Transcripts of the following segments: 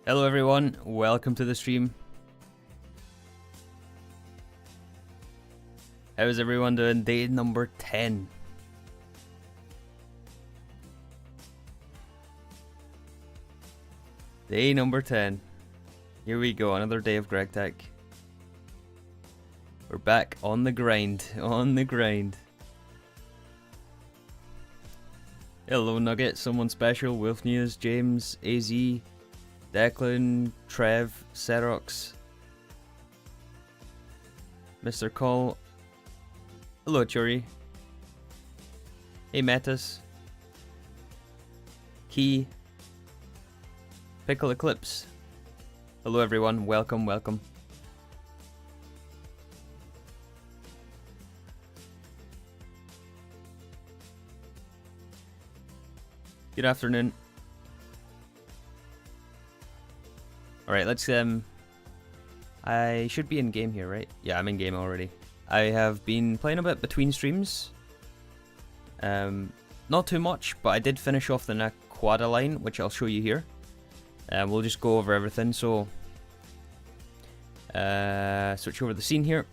Hello everyone, welcome to the stream. How's everyone doing? Day number 10. Day number 10. Here we go, another day of Gregtech. We're back on the grind, Hello Nugget, someone special, Wolf News, James, AZ, Declan, Trev, Serox, Mr. Call. Hello Churi. Hey Metas. Key. Pickle Eclipse. Hello everyone, welcome. Good afternoon. Alright, let's I should be in game here, right? Yeah, I'm in game already. I have been playing a bit between streams. Not too much, but I did finish off the Naquada line, which I'll show you here. We'll just go over everything, so switch over the scene here.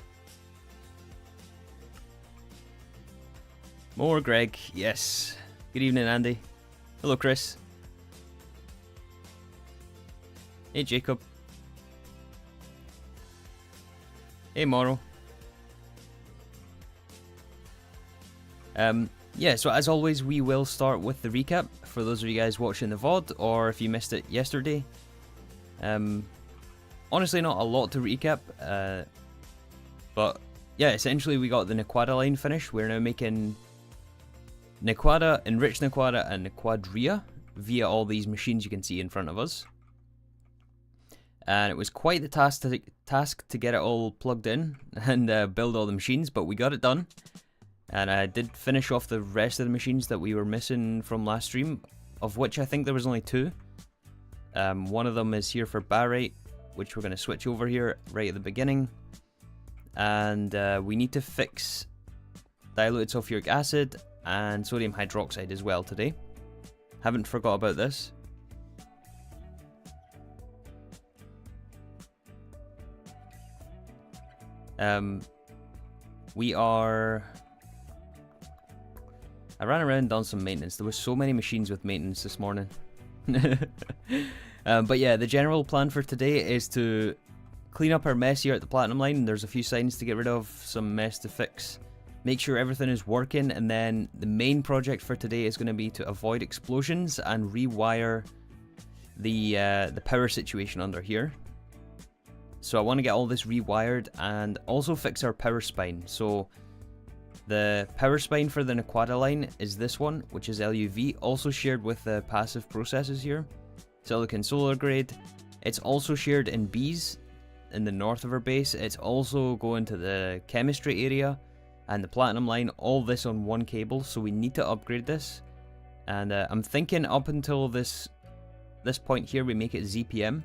More Greg, yes. Good evening, Andy. Hello, Chris. Hey, Jacob. Hey, Moro. Yeah, so as always, we will start with the recap for those of you guys watching the VOD, or if you missed it yesterday. Honestly, not a lot to recap, but yeah, essentially we got the Naquada line finished. We're now making Naquada, Enriched Naquada, and Naquadria via all these machines you can see in front of us. And it was quite the task to get it all plugged in and build all the machines, but we got it done. And I did finish off the rest of the machines that we were missing from last stream, of which I think there was only 2. One of them is here for barite, which we're going to switch over here right at the beginning. And we need to fix diluted sulfuric acid and sodium hydroxide as well today. Haven't forgot about this. I ran around and done some maintenance. There was so many machines with maintenance this morning. But yeah, the general plan for today is to clean up our mess here at the Platinum line. There's a few signs to get rid of, some mess to fix, make sure everything is working, and then the main project for today is going to be to avoid explosions and rewire the power situation under here. So I want to get all this rewired and also fix our power spine. So the power spine for the Naquada line is this one, which is LUV, also shared with the passive processes here. Silicon solar grade. It's also shared in Bs in the north of our base. It's also going to the chemistry area and the Platinum line, all this on one cable, so we need to upgrade this. And I'm thinking up until this point here, we make it ZPM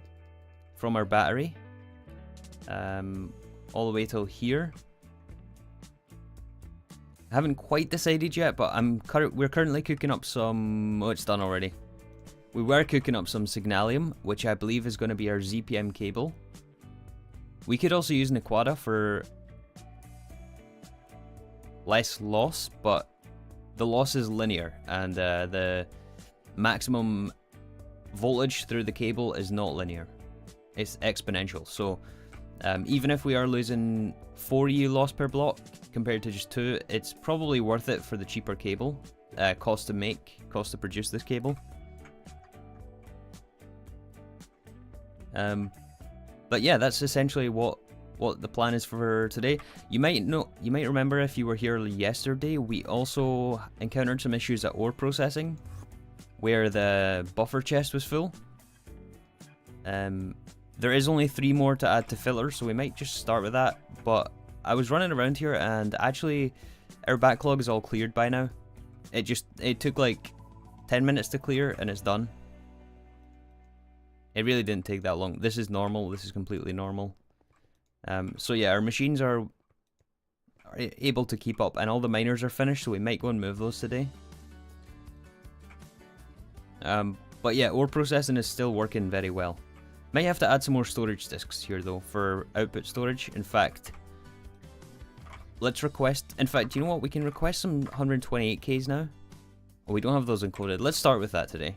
from our battery. All the way till here. I haven't quite decided yet, but we're currently cooking up some... Oh, it's done already. We were cooking up some Signalium, which I believe is going to be our ZPM cable. We could also use Naquada for less loss, but the loss is linear, and the maximum voltage through the cable is not linear. It's exponential, so even if we are losing 4 U loss per block compared to just 2, it's probably worth it for the cheaper cable. Cost to produce this cable. But yeah, that's essentially what the plan is for today. You might remember if you were here yesterday, we also encountered some issues at ore processing, where the buffer chest was full. There is only 3 more to add to filler, so we might just start with that. But I was running around here, and actually our backlog is all cleared by now. It took like 10 minutes to clear, and it's done. It really didn't take that long. This is normal. This is completely normal. So yeah, our machines are able to keep up, and all the miners are finished, so we might go and move those today. But yeah, ore processing is still working very well. Might have to add some more storage disks here though for output storage. In fact, let's request. In fact, you know what? We can request some 128Ks now. Oh, we don't have those encoded. Let's start with that today.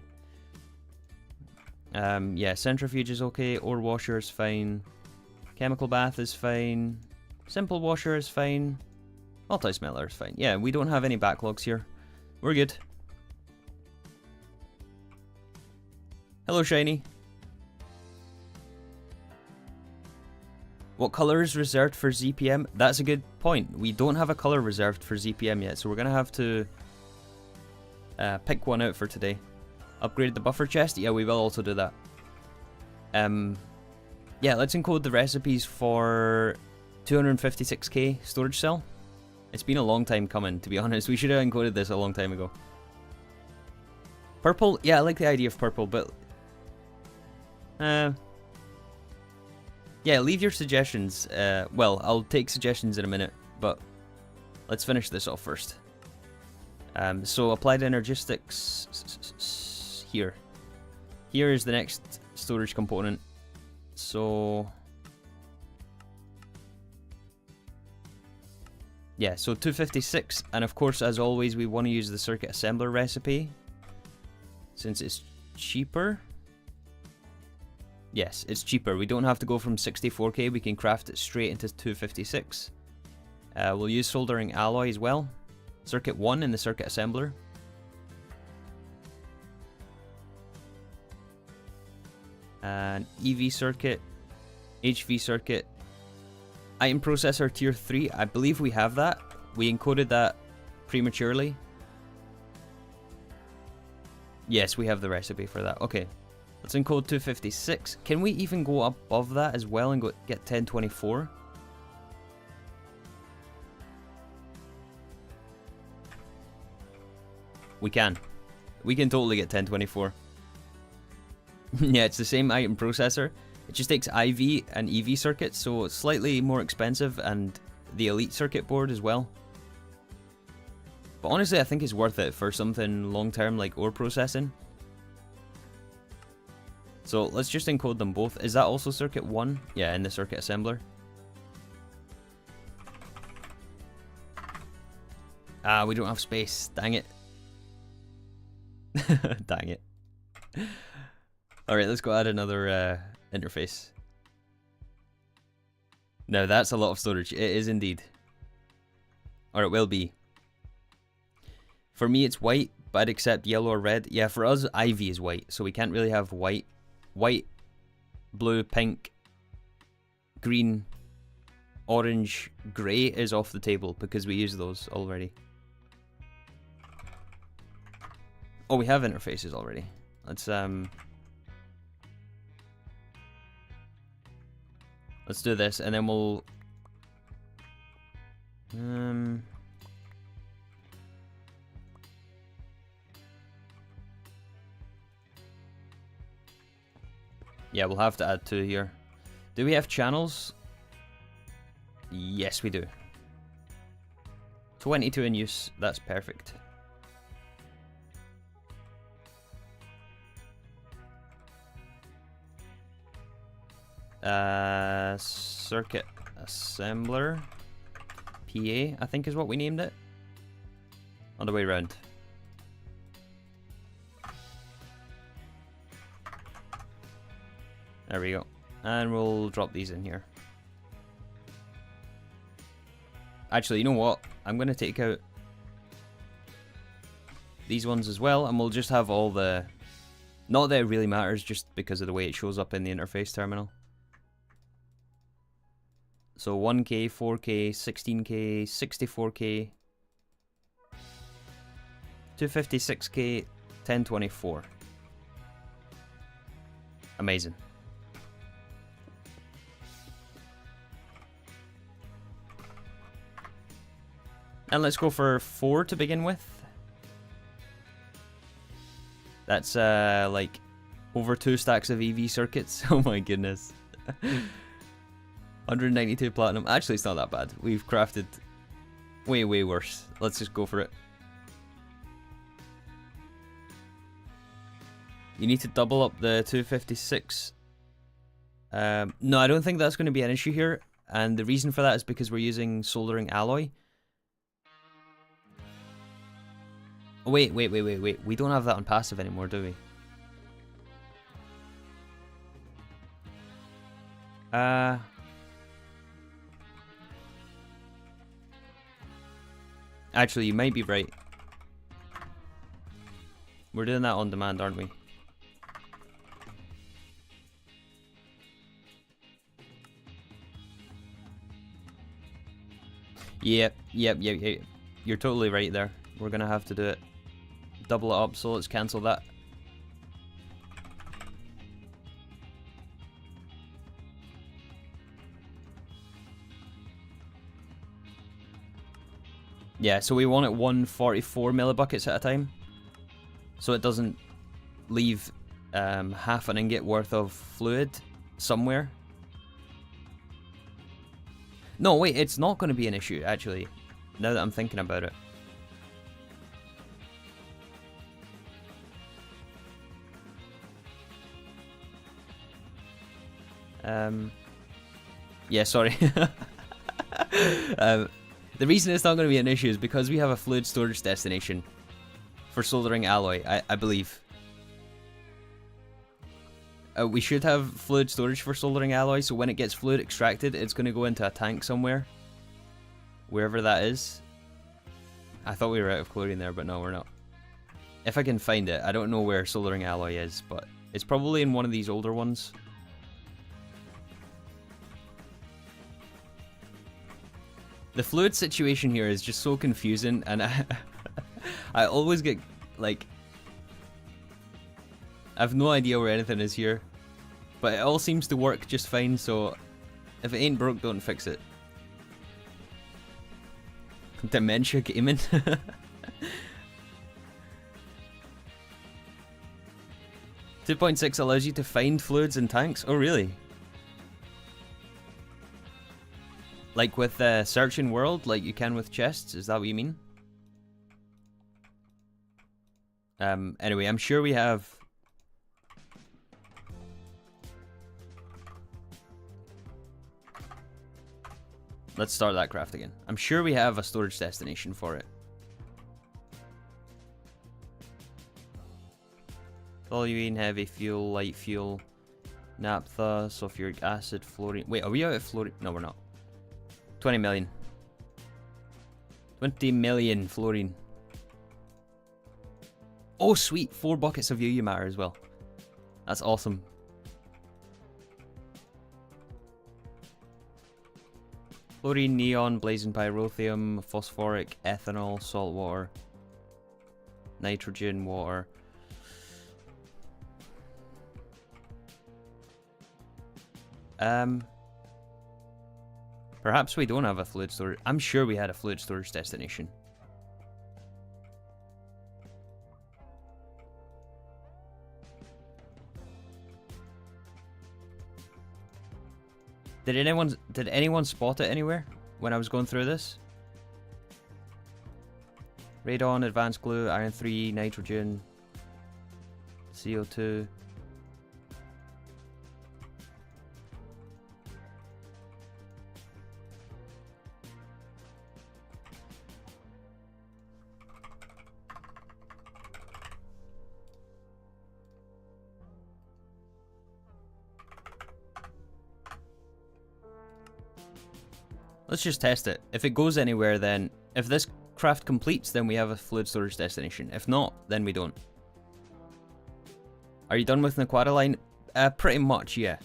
Yeah, centrifuge is okay. Ore washer is fine. Chemical bath is fine. Simple washer is fine. Multi-smelter is fine. Yeah, we don't have any backlogs here. We're good. Hello, Shiny. What color is reserved for ZPM? That's a good point. We don't have a color reserved for ZPM yet, so we're going to have to pick one out for today. Upgrade the buffer chest? Yeah, we will also do that. Yeah, let's encode the recipes for 256k storage cell. It's been a long time coming, to be honest. We should have encoded this a long time ago. Purple? Yeah, I like the idea of purple, but... yeah, leave your suggestions. Well, I'll take suggestions in a minute, but let's finish this off first. So applied energistics here. Here is the next storage component. So yeah, so 256, and of course, as always, we want to use the circuit assembler recipe since it's cheaper. Yes, it's cheaper. We don't have to go from 64k. We can craft it straight into 256. We'll use soldering alloy as well. Circuit 1 in the circuit assembler. And EV circuit, HV circuit. Item processor tier 3. I believe we have that. We encoded that prematurely. Yes, we have the recipe for that. Okay. Let's encode 256. Can we even go above that as well and get 1024? We can. We can totally get 1024. Yeah, it's the same item processor. It just takes IV and EV circuits, so it's slightly more expensive, and the elite circuit board as well. But honestly, I think it's worth it for something long-term like ore processing. So let's just encode them both. Is that also circuit 1? Yeah, in the circuit assembler. Ah, we don't have space. Dang it. Dang it. Alright, let's go add another interface. Now that's a lot of storage. It is indeed. Or it will be. For me it's white, but I'd accept yellow or red. Yeah, for us IV is white, so we can't really have white. White, blue, pink, green, orange, grey is off the table because we use those already. Oh, we have interfaces already. Let's do this, and then we'll yeah, we'll have to add 2 here. Do we have channels? Yes, we do. 22 in use. That's perfect. Circuit assembler. PA, I think is what we named it. Other way around. There we go. And we'll drop these in here. Actually, you know what? I'm going to take out these ones as well, and we'll just have all the... Not that it really matters, just because of the way it shows up in the interface terminal. So 1K, 4K, 16K, 64K, 256K, 1024. Amazing. And let's go for 4 to begin with. That's like over 2 stacks of EV circuits. Oh my goodness. 192 platinum. Actually, it's not that bad. We've crafted way, way worse. Let's just go for it. You need to double up the 256 No, I don't think that's going to be an issue here, and the reason for that is because we're using soldering alloy. Oh, wait. We don't have that on passive anymore, do we? Actually, you might be right. We're doing that on demand, aren't we? Yep. You're totally right there. We're gonna have to do it. Double it up, so let's cancel that. Yeah, so we want it 144 millibuckets at a time, so it doesn't leave half an ingot worth of fluid somewhere. No, wait, it's not going to be an issue, actually, now that I'm thinking about it. Yeah, sorry. The reason it's not going to be an issue is because we have a fluid storage destination for soldering alloy, I believe. We should have fluid storage for soldering alloy, so when it gets fluid extracted, it's going to go into a tank somewhere. Wherever that is. I thought we were out of chlorine there, but no, we're not. If I can find it, I don't know where soldering alloy is, but it's probably in one of these older ones. The fluid situation here is just so confusing, and I always get, like, I have no idea where anything is here, but it all seems to work just fine, so if it ain't broke, don't fix it. Dementia gaming. 2.6 allows you to find fluids in tanks? Oh, really? Like with Search in World, like you can with chests? Is that what you mean? Anyway, I'm sure we have... Let's start that craft again. I'm sure we have a storage destination for it. Toluene, heavy fuel, light fuel, naphtha, sulfuric acid, fluorine. Wait, are we out of fluorine? No, we're not. 20 million. 20 million fluorine. Oh, sweet. 4 buckets of UU matter as well. That's awesome. Fluorine, neon, blazing pyrotheum, phosphoric, ethanol, salt water, nitrogen, water. Perhaps we don't have a fluid storage. I'm sure we had a fluid storage destination. Did anyone spot it anywhere when I was going through this? Radon, advanced glue, iron 3, nitrogen, CO2. Let's just test it. If it goes anywhere, then if this craft completes, then we have a fluid storage destination. If not, then we don't. Are you done with the Naquata line? Pretty much, yeah.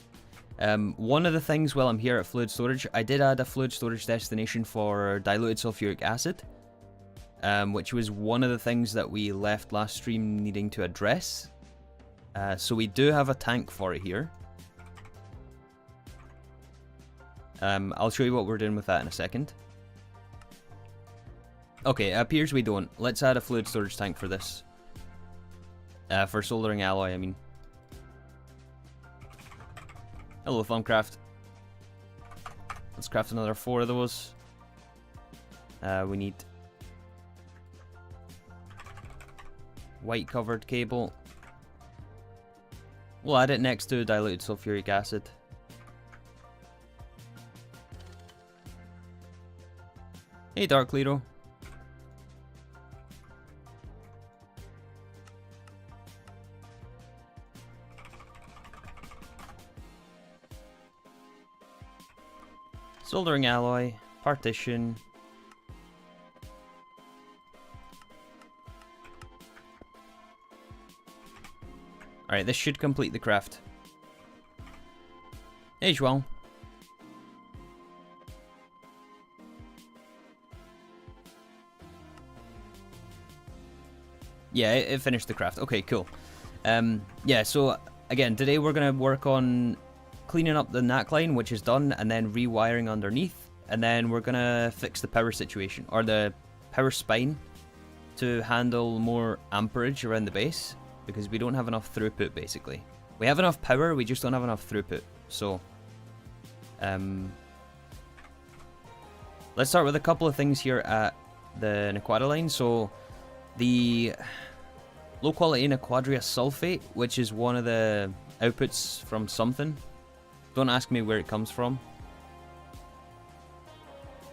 One of the things while I'm here at fluid storage, I did add a fluid storage destination for diluted sulfuric acid, which was one of the things that we left last stream needing to address. So we do have a tank for it here. I'll show you what we're doing with that in a second. Okay, it appears we don't. Let's add a fluid storage tank for this. For soldering alloy, I mean. Hello, Thumbcraft. Let's craft another 4 of those. We need white covered cable. We'll add it next to diluted sulfuric acid. Hey, Dark Lero. Soldering alloy, partition. Alright, this should complete the craft. Hey, João. Yeah, it finished the craft. Okay, cool. Yeah, so again, today we're going to work on cleaning up the NAC line, which is done, and then rewiring underneath. And then we're going to fix the power situation, or the power spine, to handle more amperage around the base, because we don't have enough throughput, basically. We have enough power, we just don't have enough throughput. So, let's start with a couple of things here at the Nequada line. So, the low quality Nequadria sulfate, which is one of the outputs from something. Don't ask me where it comes from.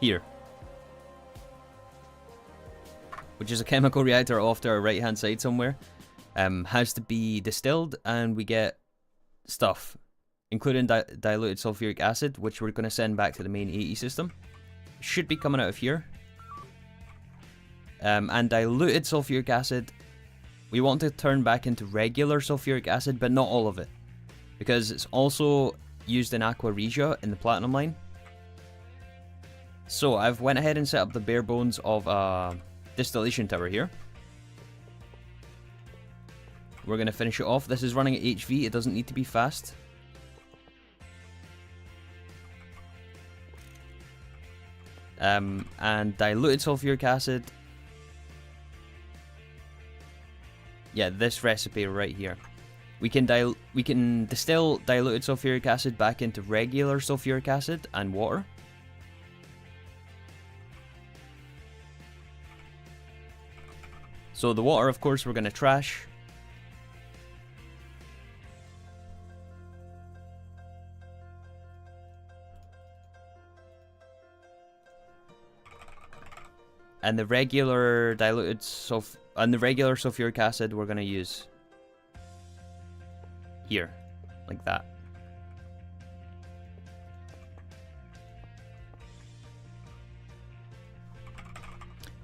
Here. Which is a chemical reactor off to our right hand side somewhere. Has to be distilled, and we get stuff, including diluted sulfuric acid, which we're going to send back to the main AE system. Should be coming out of here. And diluted sulfuric acid, we want to turn back into regular sulfuric acid, but not all of it, because it's also used in Aqua Regia in the Platinum line. So I've went ahead and set up the bare bones of a distillation tower here. We're going to finish it off. This is running at HV, it doesn't need to be fast. And diluted sulfuric acid. Yeah, this recipe right here. We can distill diluted sulfuric acid back into regular sulfuric acid and water. So the water, of course, we're going to trash. And the regular sulfuric acid we're going to use here, like that.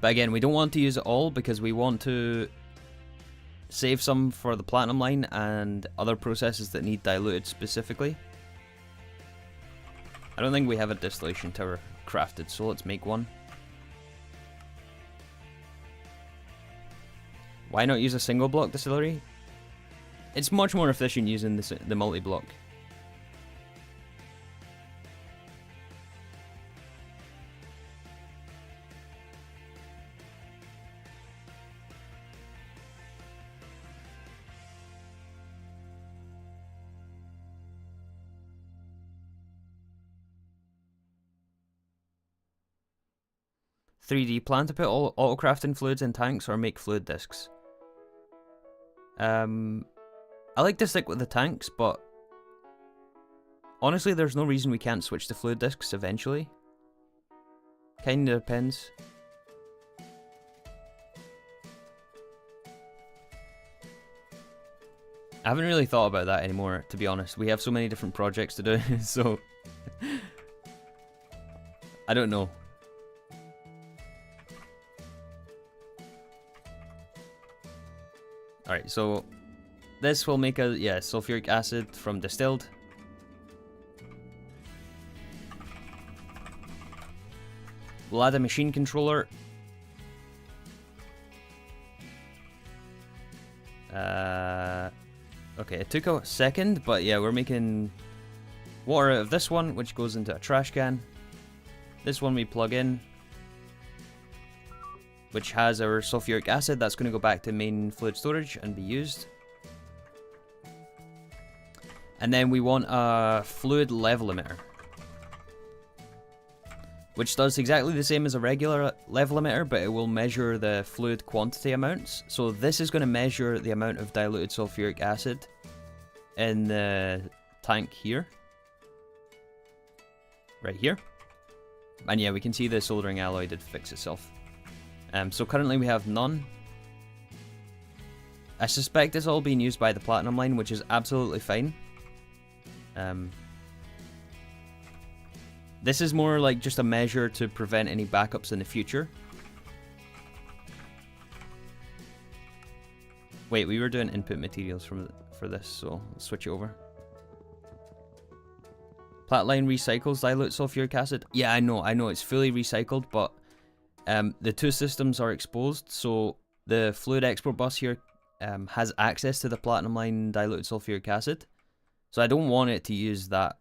But again, we don't want to use it all because we want to save some for the Platinum line and other processes that need diluted specifically. I don't think we have a distillation tower crafted, so let's make one. Why not use a single block distillery? It's much more efficient using the multi-block. Plan to put all auto-crafting fluids in tanks or make fluid discs. I like to stick with the tanks, but honestly there's no reason we can't switch to fluid discs eventually. Kinda depends. I haven't really thought about that anymore, to be honest. We have so many different projects to do, so I don't know. Alright, so this will make a, sulfuric acid from distilled. We'll add a machine controller. Okay, it took a second, but yeah, we're making water out of this one, which goes into a trash can. This one we plug in, which has our sulfuric acid. That's going to go back to main fluid storage and be used. And then we want a fluid level emitter, which does exactly the same as a regular level emitter, but it will measure the fluid quantity amounts. So this is going to measure the amount of diluted sulfuric acid in the tank here. Right here. And yeah, we can see the soldering alloy did fix itself. So currently we have none. I suspect it's all being used by the platinum line, which is absolutely fine. This is more like just a measure to prevent any backups in the future. Wait, we were doing input materials for this, so let's switch it over. Platline recycles dilute sulfuric acid. Yeah, I know, it's fully recycled, but the two systems are exposed, so the fluid export bus here has access to the platinum line diluted sulfuric acid. So I don't want it to use that,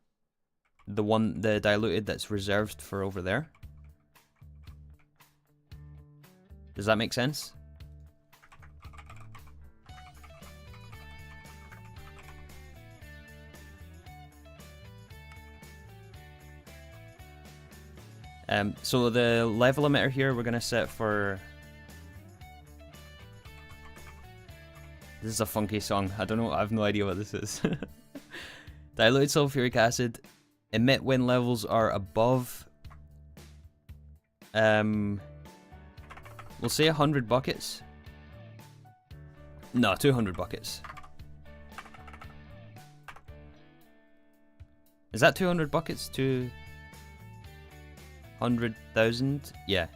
the diluted that's reserved for over there. Does that make sense? So the level emitter here we're gonna set for... This is a funky song. I don't know. I have no idea what this is. Diluted sulfuric acid. Emit when levels are above... we'll say 100 buckets. No, 200 buckets. Is that 200 buckets? 200,000? Yeah.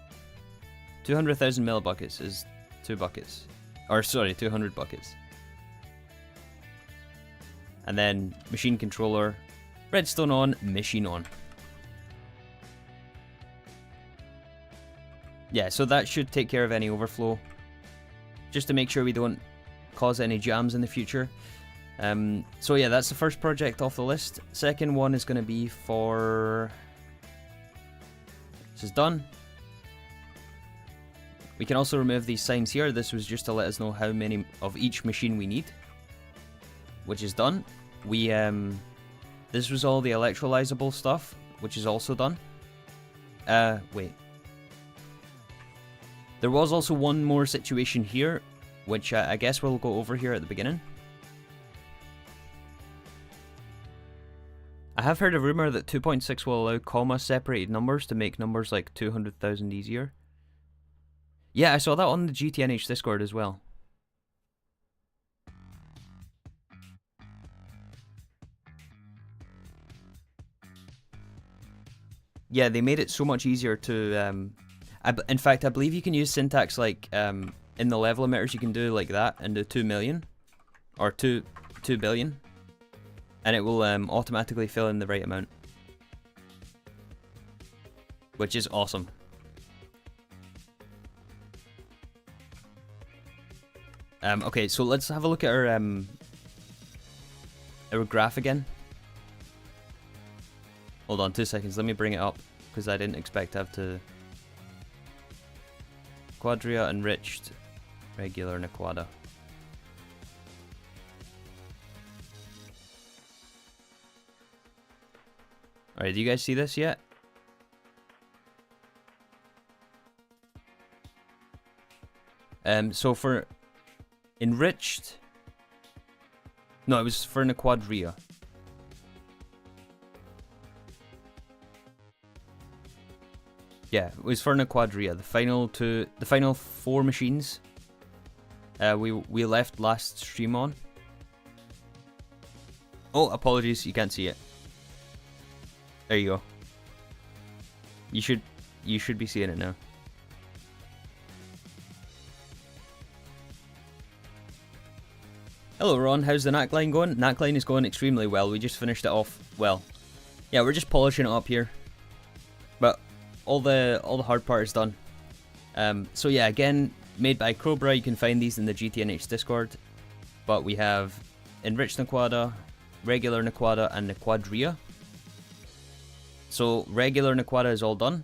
200,000 millibuckets is 2 buckets. Or sorry, 200 buckets. And then machine controller, redstone on, machine on. Yeah, so that should take care of any overflow. Just to make sure we don't cause any jams in the future. So yeah, that's the first project off the list. Second one is going to be for... This is done. We can also remove these signs here. This was just to let us know how many of each machine we need, which is done. We this was all the electrolyzable stuff, which is also done. Wait. There was also one more situation here, which I guess we'll go over here at the beginning. I have heard a rumor that 2.6 will allow comma-separated numbers to make numbers like 200,000 easier. Yeah, I saw that on the GTNH Discord as well. Yeah, they made it so much easier to... in fact, I believe you can use syntax like in the level emitters. You can do like that and do 2 million or 2 billion, and it will automatically fill in the right amount, which is awesome. Okay, so let's have a look at our graph again. Hold on 2 seconds, let me bring it up, because I didn't expect to have to... Quadria, enriched, regular, Nequada. Alright, do you guys see this yet? So for enriched... No, it was for Nequadria. Yeah, it was for Nequadria. The final 4 machines we left last stream on. Oh, apologies, you can't see it. There you go. You should be seeing it now. Hello Ron, how's the knack line going? Knack line is going extremely well. We just finished it off. Well, yeah, we're just polishing it up here. But all the hard part is done. So yeah, again, made by Cobra. You can find these in the GTNH Discord. But we have enriched Nequada, regular Nequada, and Nequadria. So regular Nequada is all done.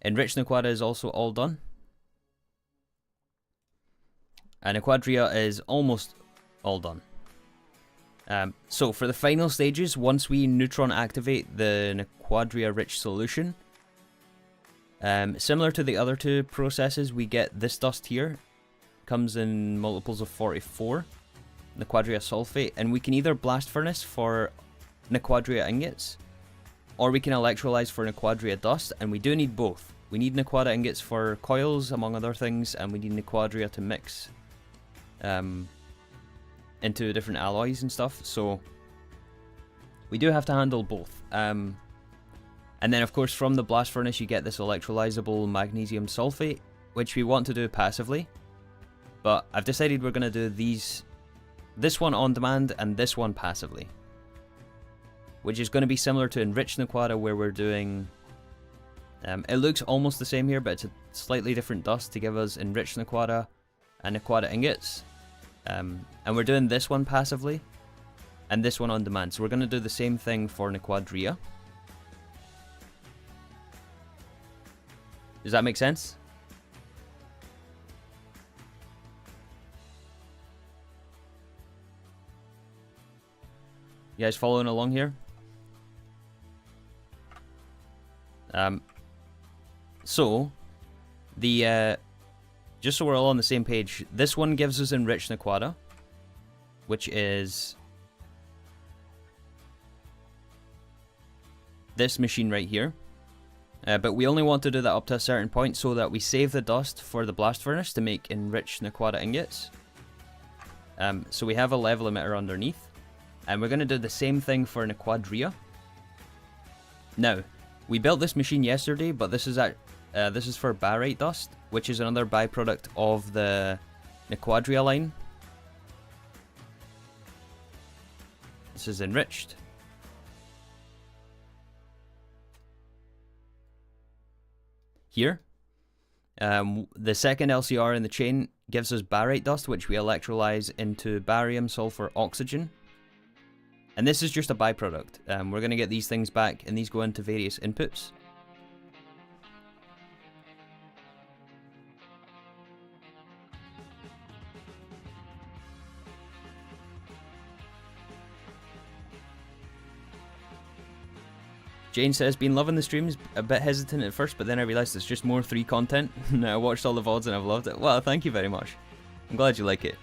Enriched Nequada is also all done. And Nequadria is almost all done. So for the final stages, once we neutron activate the Nequadria rich solution, similar to the other 2 processes, we get this dust here. Comes in multiples of 44, Nequadria sulfate, and we can either blast furnace for Nequadria ingots, or we can electrolyze for an Aquadria dust, and we do need both. We need an Aquada ingots for coils, among other things, and we need an Aquadria to mix into different alloys and stuff, so we do have to handle both. And then of course from the blast furnace you get this electrolyzable magnesium sulfate, which we want to do passively, but I've decided we're going to do this one on demand and this one passively, which is going to be similar to enriched Aquada, where we're doing it looks almost the same here, but it's a slightly different dust to give us enriched Aquada and Aquada ingots. And we're doing this one passively and this one on demand, so we're going to do the same thing for an Aquadria. Does that make sense? You guys following along here? So, just so we're all on the same page, this one gives us enriched Aquada, which is this machine right here. But we only want to do that up to a certain point so that we save the dust for the blast furnace to make enriched Aquada ingots. So we have a level emitter underneath, and we're going to do the same thing for an Aquadria. Now, we built this machine yesterday, but this is for barite dust, which is another byproduct of the Aquadria line. This is enriched. Here, the second LCR in the chain gives us barite dust, which we electrolyze into barium, sulfur, oxygen. And this is just a byproduct. We're going to get these things back, and these go into various inputs. Jane says, been loving the streams, a bit hesitant at first, but then I realised it's just more 3 content. I watched all the VODs and I've loved it. Well, thank you very much. I'm glad you like it.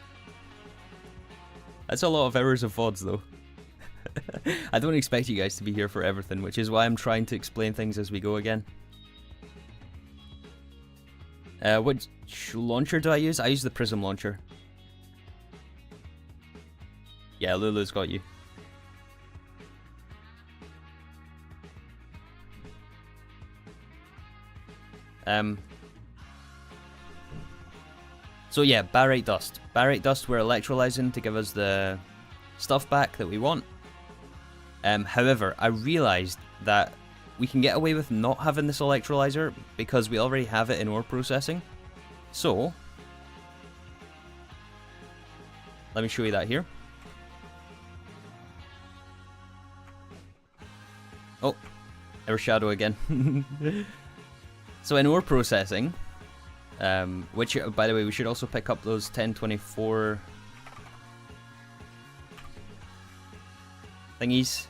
That's a lot of hours of VODs though. I don't expect you guys to be here for everything, which is why I'm trying to explain things as we go again. Which launcher do I use? I use the Prism launcher. Yeah, Lulu's got you. So yeah, barite dust. Barite dust we're electrolyzing to give us the stuff back that we want. However, I realized that we can get away with not having this electrolyzer because we already have it in ore processing. So, let me show you that here. Oh, our shadow again. So in ore processing, which, by the way, we should also pick up those 1024 thingies.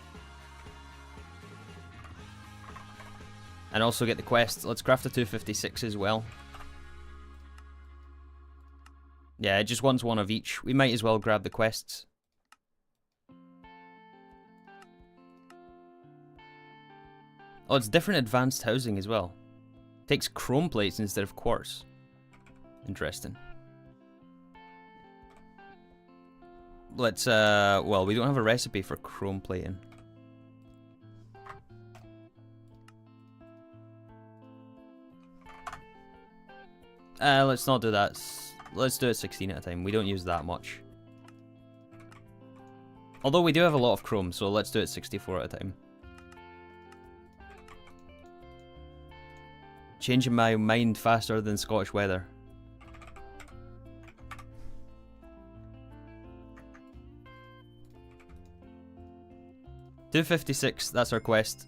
And also get the quests. Let's craft a 256 as well. Yeah, it just wants one of each. We might as well grab the quests. Oh, it's different advanced housing as well. Takes chrome plates instead of quartz. Interesting. Let's, well, we don't have a recipe for chrome plating. Let's not do that. Let's do it 16 at a time. We don't use that much. Although we do have a lot of chrome, so let's do it 64 at a time. Changing my mind faster than Scottish weather. $256, that's our quest.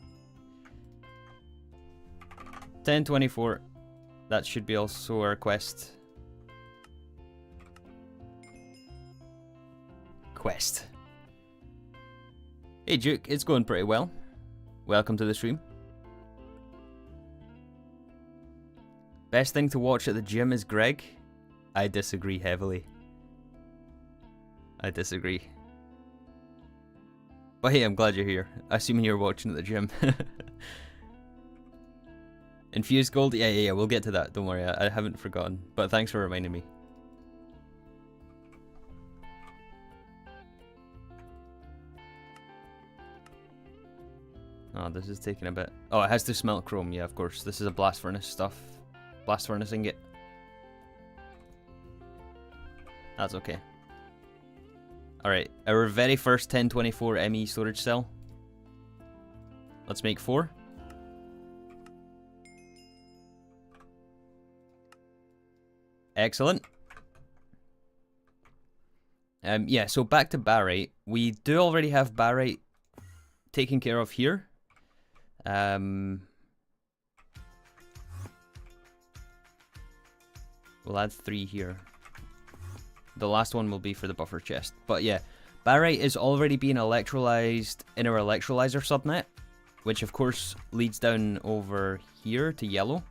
1024, that should be also our quest. Quest. Hey Duke, it's going pretty well. Welcome to the stream. Best thing to watch at the gym is Greg? I disagree heavily. I disagree. But hey, I'm glad you're here. Assuming you're watching at the gym. Infused gold? Yeah, we'll get to that. Don't worry, I haven't forgotten. But thanks for reminding me. Oh, this is taking a bit. Oh, it has to smelt chrome. Yeah, of course. This is a blast furnace stuff. Blast furnace ingot. That's okay. Alright, our very first 1024 ME storage cell. Let's make 4. Excellent. Yeah, so back to barite. We do already have barite taken care of here. We'll add 3 here. The last one will be for the buffer chest. But yeah, barite is already being electrolyzed in our electrolyzer subnet, which of course leads down over here to yellow.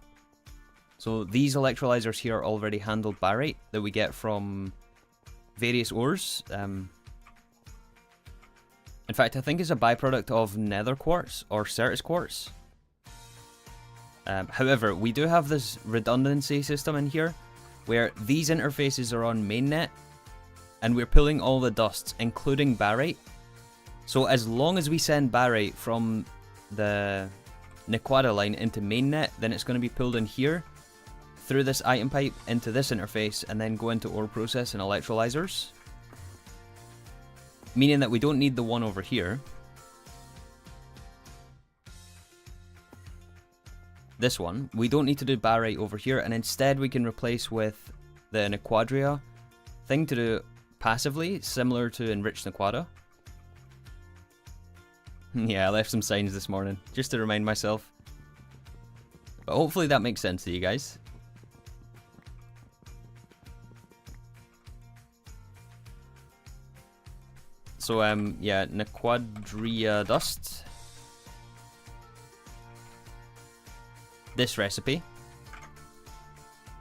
So these electrolyzers here already handle barite that we get from various ores. In fact, I think it's a byproduct of nether quartz or Certus quartz. However, we do have this redundancy system in here where these interfaces are on mainnet and we're pulling all the dusts, including barite. So as long as we send barite from the Nequada line into mainnet, then it's going to be pulled in here through this item pipe into this interface and then go into ore process and electrolyzers. Meaning that we don't need the one over here. This one, we don't need to do barite over here, and instead we can replace with the Nequadria thing to do passively, similar to enriched Nequada. Yeah, I left some signs this morning, just to remind myself. But hopefully that makes sense to you guys. So, yeah, Nequadria dust. This recipe.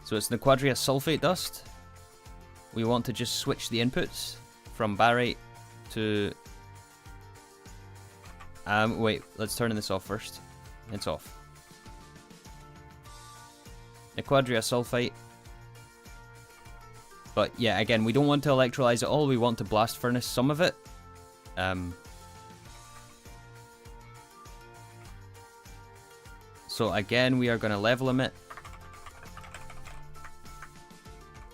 So it's Nequadria sulfate dust. We want to just switch the inputs from barite to... wait, let's turn this off first. It's off. Nequadria sulfate. But yeah, again, we don't want to electrolyze it all, we want to blast furnace some of it. So again, we are going to level limit.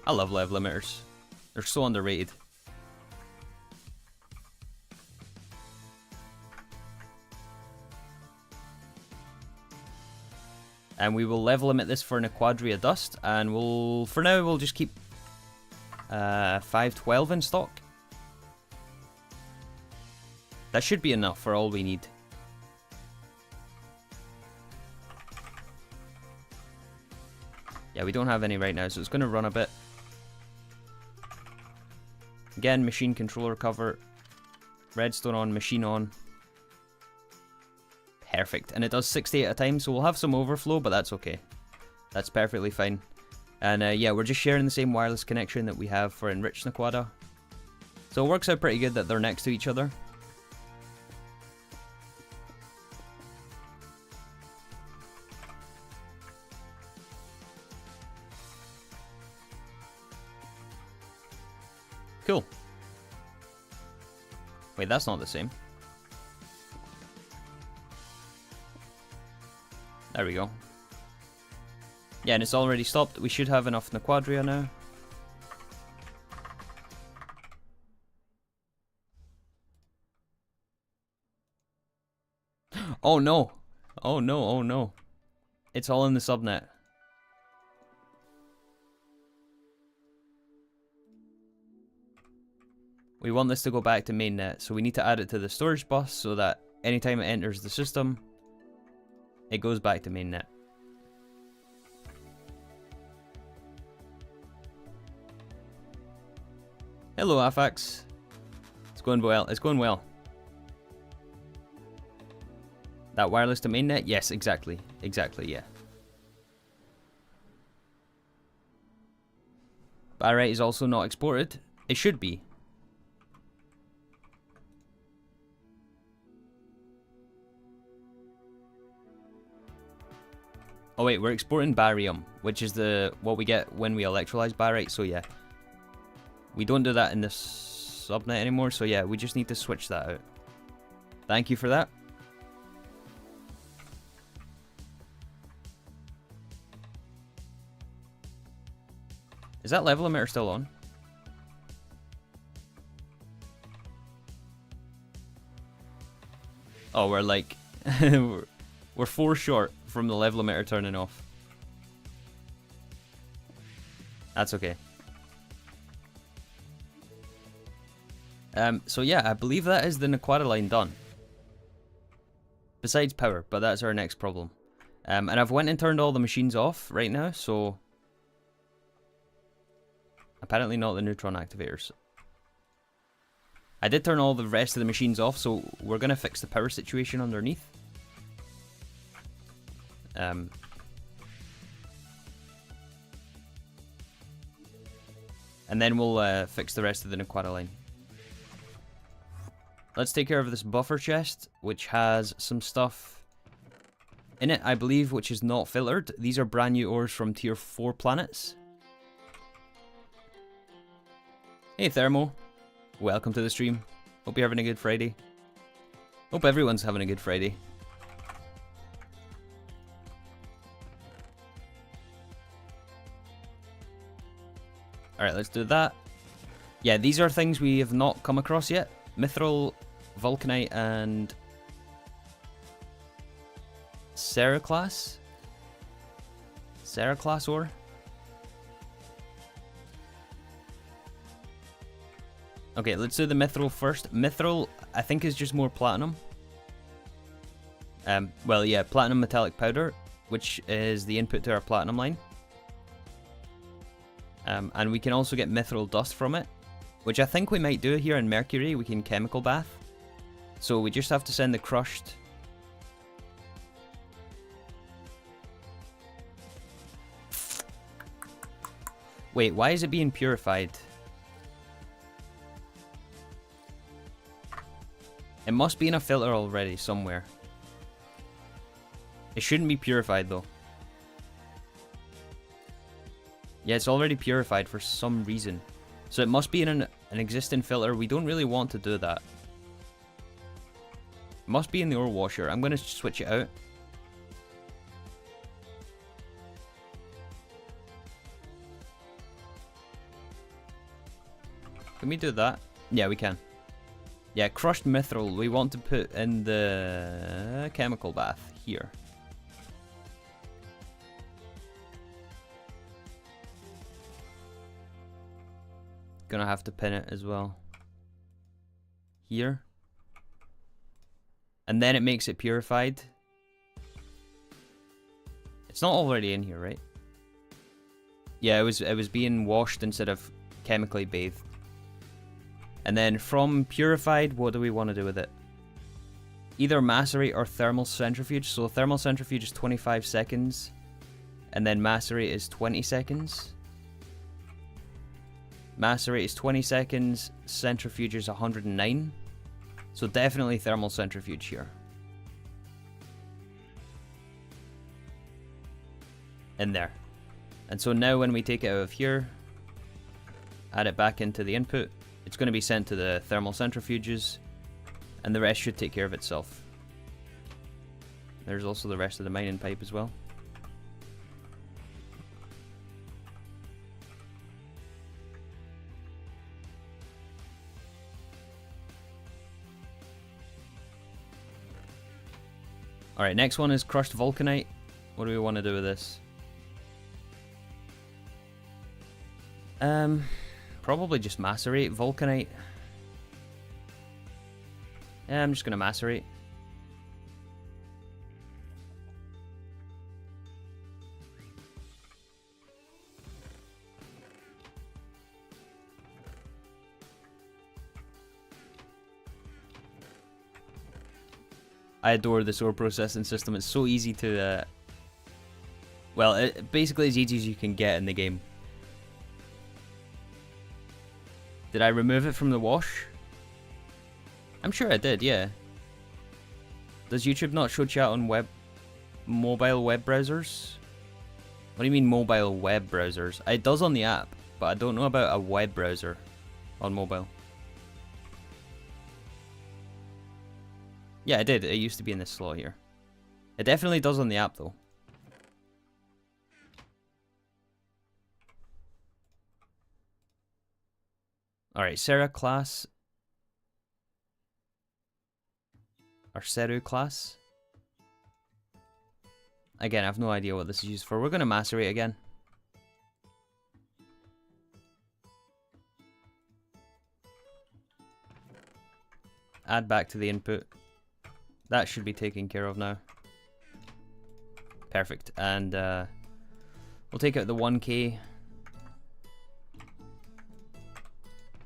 I love level limiters. They're so underrated. And we will level limit this for Nequadria dust, and we'll, for now, we'll just keep 512 in stock. That should be enough for all we need. Yeah, we don't have any right now, so it's going to run a bit. Again, machine controller cover. Redstone on, machine on. Perfect. And it does 60 at a time, so we'll have some overflow, but that's okay. That's perfectly fine. And yeah, we're just sharing the same wireless connection that we have for enriched Nequada. So it works out pretty good that they're next to each other. Cool. Wait, that's not the same. There we go. Yeah, and it's already stopped. We should have enough Nequadria now. Oh no! Oh no, oh no. It's all in the subnet. We want this to go back to mainnet, so we need to add it to the storage bus so that anytime it enters the system, it goes back to mainnet. Hello, Afax. It's going well. It's going well. That wireless to mainnet? Yes, exactly. Exactly, yeah. Barite is also not exported. It should be. Oh wait, we're exporting barium, which is what we get when we electrolyze barite, so yeah. We don't do that in this subnet anymore, so yeah, we just need to switch that out. Thank you for that. Is that level emitter still on? Oh, we're like... we're 4 short from the level emitter turning off. That's okay. So yeah, I believe that is the Nequata line done. Besides power, but that's our next problem. And I've went and turned all the machines off right now, so... Apparently not the neutron activators. I did turn all the rest of the machines off, so we're going to fix the power situation underneath. And then we'll fix the rest of the Nequata line. Let's take care of this buffer chest, which has some stuff in it, I believe, which is not filtered. These are brand new ores from tier 4 planets. Hey Thermo, welcome to the stream. Hope you're having a good Friday. Hope everyone's having a good Friday. Alright, let's do that. Yeah, these are things we have not come across yet. Mithril, Vulcanite, and... Seraclass? Seraclass ore? Okay, let's do the Mithril first. Mithril, I think, is just more platinum. Well, yeah, platinum metallic powder, which is the input to our platinum line. And we can also get mithril dust from it, which I think we might do here in Mercury. We can chemical bath. So we just have to send the crushed... Wait, why is it being purified? It must be in a filter already somewhere. It shouldn't be purified though. Yeah, it's already purified for some reason. So it must be in an existing filter. We don't really want to do that. It must be in the ore washer. I'm going to switch it out. Can we do that? Yeah, we can. Yeah, crushed mithril we want to put in the chemical bath here. Gonna have to pin it as well. Here. And then it makes it purified. It's not already in here, right? Yeah, it was being washed instead of chemically bathed. And then from purified, what do we want to do with it? Either macerate or thermal centrifuge. So thermal centrifuge is 25 seconds. And then macerate is 20 seconds. Macerate is 20 seconds. Centrifuge is 109. So definitely thermal centrifuge here. In there. And so now when we take it out of here, add it back into the input, it's going to be sent to the thermal centrifuges, and the rest should take care of itself. There's also the rest of the mining pipe as well. Alright, next one is crushed vulcanite. What do we want to do with this? Probably just macerate vulcanite. Yeah, I'm just gonna macerate. I adore this ore processing system. It's so easy to, well, basically as easy as you can get in the game. Did I remove it from the wash? I'm sure I did, yeah. Does YouTube not show chat on mobile web browsers? What do you mean mobile web browsers? It does on the app, but I don't know about a web browser on mobile. Yeah, it did. It used to be in this slot here. It definitely does on the app, though. Alright, Sarah class. Or Seru class. Again, I have no idea what this is used for. We're going to macerate again. Add back to the input. That should be taken care of now. Perfect. And we'll take out the 1K.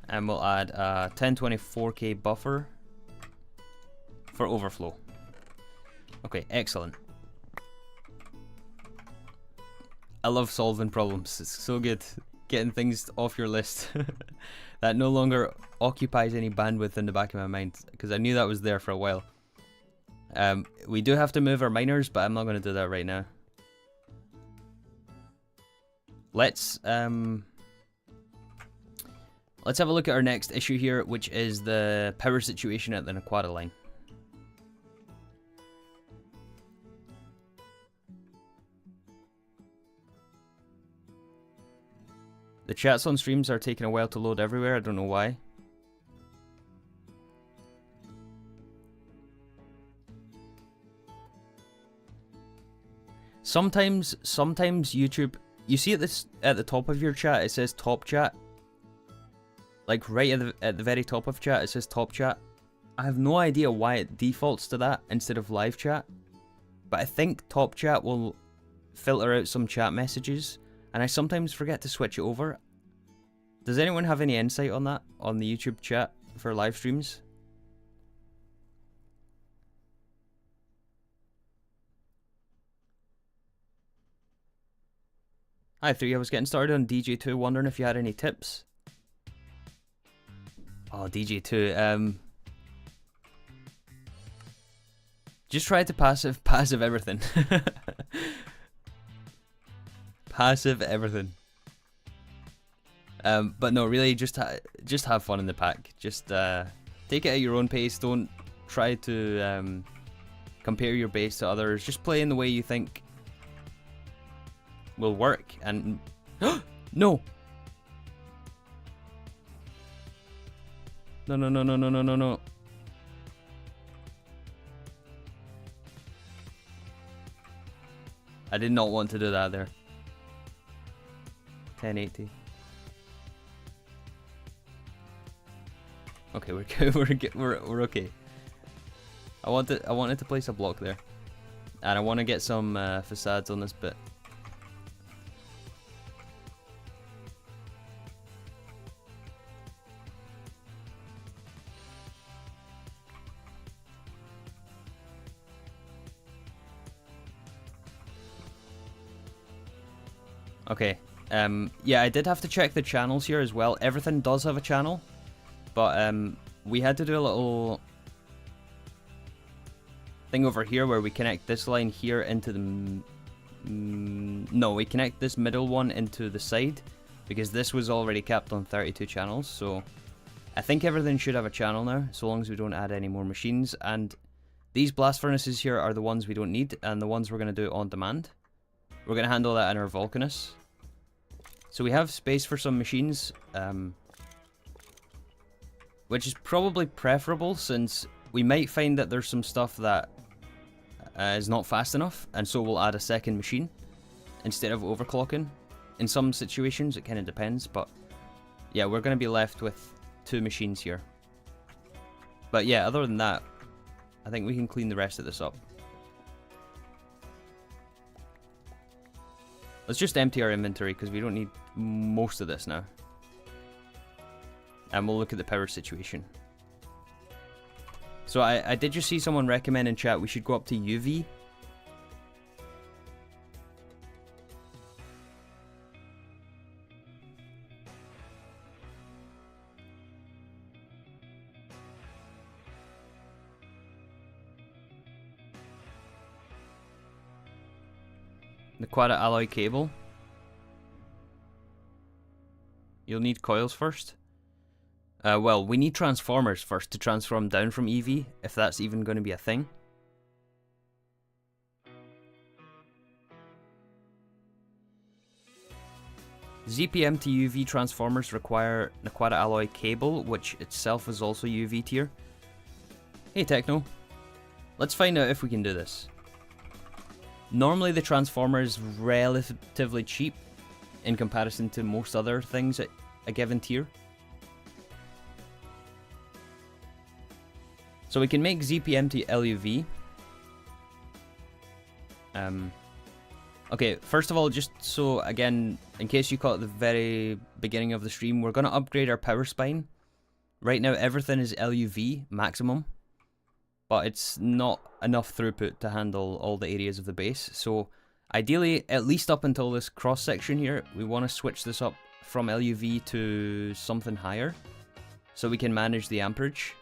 And we'll add a 1024K buffer for overflow. Okay, excellent. I love solving problems. It's so good. Getting things off your list. That no longer occupies any bandwidth in the back of my mind, because I knew that was there for a while. We do have to move our miners, but I'm not going to do that right now. Let's have a look at our next issue here, which is the power situation at the Naquata line. The chats on streams are taking a while to load everywhere. I don't know why. Sometimes YouTube, you see at the top of your chat, it says top chat. Like right at the very top of chat, it says top chat. I have no idea why it defaults to that instead of live chat, but I think top chat will filter out some chat messages, and I sometimes forget to switch it over. Does anyone have any insight on that on the YouTube chat for live streams? Hi 3, I was getting started on DJ2, wondering if you had any tips. Oh, DJ2, just try to passive everything. Passive everything. But no, really, just have fun in the pack. Just take it at your own pace. Don't try to compare your base to others. Just play in the way you think will work. And no. No. I did not want to do that there. 1080. Okay, we're good. We're okay. I wanted to place a block there, and I want to get some facades on this bit. Okay. Yeah, I did have to check the channels here as well. Everything does have a channel, but we had to do a little thing over here where we connect this line here into the... no, we connect this middle one into the side, because this was already capped on 32 channels, so I think everything should have a channel now, so long as we don't add any more machines. And these blast furnaces here are the ones we don't need, and the ones we're going to do on demand. We're going to handle that in our Vulcanus. So we have space for some machines, which is probably preferable, since we might find that there's some stuff that is not fast enough, and so we'll add a second machine instead of overclocking. In some situations, it kind of depends, but yeah, we're going to be left with 2 machines here. But yeah, other than that, I think we can clean the rest of this up. Let's just empty our inventory, because we don't need most of this now. And we'll look at the power situation. So I did just see someone recommend in chat we should go up to UV. The quad alloy cable. you'll need coils first. Well, we need transformers first to transform down from EV, if that's even going to be a thing. ZPM to UV transformers require Naquata alloy cable, which itself is also UV tier. Hey Techno, let's find out if we can do this. Normally the transformer is relatively cheap in comparison to most other things at a given tier. So we can make ZPM to LUV. Okay, first of all, just so, again, in case you caught at the very beginning of the stream, we're going to upgrade our power spine. Right now, everything is LUV maximum, but it's not enough throughput to handle all the areas of the base. So, ideally, at least up until this cross-section here, we want to switch this up from LUV to something higher, so we can manage the amperage.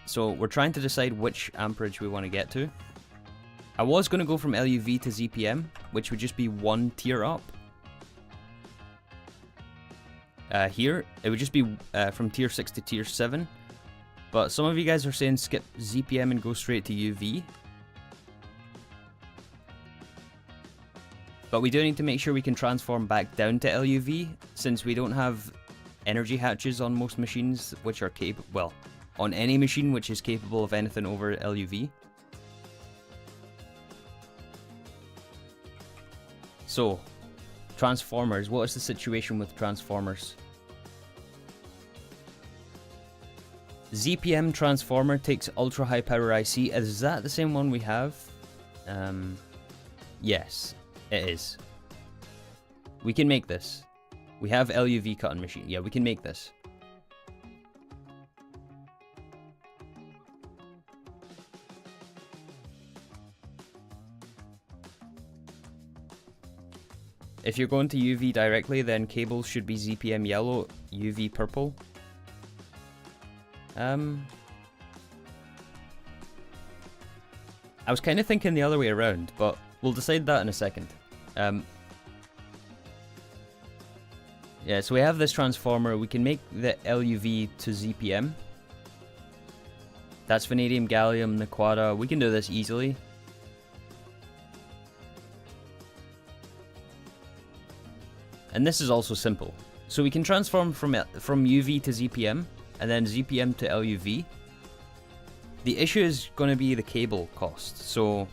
So, we're trying to decide which amperage we want to get to. I was going to go from LUV to ZPM, which would just be one tier up. Here, it would just be from tier 6 to tier 7. But some of you guys are saying skip ZPM and go straight to UV. But we do need to make sure we can transform back down to LUV, since we don't have energy hatches on most machines which are capable, well, on any machine which is capable of anything over LUV. So, transformers. What is the situation with transformers? ZPM transformer takes ultra high power IC. Is that the same one we have? Yes, it is. We can make this. We have LUV cutting machine. Yeah, we can make this. If you're going to UV directly, then cables should be ZPM yellow, UV purple. I was kind of thinking the other way around, but we'll decide that in a second. Yeah, so we have this transformer. We can make the LUV to ZPM. That's vanadium, gallium, Naquata. We can do this easily. And this is also simple. So we can transform from UV to ZPM, and then ZPM to LUV. The issue is going to be the cable cost. So,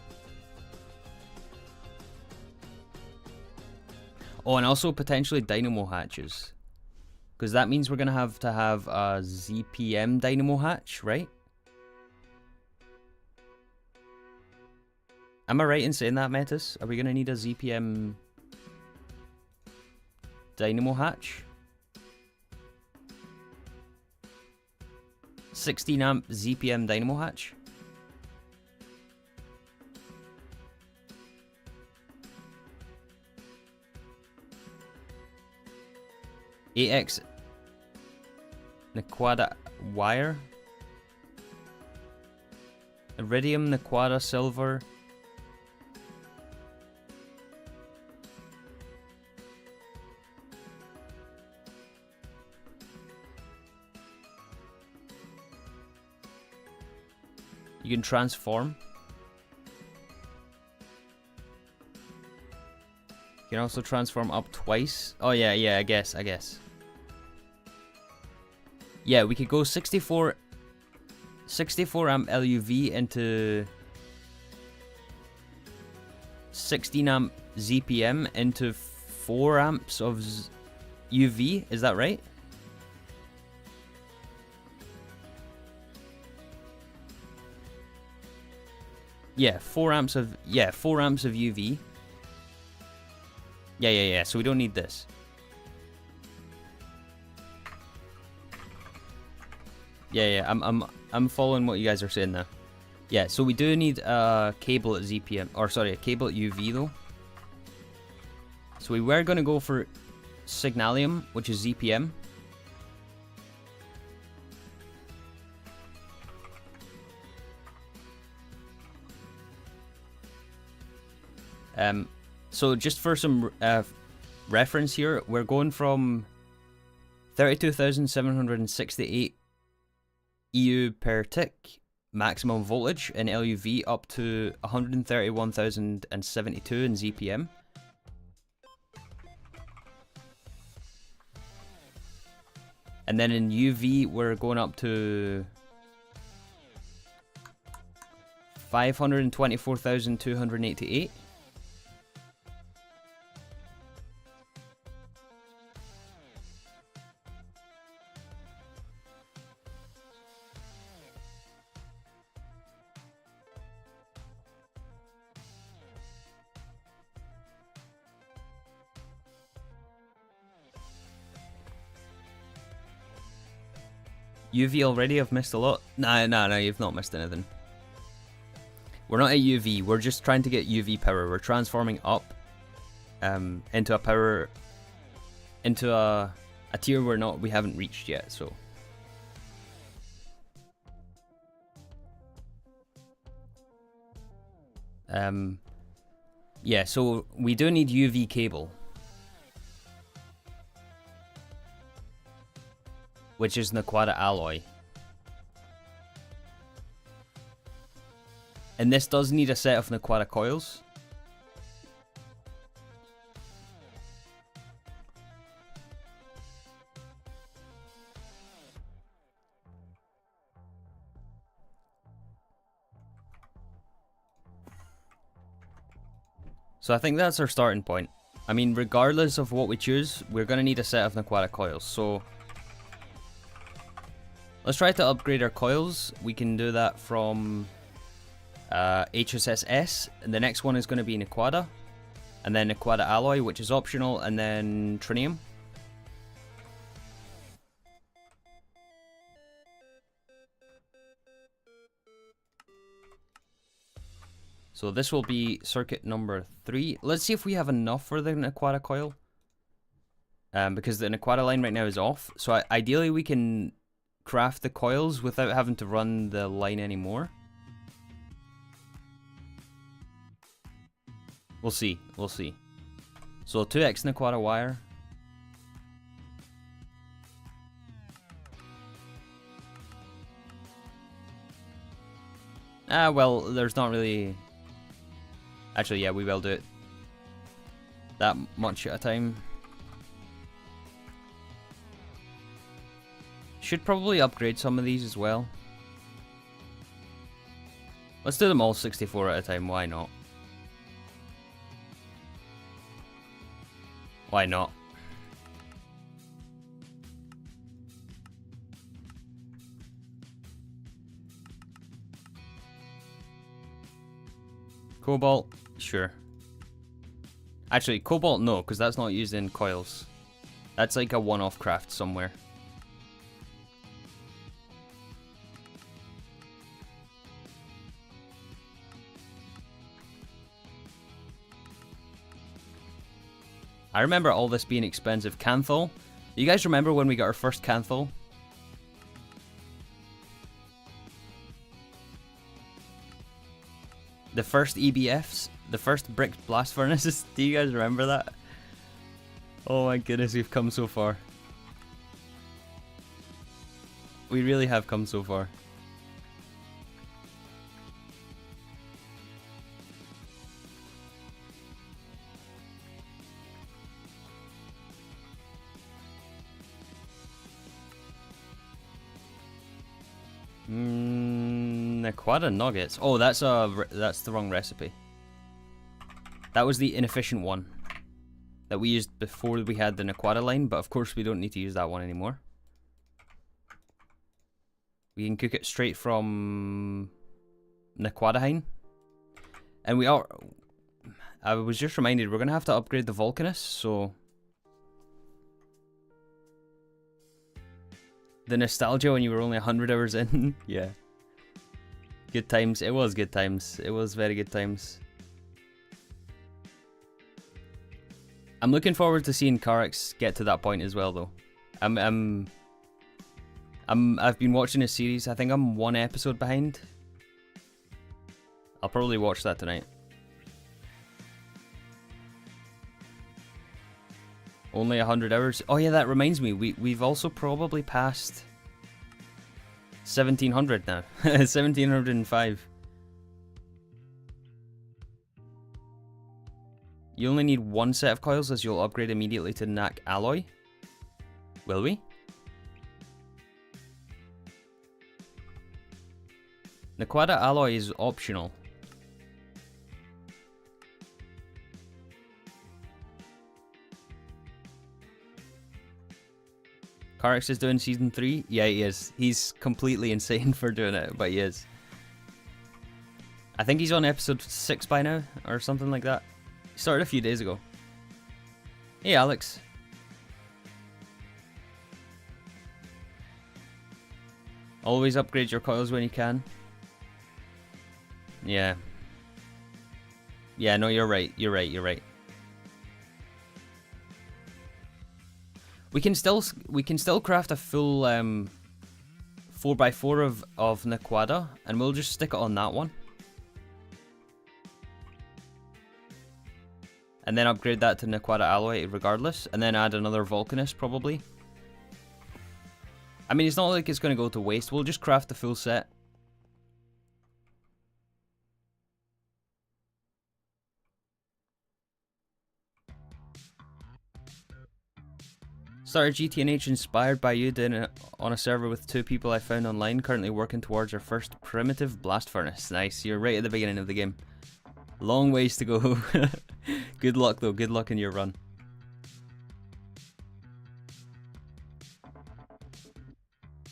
oh, and also potentially dynamo hatches, because that means we're going to have a ZPM dynamo hatch, right? Am I right in saying that, Metis? Are we going to need a ZPM dynamo hatch? 16 amp ZPM dynamo hatch. AX Naquata wire. Iridium, Naquata, silver. You can transform. You can also transform up twice. Oh yeah, I guess. Yeah, we could go 64 amp LUV into 16 amp ZPM into 4 amps of UV. Is that right? Yeah, 4 amps of UV. Yeah. So we don't need this. Yeah. I'm following what you guys are saying now. Yeah, so we do need a cable at ZPM, or sorry, a cable at UV though. So we were gonna go for Signalium, which is ZPM. So just for some reference here, we're going from 32,768 EU per tick maximum voltage in LUV up to 131,072 in ZPM. And then in UV, we're going up to 524,288. UV already? I've missed a lot. No, you've not missed anything. We're not at UV, we're just trying to get UV power. We're transforming up into a power, into a tier we haven't reached yet, so. Yeah, so we do need UV cable, which is Naquata alloy. And this does need a set of Naquata coils. So I think that's our starting point. I mean, regardless of what we choose, we're going to need a set of Naquata coils. So let's try to upgrade our coils. We can do that from HSSS, and the next one is going to be Naquata, and then Naquata alloy, which is optional, and then Trinium. So this will be circuit number 3. Let's see if we have enough for the Naquata coil, because the Naquata line right now is off. So ideally we can craft the coils without having to run the line anymore. We'll see. So 2x Naquata wire. Well, there's not really... Actually, yeah, we will do it that much at a time. Should probably upgrade some of these as well. Let's do them all 64 at a time, why not? Why not? Cobalt, sure. Actually, cobalt no, because that's not used in coils. That's like a one-off craft somewhere. I remember all this being expensive. Canthal. You guys remember when we got our first Canthal? The first EBFs, the first brick blast furnaces. Do you guys remember that? Oh my goodness, we've come so far. We really have come so far. Naquata nuggets. Oh, that's the wrong recipe. That was the inefficient one that we used before we had the Naquata line, but of course we don't need to use that one anymore. We can cook it straight from Naquata. And we are... I was just reminded, we're going to have to upgrade the Vulcanus, so... The nostalgia when you were only 100 hours in. Yeah. Good times. It was good times. It was very good times. I'm looking forward to seeing Karex get to that point as well, though. I've been watching a series. I think I'm one episode behind. I'll probably watch that tonight. Only 100 hours. Oh yeah, that reminds me. We've also probably passed 1700 now. 1705. You only need one set of coils as you'll upgrade immediately to NAC alloy. Will we? Naquada alloy is optional. Carix is doing season 3? Yeah, he is. He's completely insane for doing it, but he is. I think he's on episode 6 by now, or something like that. He started a few days ago. Hey, Alex. Always upgrade your coils when you can. Yeah. Yeah, no, you're right. You're right. We can still craft a full 4x4 of Naquada, and we'll just stick it on that one. And then upgrade that to Naquada alloy regardless, and then add another Volcanist probably. I mean, it's not like it's going to go to waste. We'll just craft the full set. Started GTNH inspired by you doing it on a server with 2 people I found online, currently working towards our first primitive blast furnace. Nice, you're right at the beginning of the game. Long ways to go. Good luck though, good luck in your run.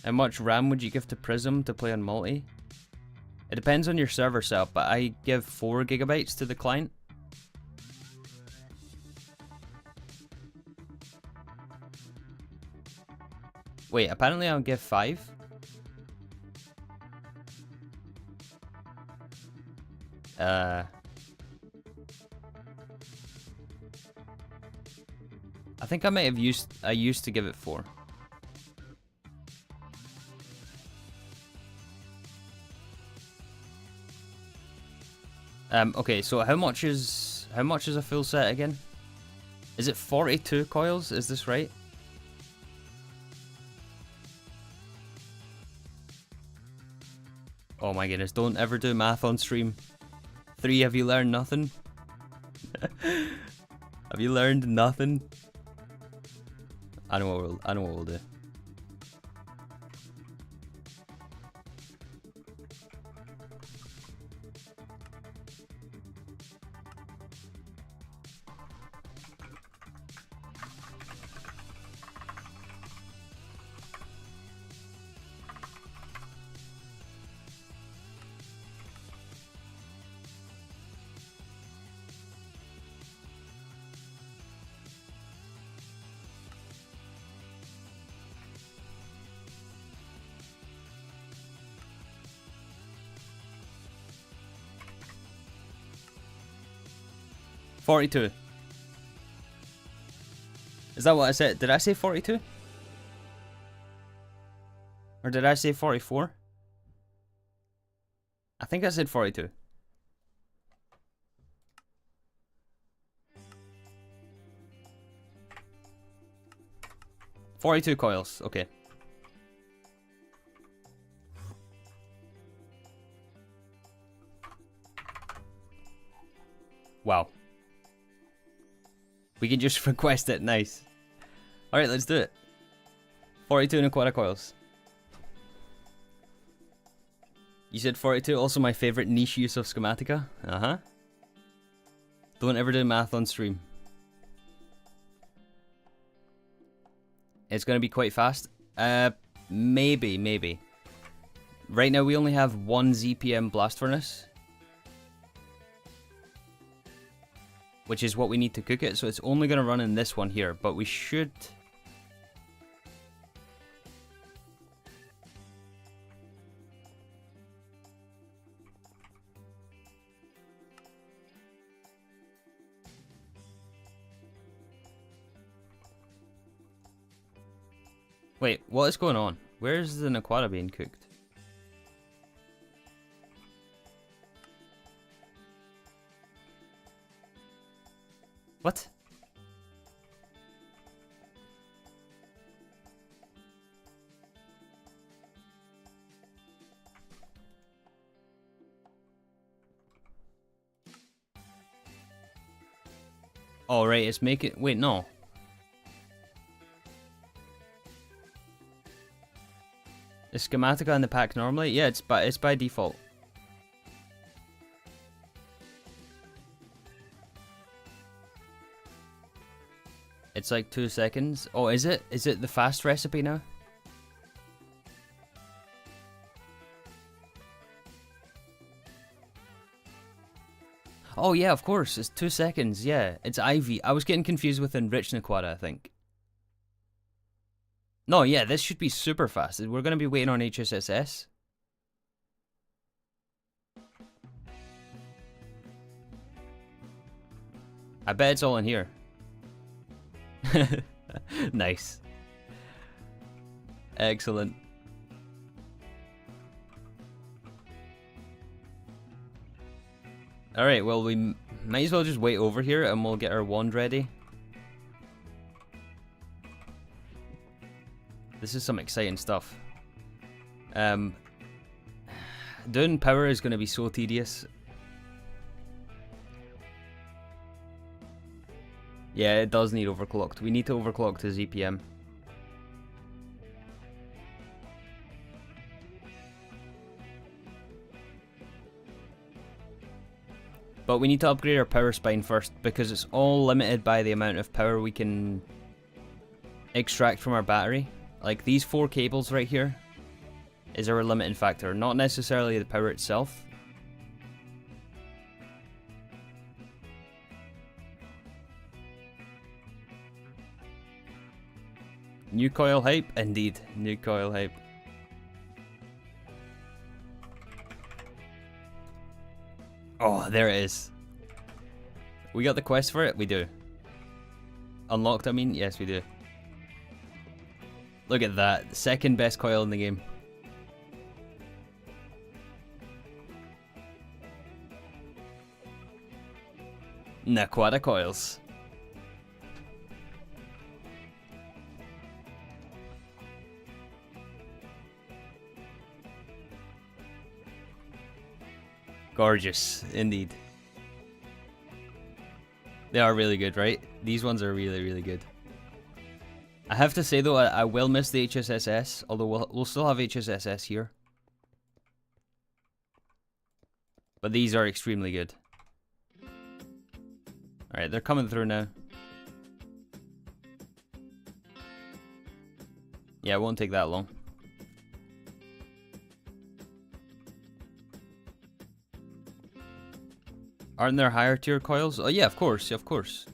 How much RAM would you give to Prism to play on multi? It depends on your server setup, but I give 4 GB to the client. Wait, apparently I'll give 5. I think I might have used to give it 4. Okay, so how much is a full set again? Is it 42 coils? Is this right? Oh my goodness, don't ever do math on stream. 3, have you learned nothing? Have you learned nothing? I know what we'll do. $42. Is that what I said? Did I say 42? Or did I say 44? I think I said 42. $42 coils, okay. Wow. We can just request it, nice. Alright, let's do it. 42 Naquada coils. You said 42, also my favorite niche use of schematica. Uh-huh. Don't ever do math on stream. It's gonna be quite fast. Maybe. Right now we only have 1 ZPM blast furnace, which is what we need to cook it, so it's only gonna run in this one here, but we should... Wait, what is going on? Where is the Naquada being cooked? What? Oh, right, it's making... Wait, no. Is Schematica in the pack normally? Yeah, it's by default. It's like 2 seconds. Oh, is it? Is it the fast recipe now? Oh yeah, of course. It's 2 seconds. Yeah, it's Ivy. I was getting confused with Enriched Naquata, I think. No, yeah, this should be super fast. We're going to be waiting on HSSS. I bet it's all in here. Nice. Excellent. Alright, well, we might as well just wait over here and we'll get our wand ready. This is some exciting stuff. Doing power is going to be so tedious. Yeah, it does need overclocked. We need to overclock to ZPM. But we need to upgrade our power spine first, because it's all limited by the amount of power we can extract from our battery. Like these 4 cables right here is our limiting factor, not necessarily the power itself. New coil hype? Indeed, new coil hype. Oh, there it is. We got the quest for it? We do. Unlocked, I mean? Yes, we do. Look at that. Second best coil in the game. Naquata coils. Gorgeous, indeed. They are really good, right? These ones are really, really good. I have to say though, I will miss the HSSS, although we'll still have HSSS here. But these are extremely good. Alright, they're coming through now. Yeah, it won't take that long. Aren't there higher tier coils? Oh yeah, of course, of course.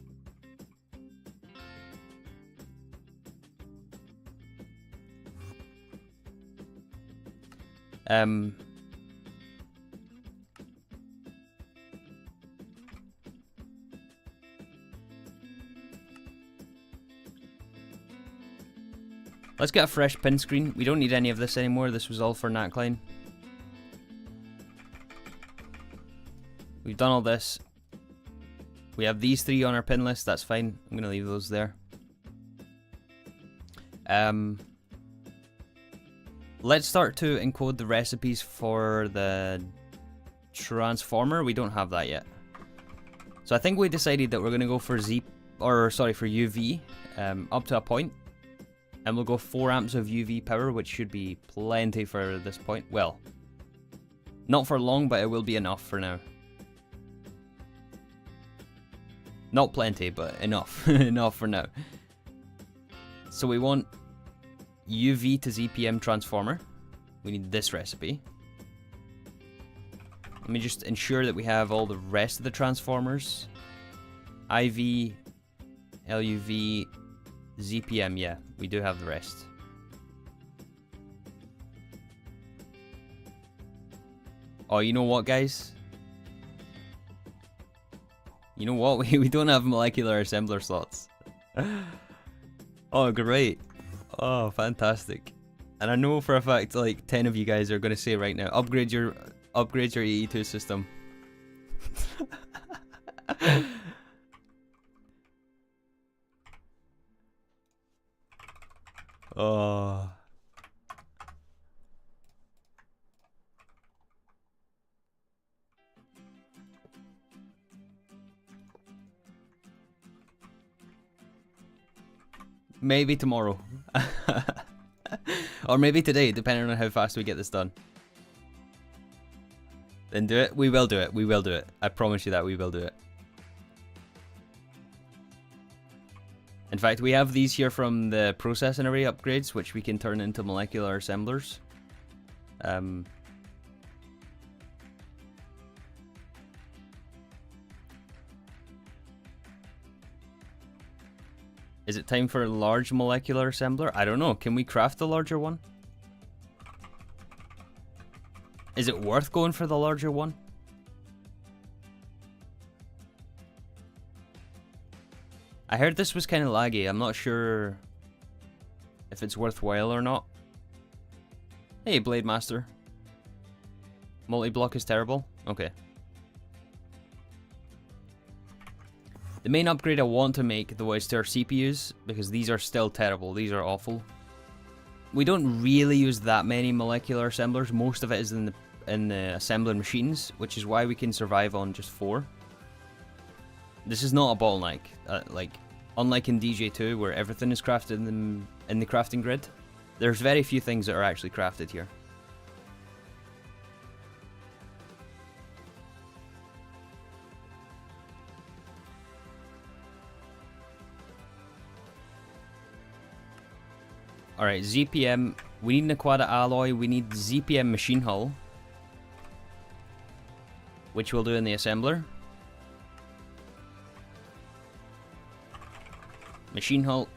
Let's get a fresh pin screen. We don't need any of this anymore. This was all for Natcline. We've done all this. We have these 3 on our pin list. That's fine. I'm going to leave those there. Let's start to encode the recipes for the transformer. We don't have that yet. So I think we decided that we're going to go for for UV up to a point. And we'll go 4 amps of UV power, which should be plenty for this point. Well, not for long, but it will be enough for now. Not plenty, but enough. Enough for now. So we want UV to ZPM transformer. We need this recipe. Let me just ensure that we have all the rest of the transformers. IV, LUV, ZPM, yeah, we do have the rest. Oh, you know what, guys? You know what? We don't have molecular assembler slots. Oh, great. Oh, fantastic. And I know for a fact, like, 10 of you guys are going to say right now, upgrade your AE2 system. Oh. Maybe tomorrow. Or maybe today, depending on how fast we get this done. Then do it. We will do it. We will do it. I promise you that we will do it. In fact, we have these here from the processing array upgrades, which we can turn into molecular assemblers. Is it time for a large molecular assembler? I don't know. Can we craft the larger one? Is it worth going for the larger one? I heard this was kind of laggy. I'm not sure if it's worthwhile or not. Hey, Blade Master. Multi-block is terrible? Okay. The main upgrade I want to make, though, is to our CPUs, because these are still terrible. These are awful. We don't really use that many molecular assemblers. Most of it is in the assembling machines, which is why we can survive on just 4. This is not a bottleneck. Unlike in DJ2, where everything is crafted in the crafting grid, there's very few things that are actually crafted here. Alright, ZPM. We need an Aquata alloy. We need ZPM machine hull, which we'll do in the assembler. Machine hull.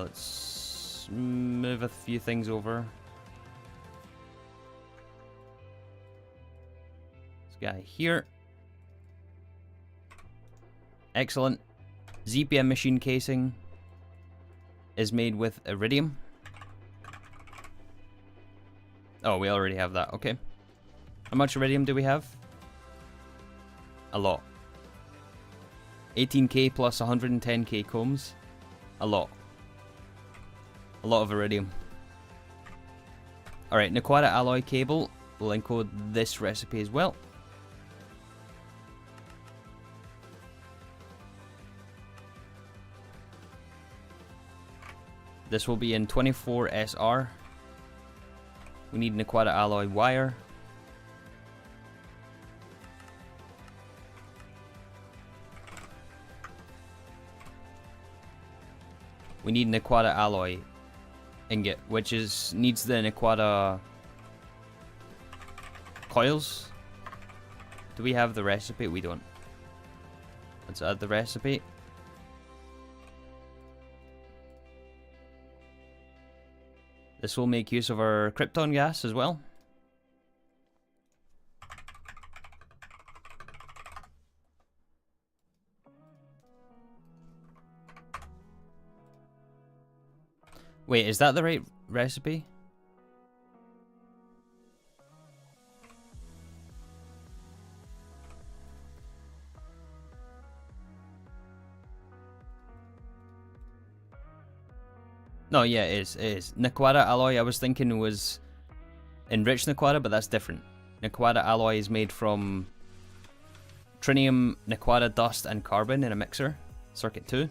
Let's move a few things over. This guy here. Excellent. ZPM machine casing is made with iridium. Oh, we already have that. Okay. How much iridium do we have? A lot. 18k plus 110k combs. A lot. A lot of iridium. Alright, Naquata alloy cable. We'll encode this recipe as well. This will be in 24SR. We need an Aquata alloy wire. We need an Aquata alloy ingot, which needs the Aquata coils. Do we have the recipe? We don't. Let's add the recipe. This will make use of our krypton gas as well. Wait, is that the right recipe? No, yeah, it is. It is. Naquata alloy, I was thinking was enriched Naquata, but that's different. Naquata alloy is made from trinium, Naquata dust, and carbon in a mixer. Circuit 2.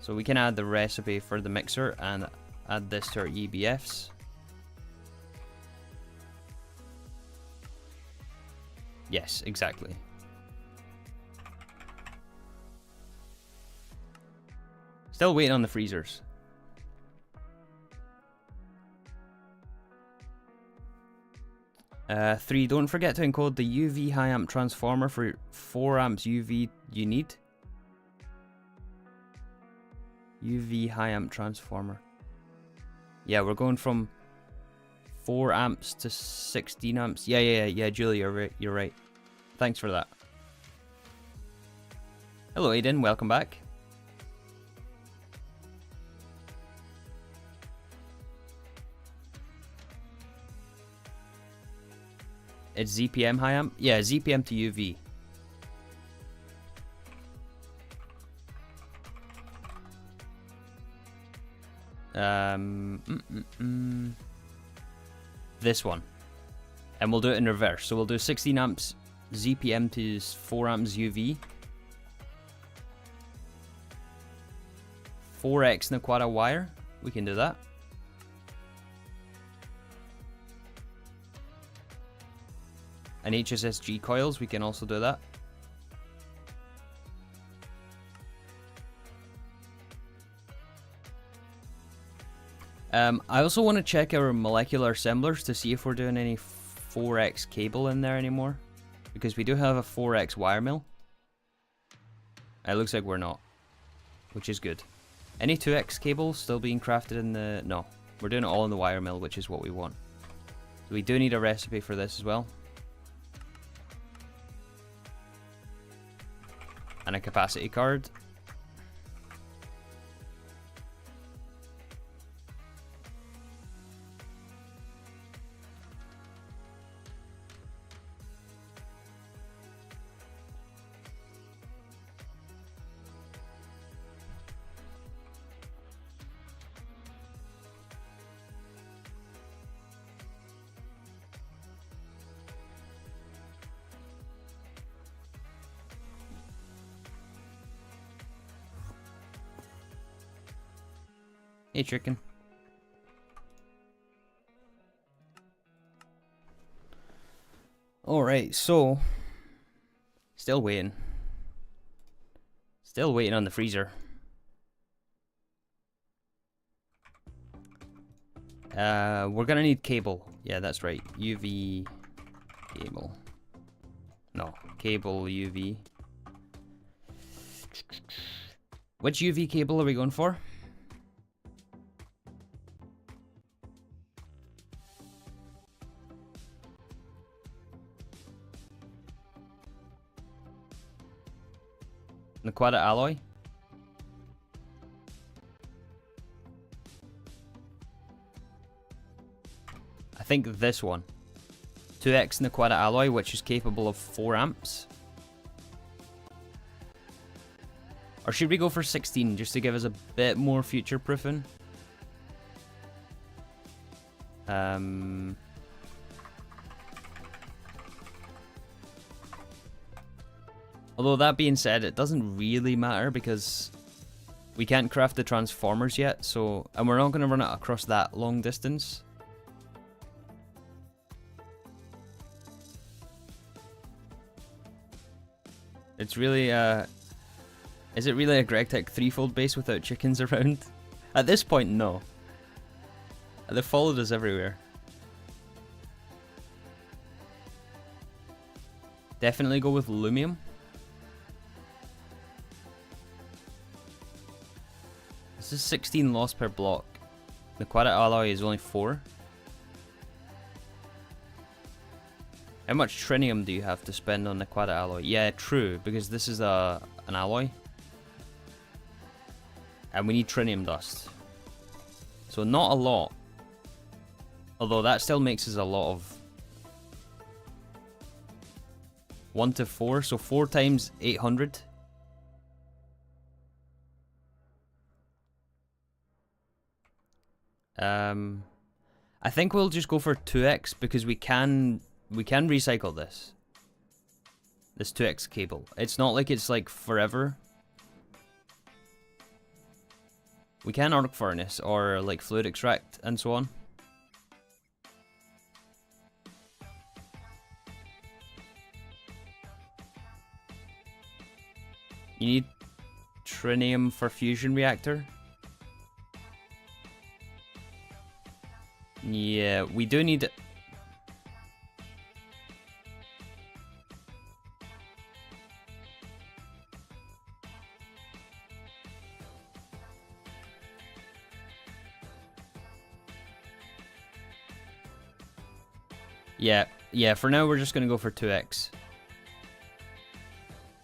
So we can add the recipe for the mixer and add this to our EBFs. Yes, exactly. Still waiting on the freezers. Three, don't forget to encode the UV high amp transformer for 4 amps UV you need. UV high amp transformer. Yeah, we're going from 4 amps to 16 amps. Yeah, Julie, you're right. Thanks for that. Hello, Aiden, welcome back. It's ZPM high amp? Yeah, ZPM to UV. This one. And we'll do it in reverse. So we'll do 16 amps ZPM to 4 amps UV. 4x Naquata wire. We can do that. And HSSG coils, we can also do that. I also want to check our molecular assemblers to see if we're doing any 4x cable in there anymore. Because we do have a 4x wire mill. It looks like we're not, which is good. Any 2x cable still being crafted in the... No, we're doing it all in the wire mill, which is what we want. So we do need a recipe for this as well. And a capacity card. Hey, chicken. Alright, so... Still waiting. Still waiting on the freezer. We're gonna need cable. Yeah, that's right. UV... cable. No, cable UV. Which UV cable are we going for? Naquata alloy. I think this one. 2x Naquata alloy, which is capable of 4 amps. Or should we go for 16 just to give us a bit more future proofing? Although that being said, it doesn't really matter because we can't craft the transformers yet, so and we're not going to run it across that long distance. It's really is it really a Gregtech threefold base without chickens around? At this point, no. They've followed us everywhere. Definitely go with Lumium. This is 16 loss per block. The Naquata alloy is only 4. How much trinium do you have to spend on the Naquata alloy? Yeah, true, because this is an alloy. And we need trinium dust. So not a lot. Although that still makes us a lot of... 1 to 4, so 4 times 800. I think we'll just go for 2x because we can recycle this 2x cable. It's not like it's like forever. We can arc furnace or like fluid extract and so on. You need trinium for fusion reactor. Yeah, we do need... Yeah, for now we're just going to go for 2x.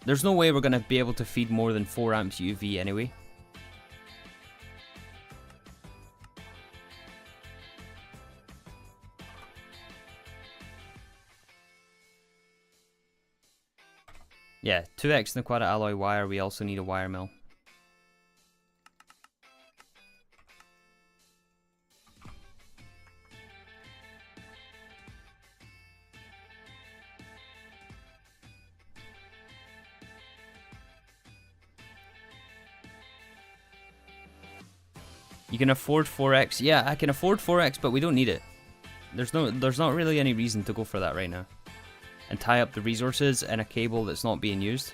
There's no way we're going to be able to feed more than 4 amps UV anyway. Yeah, 2x Naquata alloy wire, we also need a wire mill. You can afford 4x. Yeah, I can afford 4x, but we don't need it. There's not really any reason to go for that right now. And tie up the resources in a cable that's not being used.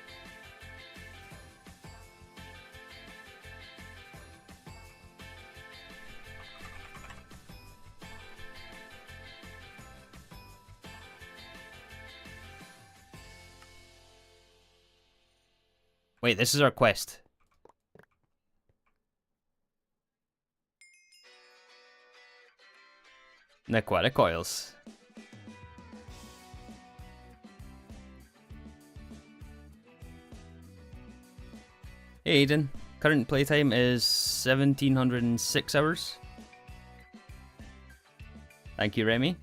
Wait, this is our quest. Aquatic coils. Hey Aiden, current playtime is 1706 hours. Thank you, Remy.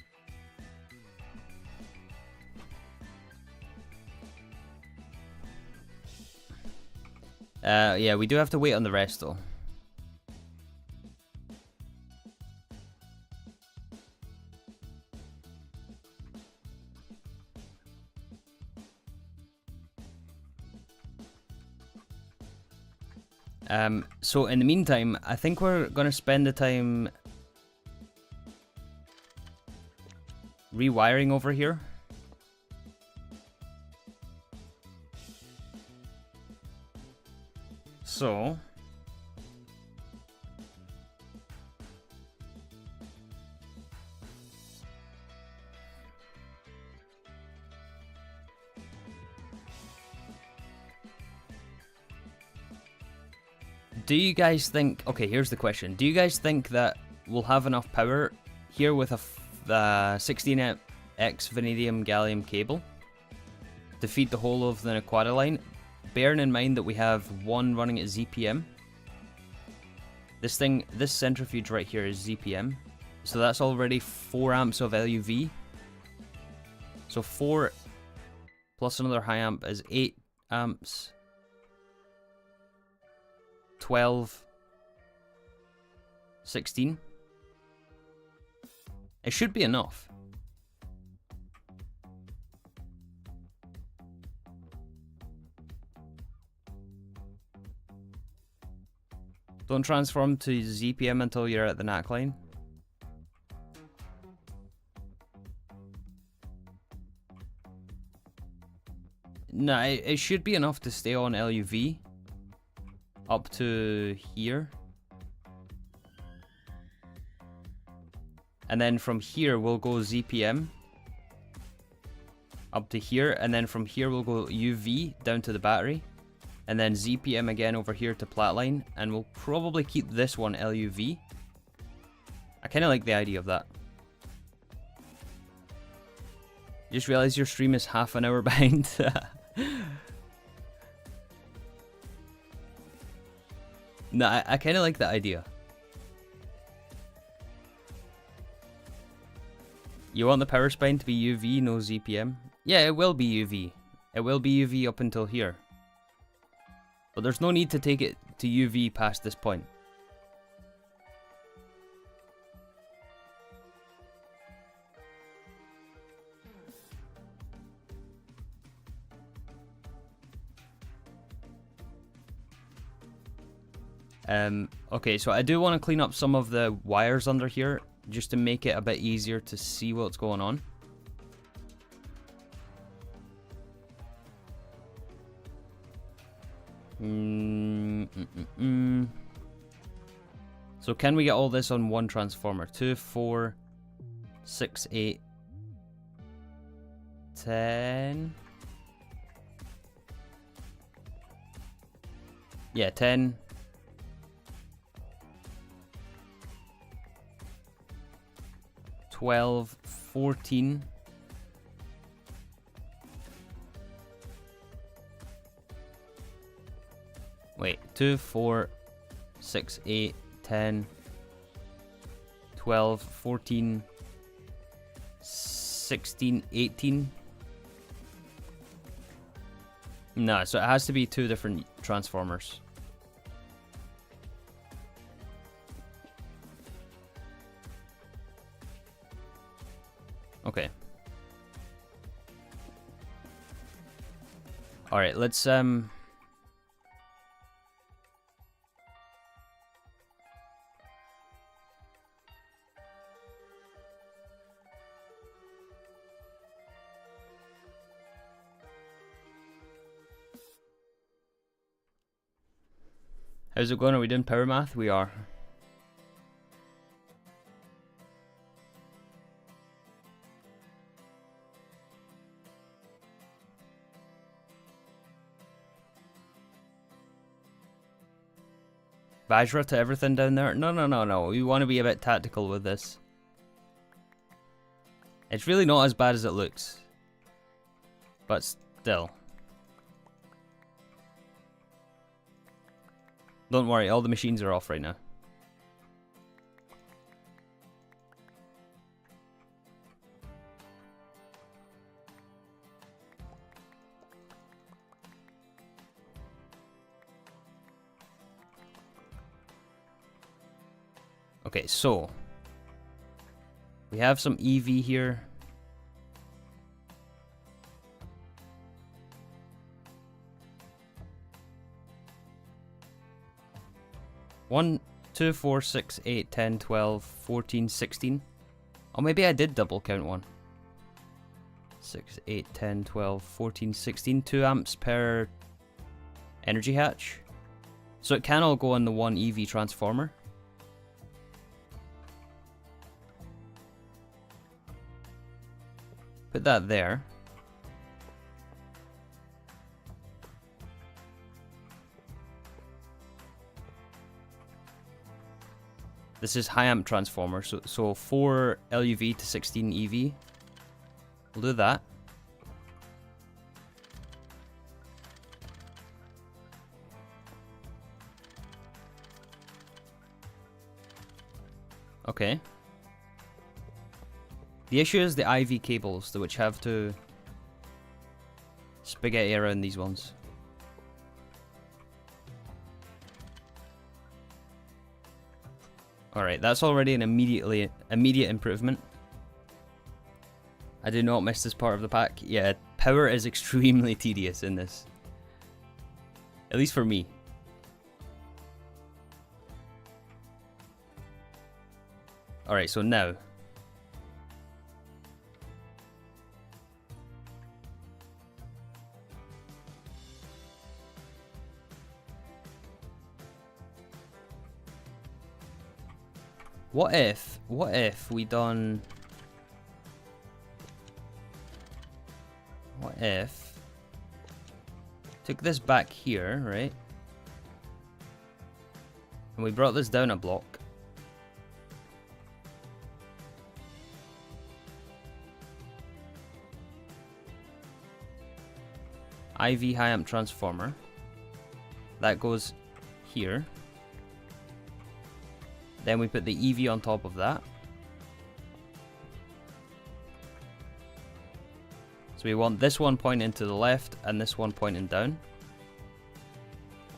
Yeah, we do have to wait on the rest though. So in the meantime, I think we're gonna spend the time rewiring over here. So do you guys think, okay, here's the question. Do you guys think that we'll have enough power here with a 16x vanadium gallium cable to feed the whole of the Aquata line? Bearing in mind that we have one running at ZPM. This centrifuge right here is ZPM. So that's already 4 amps of LUV. So 4 plus another high amp is 8 amps. 12, 16. It should be enough. Don't transform to ZPM until you're at the NAC line. No, it should be enough to stay on LUV. Up to here. And then from here we'll go ZPM. Up to here. And then from here we'll go UV down to the battery. And then ZPM again over here to Platline. And we'll probably keep this one LUV. I kind of like the idea of that. You just realized your stream is half an hour behind. No, I kind of like that idea. You want the power spine to be UV, no ZPM? Yeah, it will be UV. It will be UV up until here. But there's no need to take it to UV past this point. Okay, so I do want to clean up some of the wires under here, just to make it a bit easier to see what's going on. So can we get all this on one transformer? 2, 4, 6, 8, 10. Yeah, 10. 12, 14. Wait, 2, 4, 6, 8, 10, 12, 14, 16, 18. No, so it has to be 2 different transformers. Okay. All right, let's How's it going? Are we doing power math? We are. Vajra to everything down there? No, no, no, no. We want to be a bit tactical with this. It's really not as bad as it looks. But still. Don't worry, all the machines are off right now. Okay, so we have some EV here. One, 2, 4, 6, 8, 10, 12, 14, 16. Oh, maybe I did double count one. 6, 8, 10, 12, 14, 16. 2 amps per energy hatch. So it can all go on the one EV transformer. Put that there. This is high amp transformer, so 4 LUV to 16 EV. We'll do that. Okay. The issue is the IV cables, which have to spaghetti around these ones. Alright, that's already an immediate improvement. I did not miss this part of the pack. Yeah, power is extremely tedious in this. At least for me. Alright, so now. What if we done... What if... Took this back here, right? And we brought this down a block. IV high amp transformer. That goes here. Then we put the EV on top of that. So we want this one pointing to the left and this one pointing down.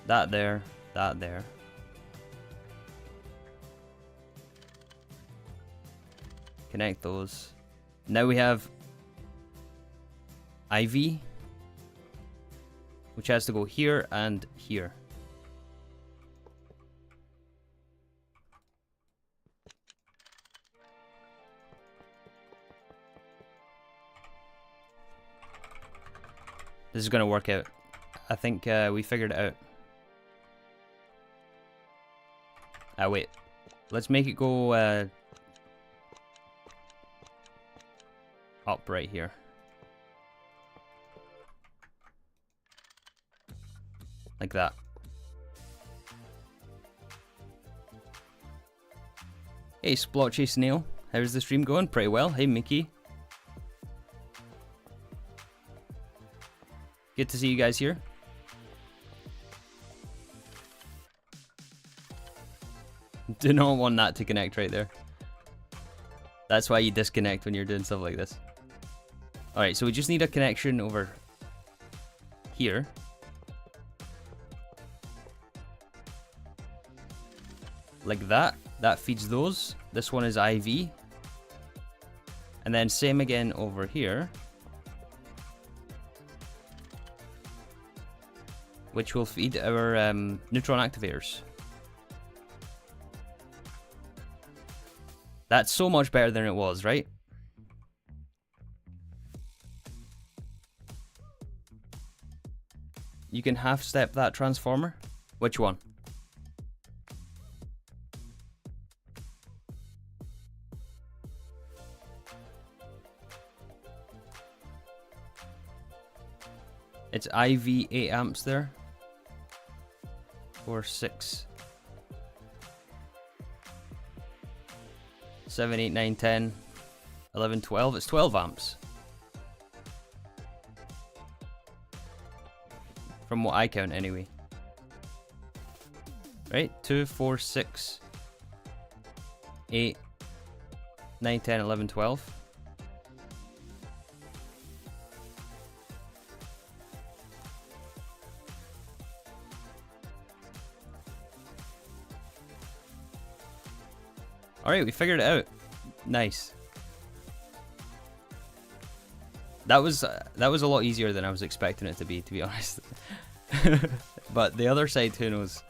That there, that there. Connect those. Now we have IV, which has to go here and here. This is going to work out. I think we figured it out. Ah, wait. Let's make it go up right here. Like that. Hey, Splotchy Snail. How's the stream going? Pretty well. Hey, Mickey. Good to see you guys here. Do not want that to connect right there. That's why you disconnect when you're doing stuff like this. Alright, so we just need a connection over here. Like that. That feeds those. This one is IV. And then same again over here. Which will feed our neutron activators. That's so much better than it was, right? You can half step that transformer. Which one? It's IV 8 amps there. 4, 6, 7, 8, 9, 10, 11, 12. It's 12 amps. From what I count anyway. Right? 2, 4, 6, 8, 9, 10, 11, 12. Alright, we figured it out. Nice. That was a lot easier than I was expecting it to be honest. But the other side, who knows?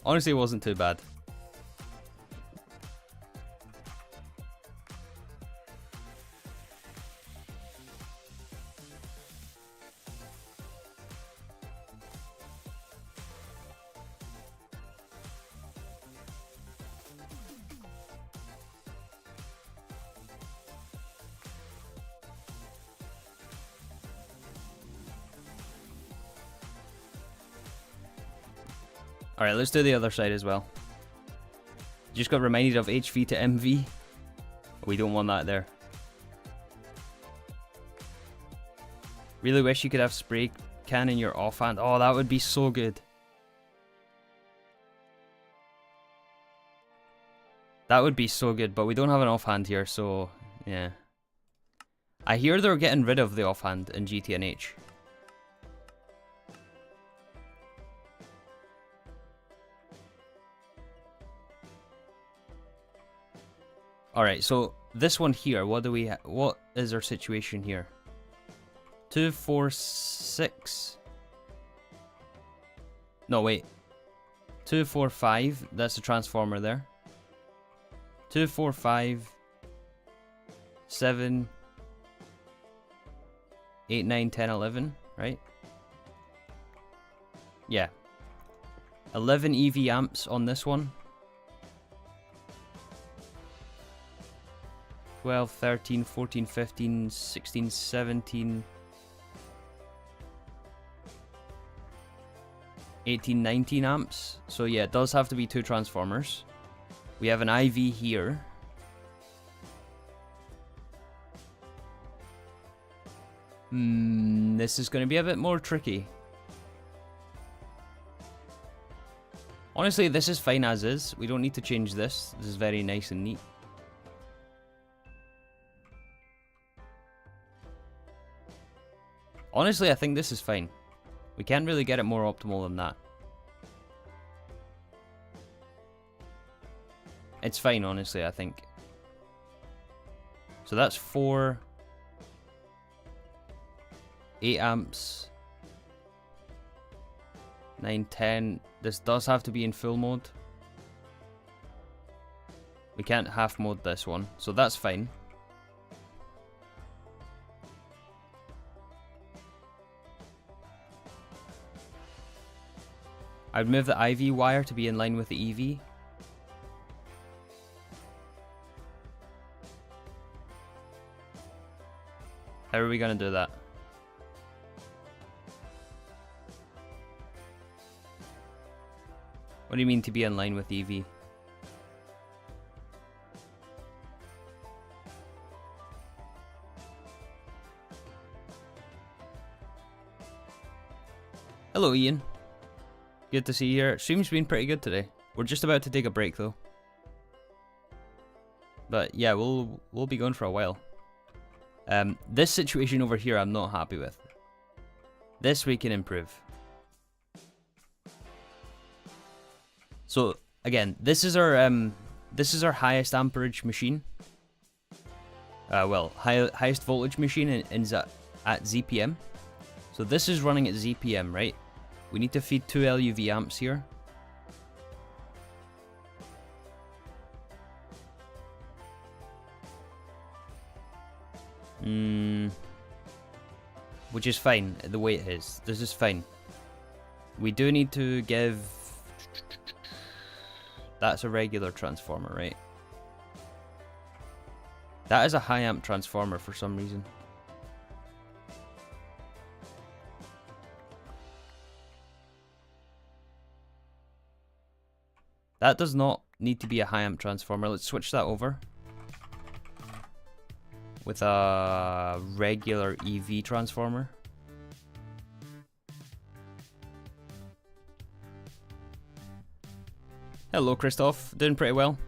Honestly, it wasn't too bad. Alright, let's do the other side as well. Just got reminded of HV to MV. We don't want that there. Really wish you could have spray can in your offhand. Oh, that would be so good. That would be so good, but we don't have an offhand here, so yeah. I hear they're getting rid of the offhand in GTNH. Alright, so this one here, what is our situation here? 2, 4, 6. No, wait. 2, 4, 5. That's the transformer there. 2, 4, 5. 7. 8, 9, 10, 11, right? Yeah. 11 EV amps on this one. 12, 13, 14, 15, 16, 17, 18, 19 amps. So yeah, it does have to be 2 transformers. We have an IV here. This is going to be a bit more tricky. Honestly, this is fine as is. We don't need to change this. This is very nice and neat. Honestly, I think this is fine. We can't really get it more optimal than that. It's fine, honestly, I think. So that's 4... 8 amps. 9, 10. This does have to be in full mode. We can't half mode this one, so that's fine. I'd move the IV wire to be in line with the EV. How are we going to do that? What do you mean to be in line with EV? Hello, Ian. Good to see you here. Stream's been pretty good today. We're just about to take a break though. But yeah, we'll be going for a while. This situation over here I'm not happy with. This we can improve. So again, this is our highest amperage machine. Well, highest voltage machine at ZPM. So this is running at ZPM, right? We need to feed 2 LUV amps here. Which is fine, the way it is. This is fine. We do need to give... That's a regular transformer, right? That is a high amp transformer for some reason. That does not need to be a high amp transformer. Let's switch that over with a regular EV transformer. Hello, Christoph. Doing pretty well.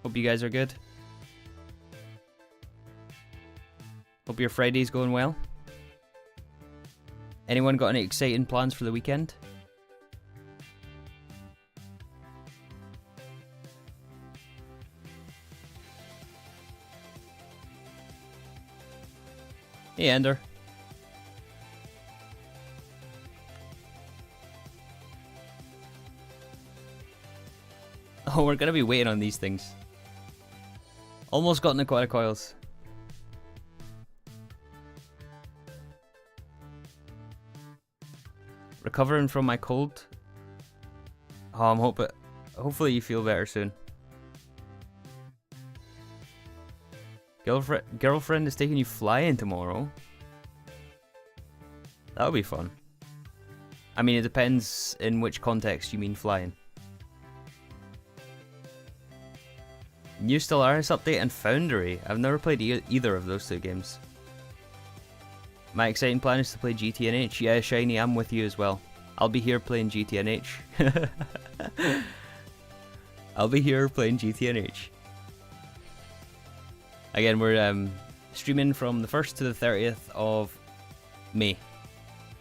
Hope you guys are good. Hope your Friday's going well. Anyone got any exciting plans for the weekend? Hey, Ender. Oh, we're gonna be waiting on these things. Almost got Naquata coils. Recovering from my cold. Oh, I'm hoping. Hopefully you feel better soon. Girlfriend is taking you flying tomorrow. That would be fun. I mean, it depends in which context you mean flying. New Stellaris update and Foundry. I've never played either of those two games. My exciting plan is to play GTNH. Yeah, Shiny, I'm with you as well. I'll be here playing GTNH. I'll be here playing GTNH. Again, we're streaming from the 1st to the 30th of May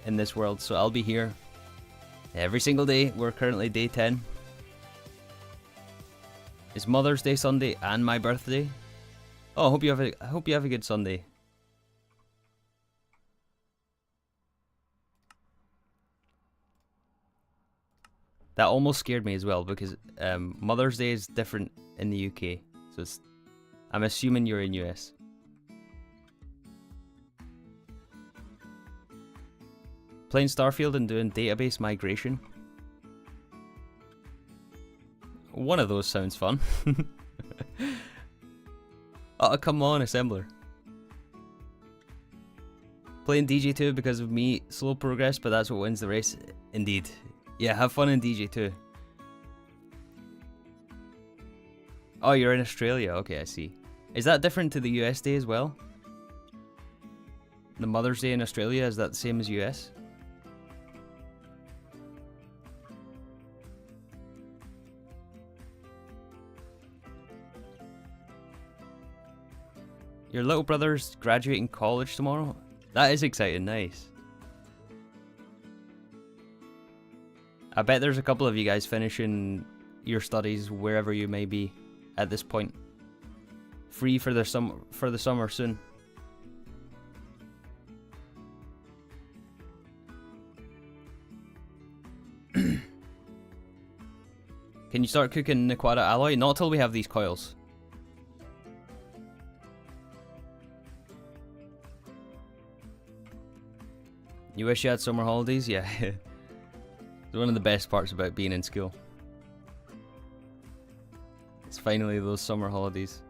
in this world, so I'll be here every single day. We're currently day 10. It's Mother's Day Sunday and my birthday. Oh, I hope you have a good Sunday. That almost scared me as well because Mother's Day is different in the UK, so I'm assuming you're in US. Playing Starfield and doing database migration. One of those sounds fun. Oh, come on, Assembler. Playing DJ2 because of me, slow progress, but that's what wins the race. Indeed. Yeah, have fun in DJ2. Oh, you're in Australia. Okay, I see. Is that different to the US Day as well? The Mother's Day in Australia, is that the same as US? Your little brother's graduating college tomorrow? That is exciting, nice. I bet there's a couple of you guys finishing your studies wherever you may be at this point. Free for the summer soon. Can you start cooking Naquata alloy? Not till we have these coils. You wish you had summer holidays? Yeah. It's one of the best parts about being in school. It's finally those summer holidays.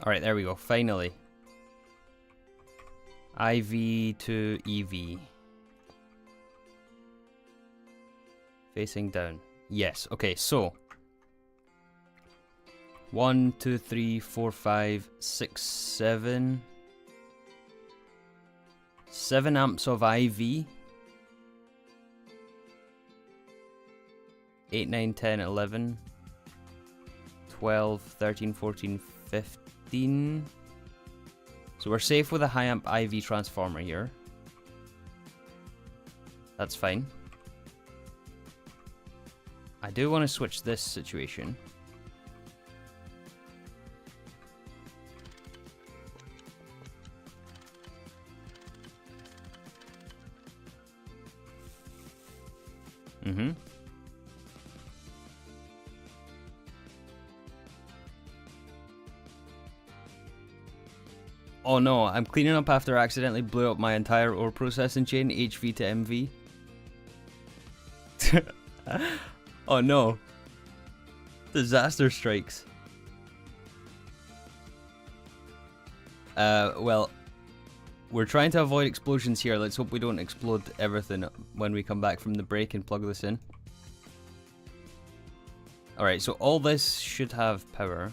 Alright, there we go, finally. IV to EV. Facing down. Yes, okay, so 1, 2, 3, 4, 5, 6, 7. 7 amps of IV. 8, 9, 10, 11, 12, 13, 14, 15. So we're safe with a high amp IV transformer here. That's fine. I do want to switch this situation. Oh no, I'm cleaning up after I accidentally blew up my entire ore processing chain, HV to MV. Oh no. Disaster strikes. Well, we're trying to avoid explosions here. Let's hope we don't explode everything when we come back from the break and plug this in. Alright, so all this should have power.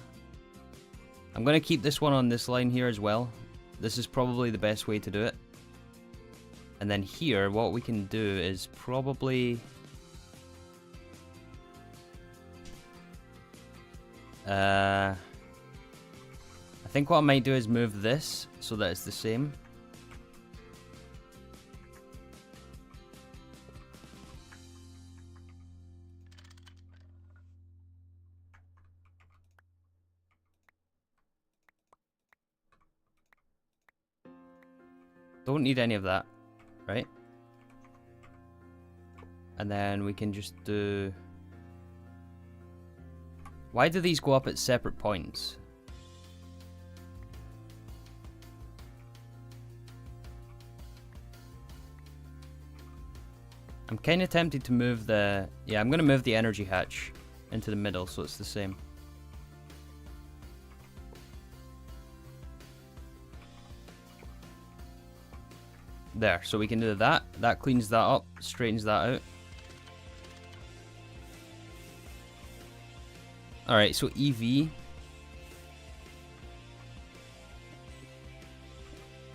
I'm going to keep this one on this line here as well. This is probably the best way to do it. And then here, what we can do is probably... I think what I might do is move this so that it's the same. Don't need any of that, right? And then we can just do... Why do these go up at separate points? I'm kind of tempted to move the... Yeah, I'm going to move the energy hatch into the middle so it's the same. There, so we can do that. That cleans that up, straightens that out. Alright, so EV.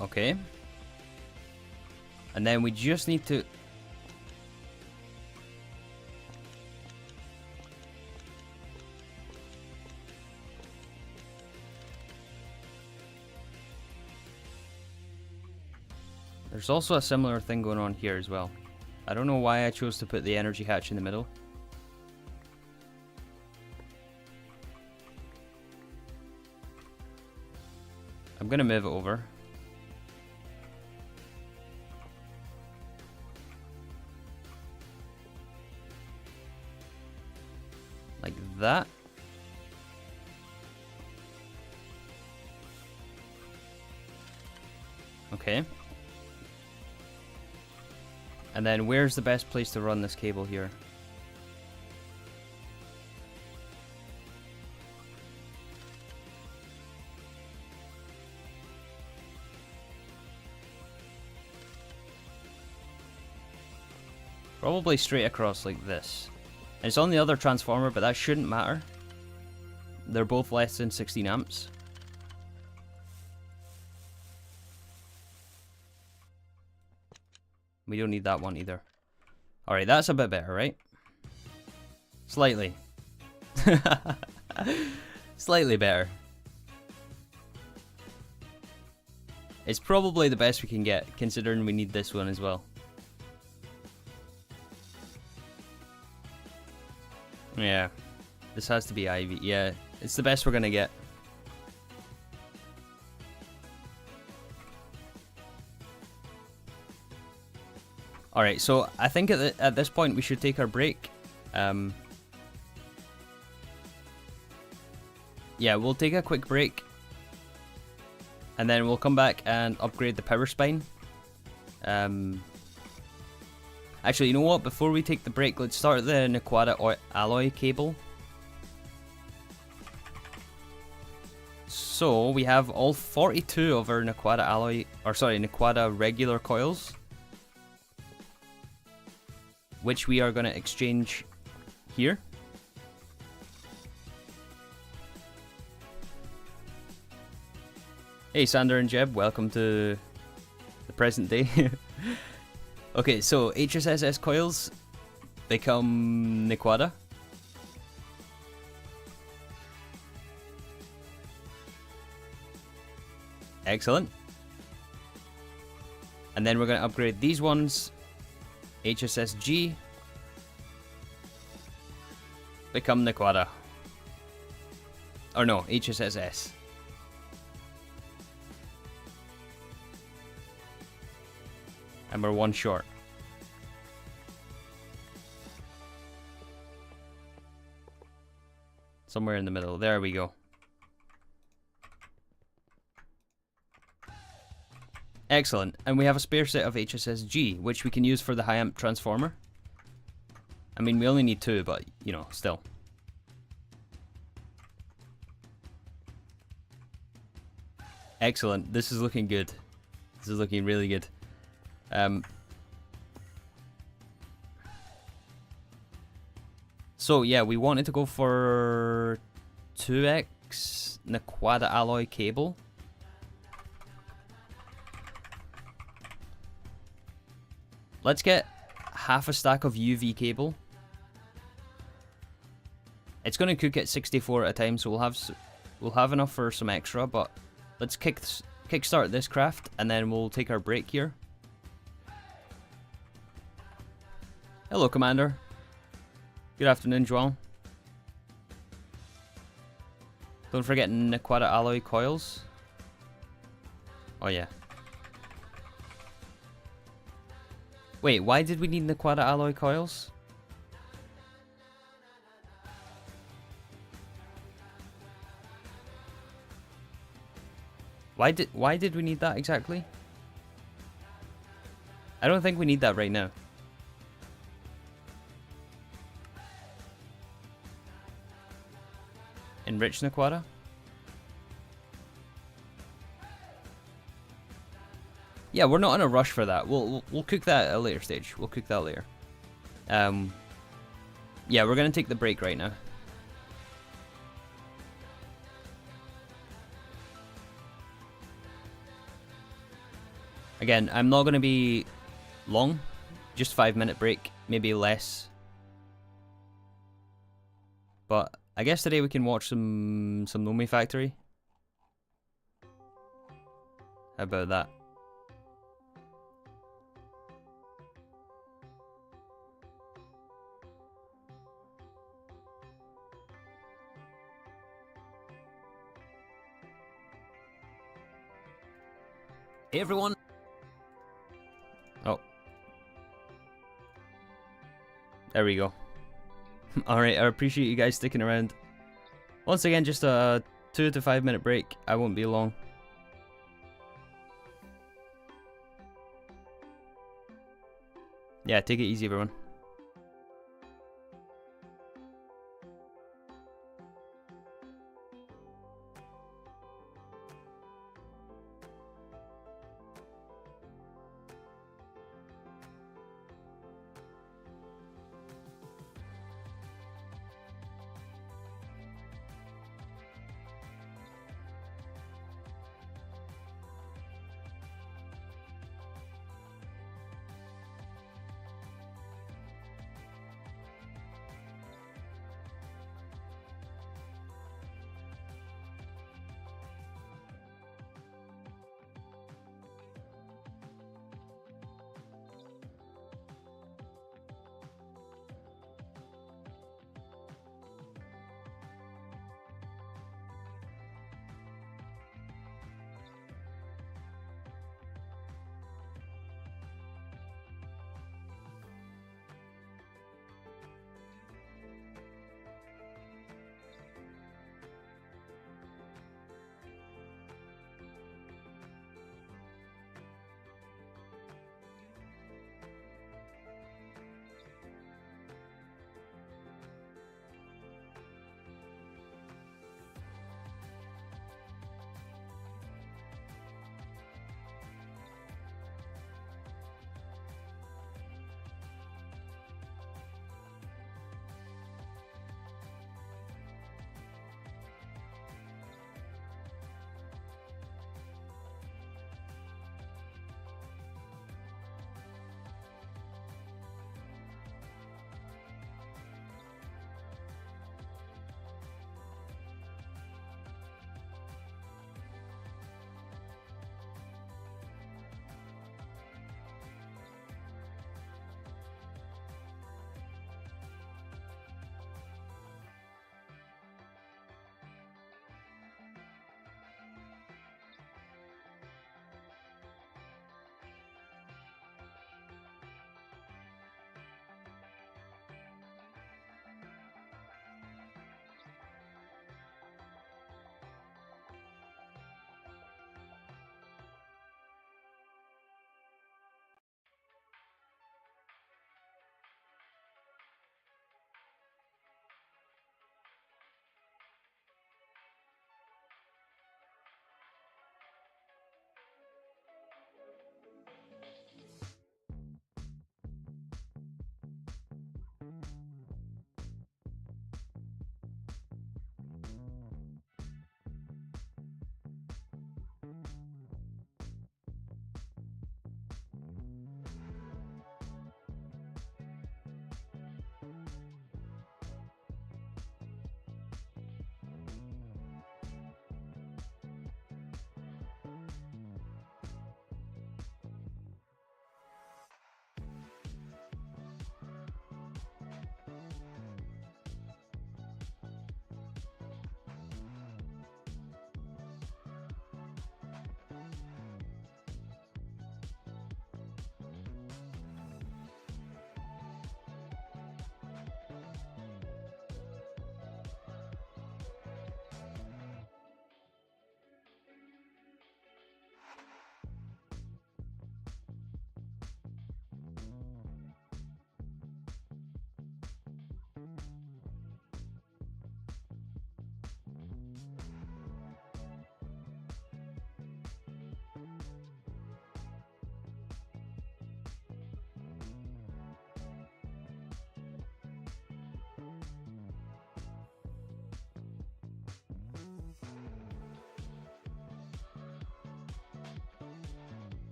Okay. And then we just need to... There's also a similar thing going on here as well. I don't know why I chose to put the energy hatch in the middle. I'm gonna move it over. Like that. Okay. And then where's the best place to run this cable here? Probably straight across like this. And it's on the other transformer, but that shouldn't matter. They're both less than 16 amps. We don't need that one either. Alright, that's a bit better, right? Slightly. Slightly better. It's probably the best we can get, considering we need this one as well. Yeah. This has to be Ivy. Yeah, it's the best we're gonna get. Alright, so I think at this point we should take our break. Yeah, we'll take a quick break. And then we'll come back and upgrade the power spine. Actually, you know what? Before we take the break, let's start the Nequada alloy cable. So, we have all 42 of our Nequada alloy... Or sorry, Nequada regular coils. Which we are going to exchange here. Hey Sander and Jeb, welcome to the present day. Okay, so HSSS coils become Nequada. Excellent. And then we're going to upgrade these ones. HSSG become Nequada. Or no, HSSS. And we're one short. Somewhere in the middle. There we go. Excellent. And we have a spare set of HSSG, which we can use for the high amp transformer. I mean, we only need 2, but, you know, still. Excellent. This is looking good. This is looking really good. So, yeah, we wanted to go for 2x Naquada alloy cable. Let's get half a stack of UV cable. It's going to cook at 64 at a time, so we'll have enough for some extra, but let's kickstart this craft, and then we'll take our break here. Hello, Commander. Good afternoon, Joel. Don't forget Naquada alloy coils. Oh, yeah. Wait, why did we need Naquada alloy coils? Why did we need that exactly? I don't think we need that right now. Enrich Naquada? Yeah, we're not in a rush for that. We'll cook that at a later stage. We'll cook that later. Yeah, we're gonna take the break right now. Again, I'm not gonna be long. Just 5-minute break, maybe less. But I guess today we can watch some Nomi Factory. How about that? Hey everyone! Oh. There we go. Alright, I appreciate you guys sticking around. Once again, just a 2 to 5 minute break. I won't be long. Yeah, take it easy everyone.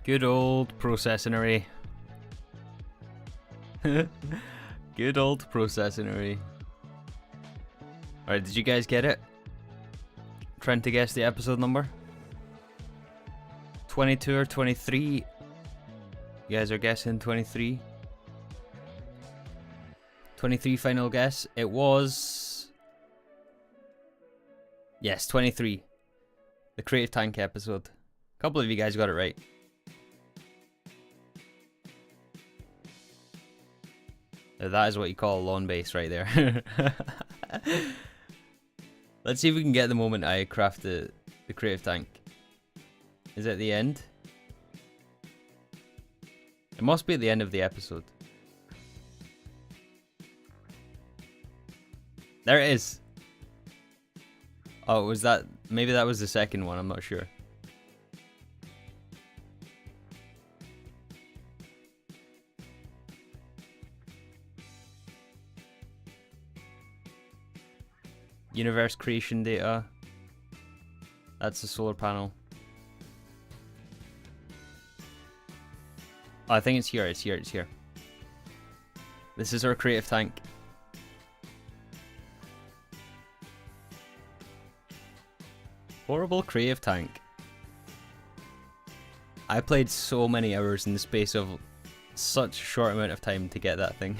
Good old processing array. Good old processing array. Alright, did you guys get it? Trying to guess the episode number? 22 or 23? You guys are guessing 23. 23 final guess. It was... Yes, 23. The Creative Tank episode. A couple of you guys got it right. Now that is what you call a lawn base right there. Let's see if we can get the moment I craft the Creative Tank. Is it at the end? It must be at the end of the episode. There it is. Oh, was that... Maybe that was the second one, I'm not sure. Universe creation data. That's the solar panel. Oh, I think it's here, it's here, it's here. This is our Creative Tank. Horrible Creative Tank. I played so many hours in the space of such a short amount of time to get that thing.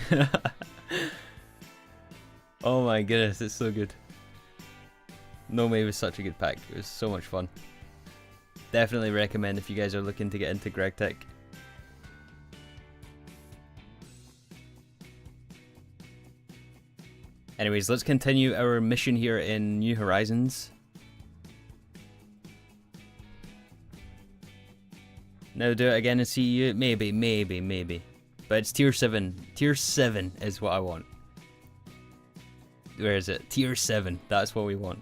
Oh my goodness, it's so good. No May was such a good pack. It was so much fun. Definitely recommend if you guys are looking to get into Gregtech. Anyways, let's continue our mission here in New Horizons. Now do it again and see you. Maybe. But it's tier 7. Tier 7 is what I want. Where is it? Tier 7. That's what we want.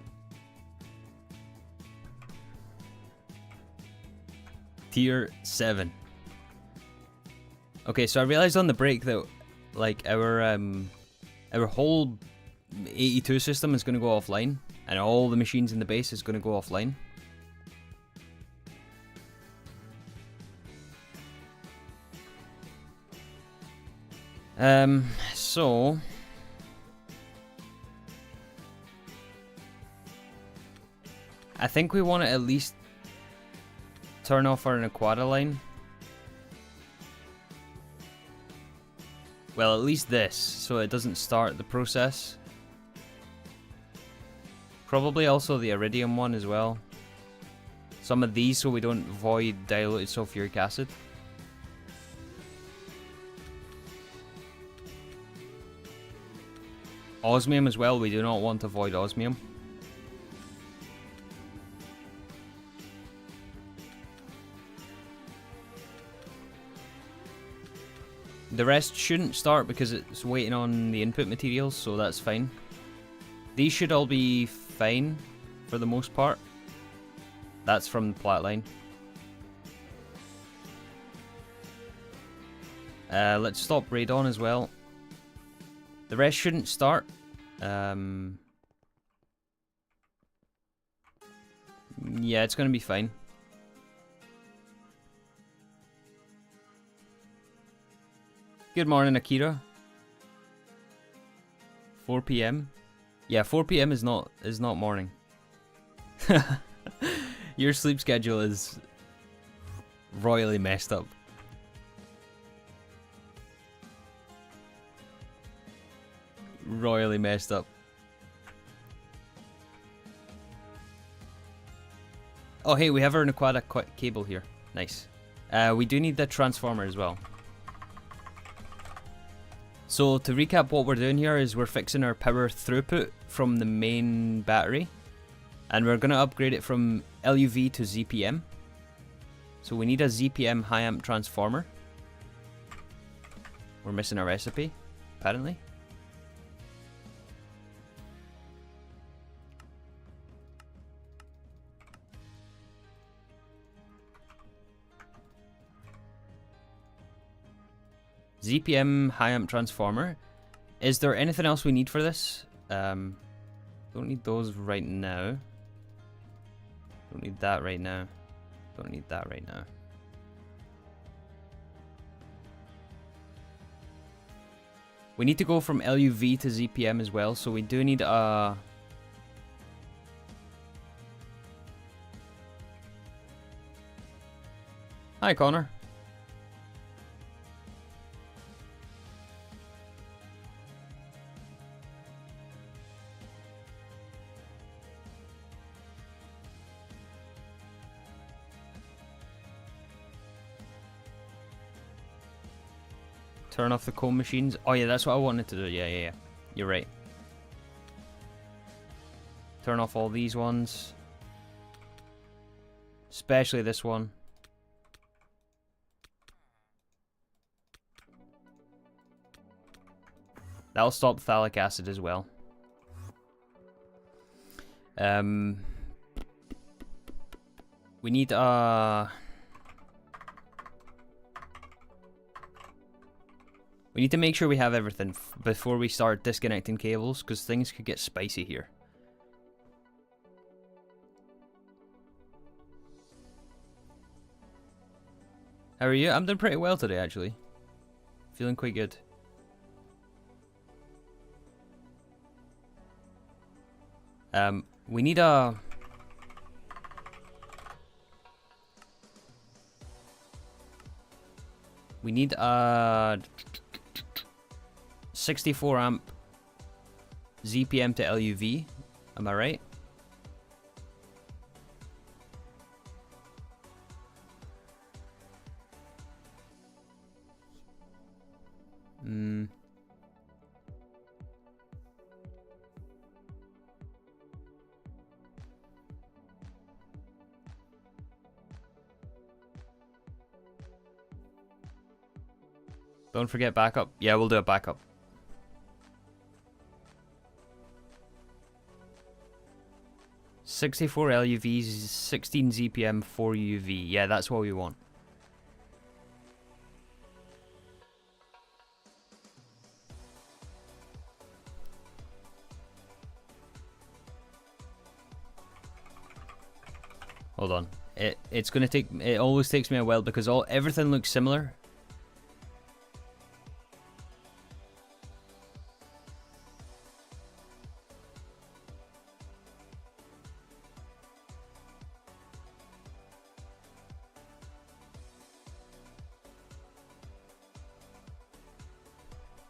Tier 7. Okay, so I realized on the break that like our whole 82 system is going to go offline, and all the machines in the base is going to go offline. So I think we want to at least turn off our Aquata line. Well, at least this, so it doesn't start the process. Probably also the Iridium one as well. Some of these so we don't void diluted sulfuric acid. Osmium as well, we do not want to void osmium. The rest shouldn't start because it's waiting on the input materials, so that's fine. These should all be fine for the most part. That's from the plat line. Let's stop radon as well. The rest shouldn't start. Yeah, it's going to be fine. Good morning, Akira. 4 PM? Yeah, 4 PM is not morning. Your sleep schedule is royally messed up. Royally messed up. Oh hey, we have our Aquata cable here. Nice. We do need the transformer as well. So to recap, what we're doing here is we're fixing our power throughput from the main battery, and we're going to upgrade it from LUV to ZPM. So we need a ZPM high amp transformer. We're missing a recipe, apparently. ZPM high amp transformer. Is there anything else we need for this? Don't need those right now. Don't need that right now. Don't need that right now. We need to go from LUV to ZPM as well, so we do need a... Hi, Connor. Turn off the comb machines. Oh yeah, that's what I wanted to do. Yeah. You're right. Turn off all these ones. Especially this one. That'll stop phthalic acid as well. We need we need to make sure we have everything before we start disconnecting cables, because things could get spicy here. How are you? I'm doing pretty well today, actually. Feeling quite good. We need a... We need a 64 amp ZPM to LUV. Am I right? Don't forget backup. Yeah, we'll do a backup. (64 LUVs, 16 ZPM, 4 UV. Yeah, that's what we want. Hold on. It's gonna take. It always takes me a while because everything looks similar.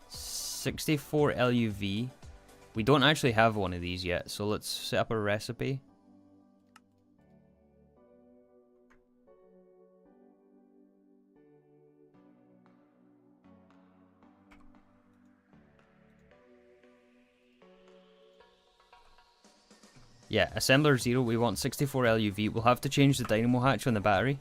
(64 LUV). We don't actually have one of these yet, so let's set up a recipe. Yeah, assembler 0, we want 64 LUV. We'll have to change the dynamo hatch on the battery.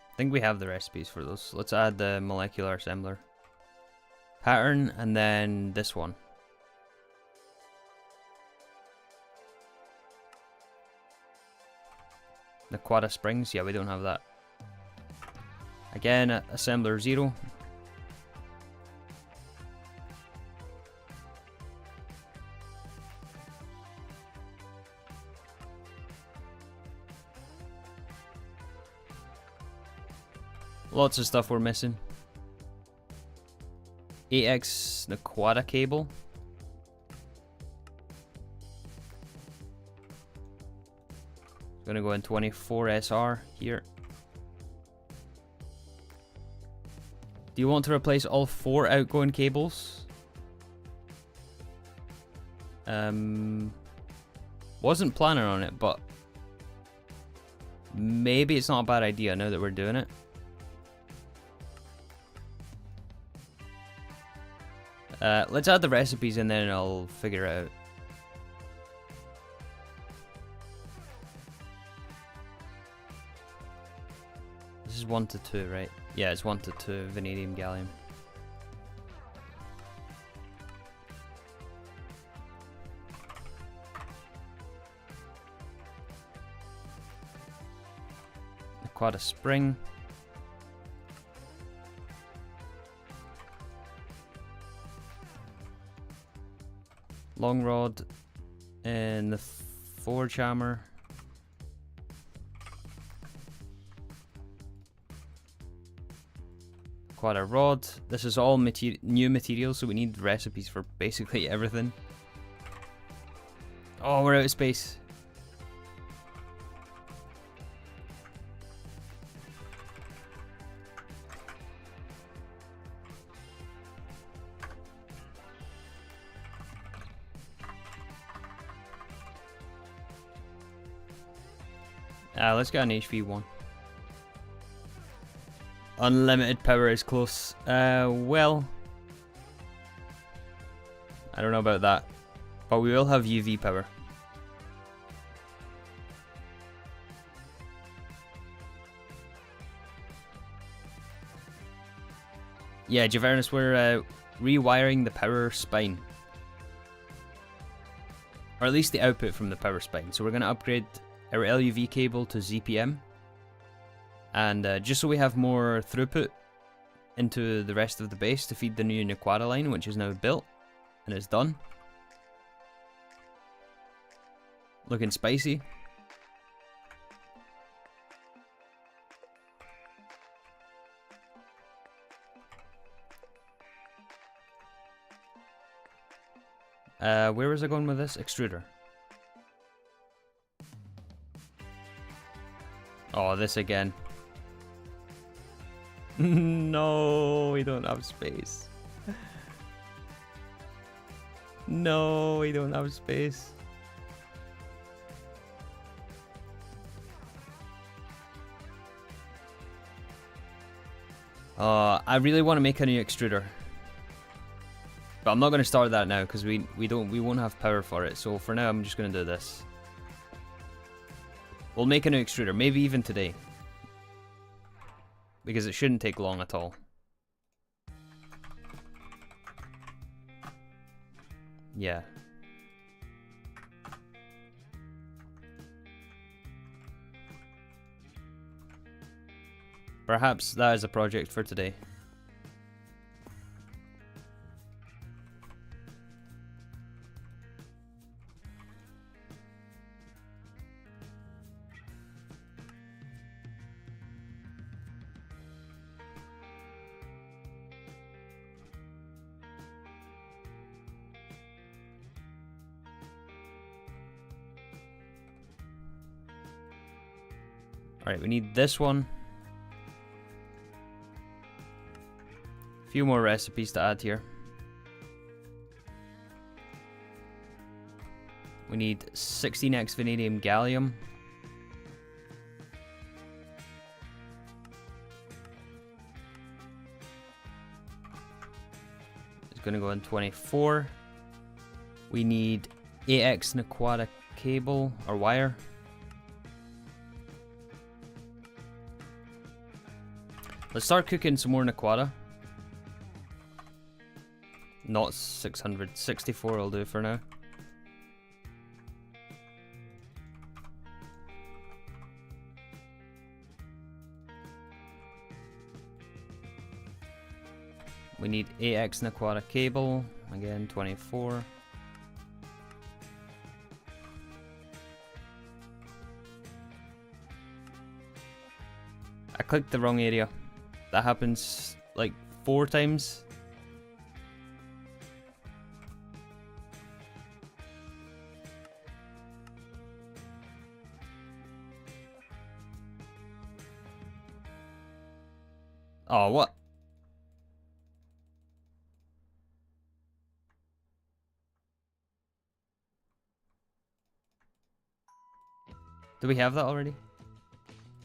I think we have the recipes for those. Let's add the molecular assembler pattern and then this one. The Quada springs, yeah, we don't have that. Again, assembler 0. Lots of stuff we're missing. AX, the Quada cable. Gonna go in 24SR here. Do you want to replace all 4 outgoing cables? Wasn't planning on it, but maybe it's not a bad idea now that we're doing it. Let's add the recipes and then I'll figure it out. This is 1 to 2, right? Yeah, it's 1 to 2 vanadium gallium. Aquata spring. Long rod and the forge hammer. Quad a rod. This is all new materials, so we need recipes for basically everything. Oh, we're out of space. Let's get an HV1. Unlimited power is close. Well, I don't know about that, but we will have UV power. Yeah, Javernus, we're rewiring the power spine. Or at least the output from the power spine. So we're going to upgrade our LUV cable to ZPM. And just so we have more throughput into the rest of the base to feed the new Nequata line, which is now built. And it's done. Looking spicy. Where was I going with this? Extruder. Oh, this again. No, we don't have space. No, we don't have space. I really want to make a new extruder. But I'm not going to start that now because we won't have power for it. So for now I'm just going to do this. We'll make a new extruder, maybe even today. Because it shouldn't take long at all. Yeah. Perhaps that is a project for today. Alright, we need this one. A few more recipes to add here. We need 16x vanadium gallium. It's going to go in 24. We need 8x Nequata cable or wire. Let's start cooking some more Nequata. Not 600, 64 will do for now. We need 8x Nequata cable, again 24. I clicked the wrong area. That happens like 4 times. Oh, what? Do we have that already?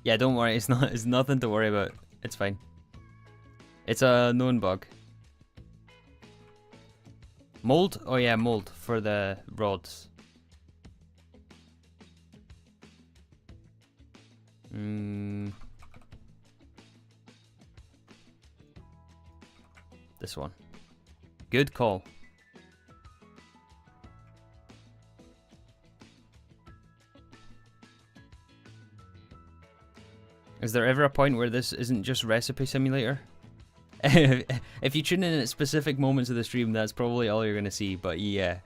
Yeah, don't worry. It's nothing to worry about. It's fine. It's a known bug. Mold? Oh yeah, mold for the rods. This one. Good call. Is there ever a point where this isn't just Recipe Simulator? If you tune in at specific moments of the stream, that's probably all you're going to see, but yeah.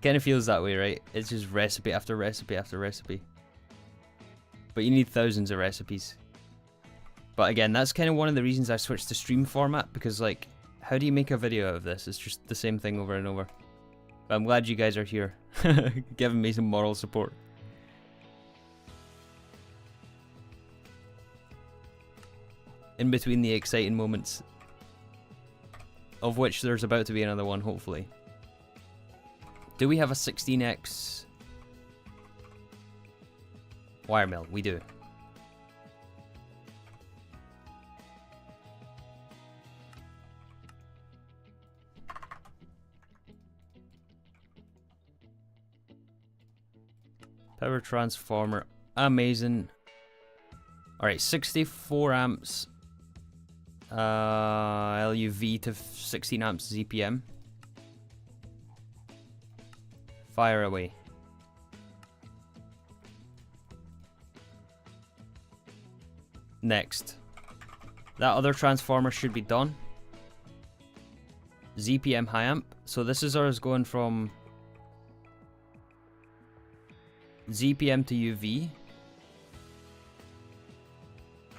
Kind of feels that way, right? It's just recipe after recipe after recipe. But you need thousands of recipes. But again, that's kind of one of the reasons I switched to stream format, because like, how do you make a video out of this? It's just the same thing over and over. But I'm glad you guys are here, giving me some moral support. In between the exciting moments, of which there's about to be another one, hopefully. Do we have a 16x wire mill? We do. Power transformer, amazing. Alright, 64 amps LUV to 16 amps ZPM. Fire away. Next. That other transformer should be done. ZPM high amp. So this is ours going from ZPM to UV.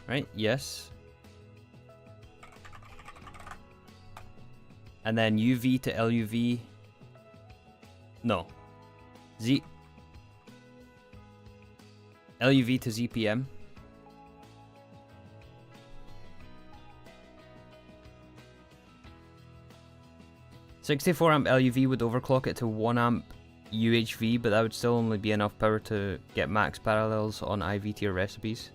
Right? Yes. And then UV to LUV. No. LUV to ZPM. .64 amp LUV would overclock it to 1 amp UHV, but that would still only be enough power to get max parallels on IV tier recipes.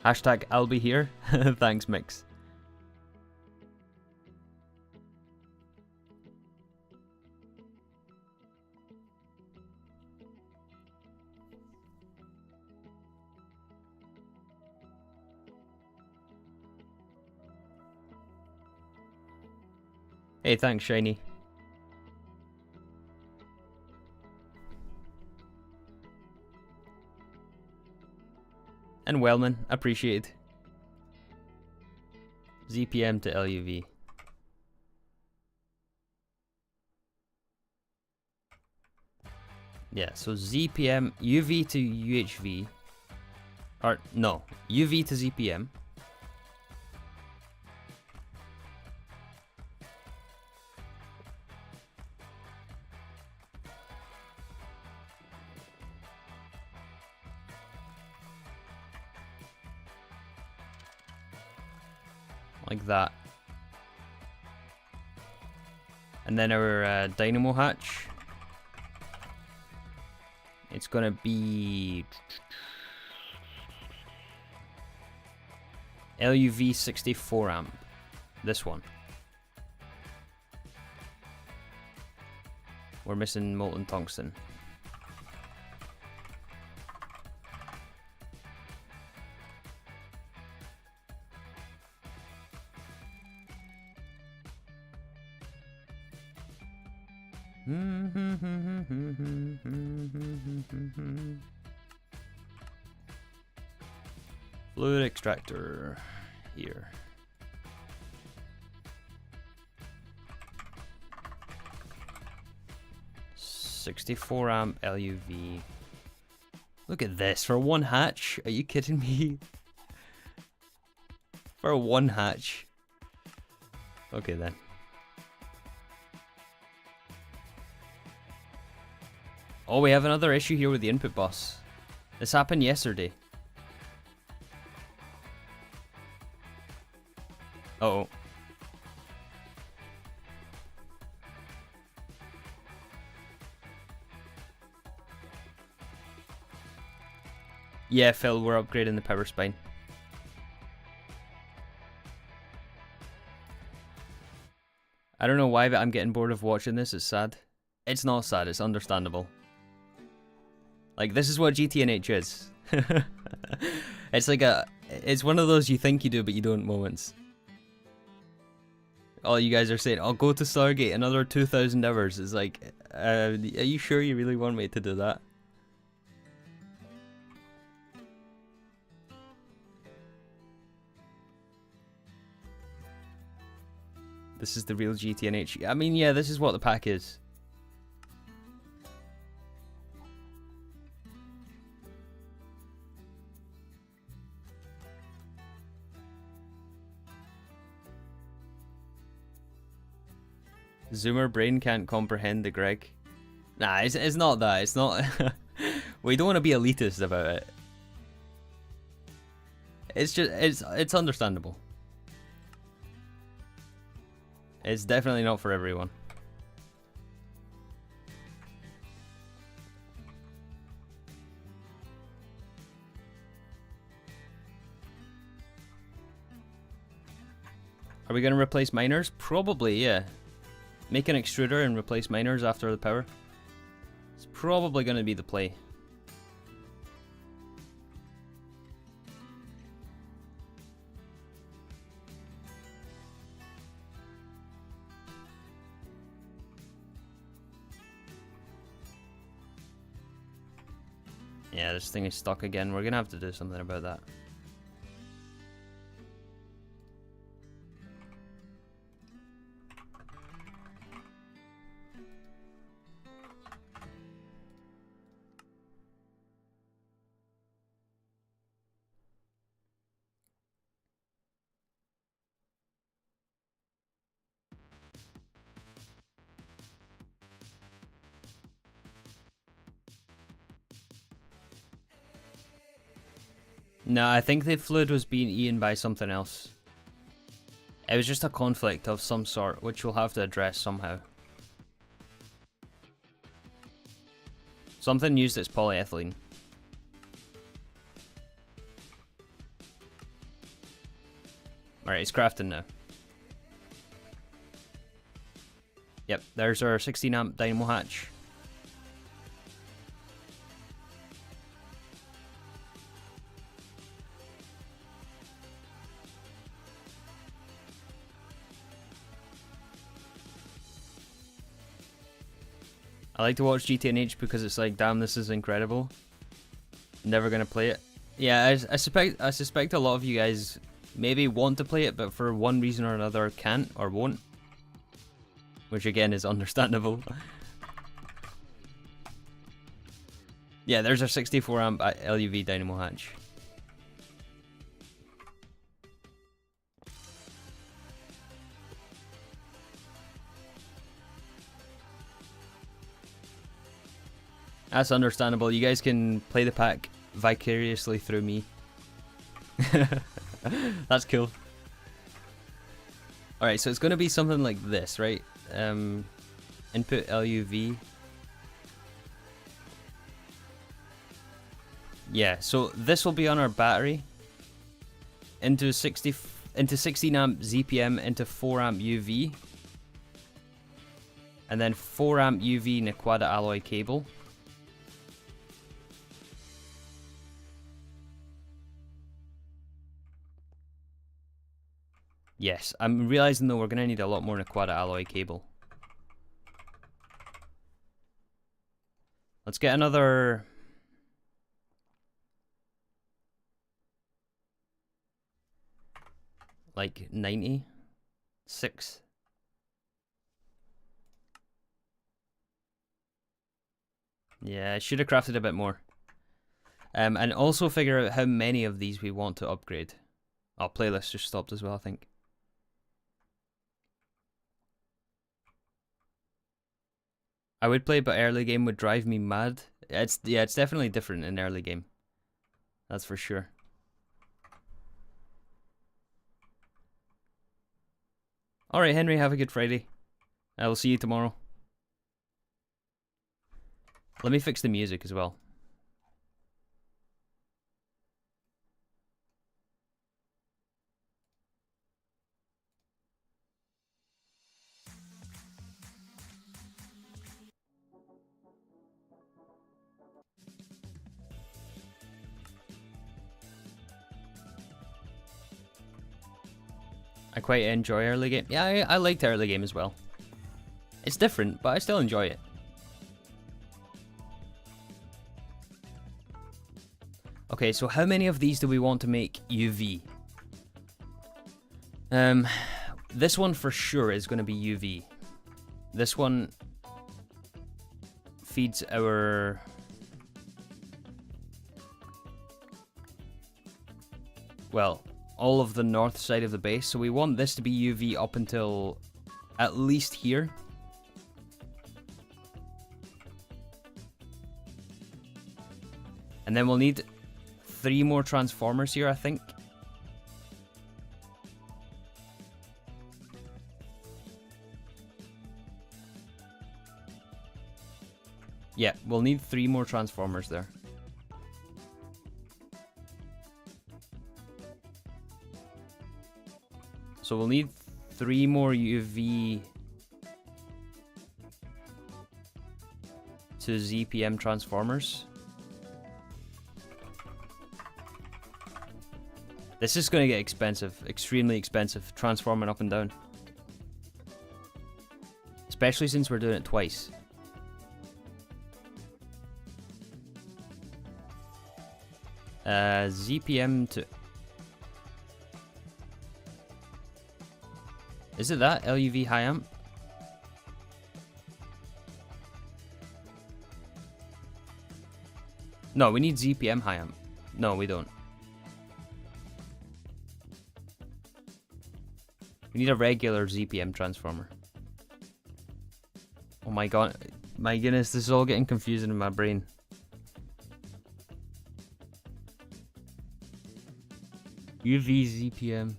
Hashtag I'll be here. Thanks, Mix. Hey, thanks, Shiny. And Wellman, appreciated. ZPM to LUV. Yeah, so ZPM, UV to UHV. Or, no, UV to ZPM. Like that. And then our dynamo hatch. It's gonna be LUV 64 amp. This one. We're missing molten tungsten. Fluid extractor here. .64 amp LUV. Look at this for one hatch. Are you kidding me? For one hatch. Okay then. Oh, we have another issue here with the input bus. This happened yesterday. Uh-oh. Yeah, Phil, we're upgrading the power spine. I don't know why, but I'm getting bored of watching this. It's sad. It's not sad, it's understandable. Like, this is what GTNH is. It's like it's one of those you think you do but you don't moments. All you guys are saying, I'll go to Stargate another 2,000 hours. It's like, are you sure you really want me to do that? This is the real GTNH. I mean, yeah, this is what the pack is. Zoomer brain can't comprehend the Greg. Nah, it's not that. It's not. We don't want to be elitist about it. It's just it's understandable. It's definitely not for everyone. Are we going to replace miners? Probably, yeah. Make an extruder and replace miners after the power. It's probably going to be the play. Yeah, this thing is stuck again. We're going to have to do something about that. No, I think the fluid was being eaten by something else. It was just a conflict of some sort, which we'll have to address somehow. Something used its polyethylene. Alright, it's crafting now. Yep, there's our 16 amp dynamo hatch. I like to watch GTNH because it's like, damn, this is incredible. Never gonna play it. Yeah, I suspect a lot of you guys maybe want to play it, but for one reason or another can't or won't. Which again is understandable. Yeah, there's our 64 amp LUV dynamo hatch. That's understandable. You guys can play the pack vicariously through me. That's cool. Alright, so it's going to be something like this, right? Input LUV. Yeah, so this will be on our battery. Into 16 amp ZPM into 4 amp UV. And then 4 amp UV Nequada alloy cable. Yes, I'm realizing though we're going to need a lot more Nequada alloy cable. Let's get another... like 96. Yeah, I should have crafted a bit more. And also figure out how many of these we want to upgrade. Oh, playlist just stopped as well, I think. I would play, but early game would drive me mad. It's definitely different in early game. That's for sure. Alright, Henry, have a good Friday. I will see you tomorrow. Let me fix the music as well. I quite enjoy early game. Yeah, I liked early game as well. It's different, but I still enjoy it. Okay, so how many of these do we want to make UV? This one for sure is going to be UV. This one feeds our... well, all of the north side of the base. So we want this to be UV up until at least here. And then we'll need 3 more transformers here, I think. Yeah, we'll need 3 more transformers there. So we'll need 3 more UV to ZPM transformers. This is going to get expensive, extremely expensive, transforming up and down. Especially since we're doing it twice. ZPM to... is it that? LUV high amp? No, we need ZPM high amp. No, we don't. We need a regular ZPM transformer. Oh my god. My goodness, this is all getting confusing in my brain. UV ZPM.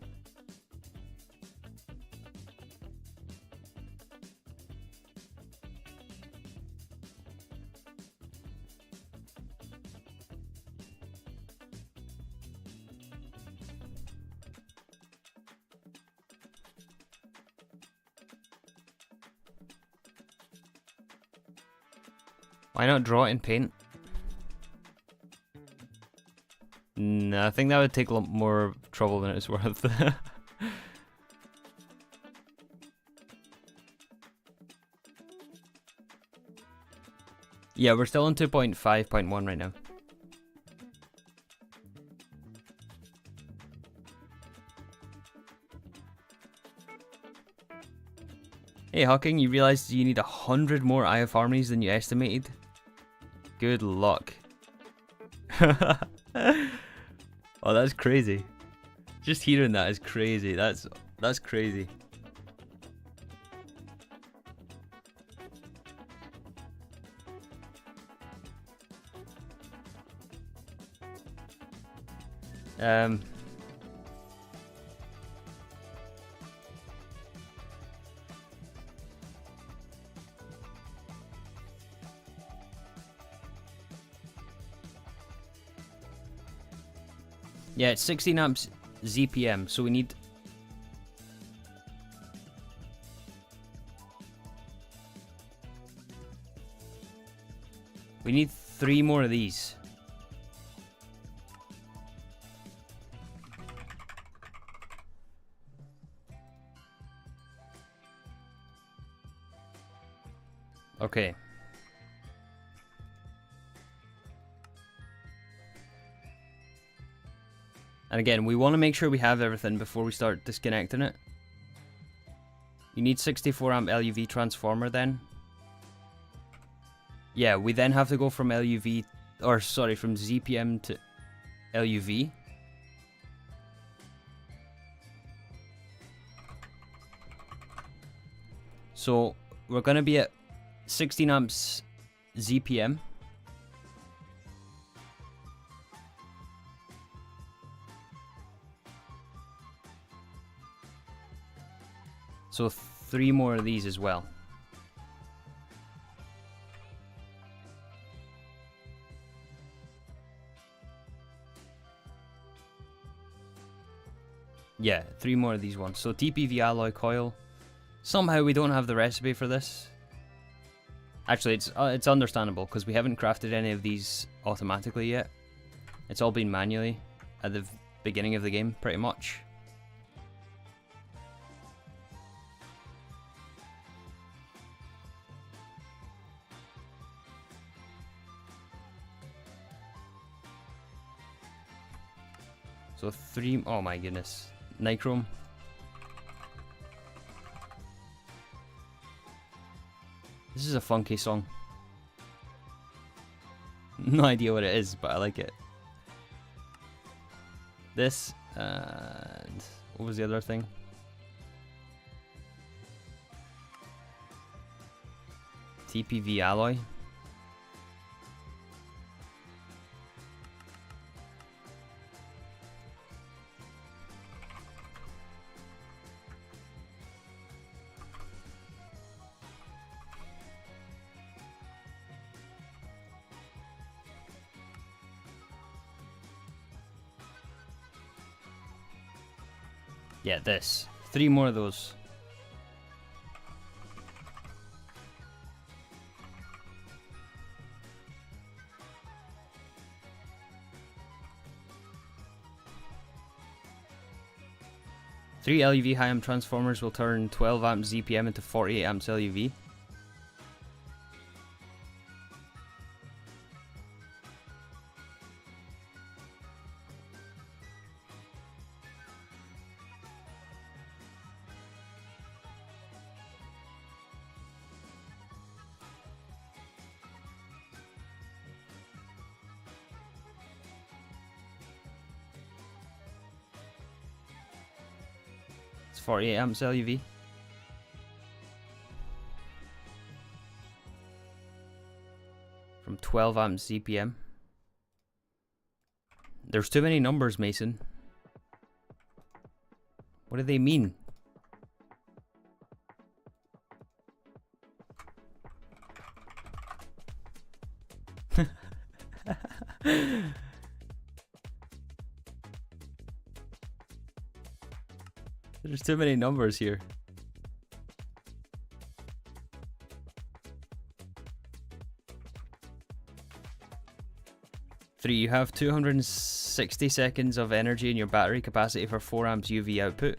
Why not draw it in paint? No, I think that would take a lot more trouble than it's worth. Yeah, we're still on 2.5.1 right now. Hey Hawking, you realized you need 100 more IF harmonies than you estimated? Good luck. Oh, that's crazy. Just hearing that is crazy. That's crazy. Yeah, it's 16 amps ZPM, so we need... we need 3 more of these. Okay. And again, we want to make sure we have everything before we start disconnecting it. You need 64 amp LUV transformer then. Yeah, we then have to go from LUV, or sorry, from ZPM to LUV. So we're going to be at 16 amps ZPM. So 3 more of these as well. Yeah, 3 more of these ones. So TPV alloy coil. Somehow we don't have the recipe for this. Actually, it's understandable because we haven't crafted any of these automatically yet. It's all been manually at the beginning of the game, pretty much. So 3, oh my goodness. Nichrome. This is a funky song. No idea what it is, but I like it. This, and what was the other thing? TPV alloy. Yeah, this. 3 more of those. Three LUV high amp transformers will turn 12 amps ZPM into 48 amps LUV. It's 48 amps LUV. From 12 amps ZPM. There's too many numbers, Mason. What do they mean? There's too many numbers here. Three, you have 260 seconds of energy in your battery capacity for 4 amps UV output.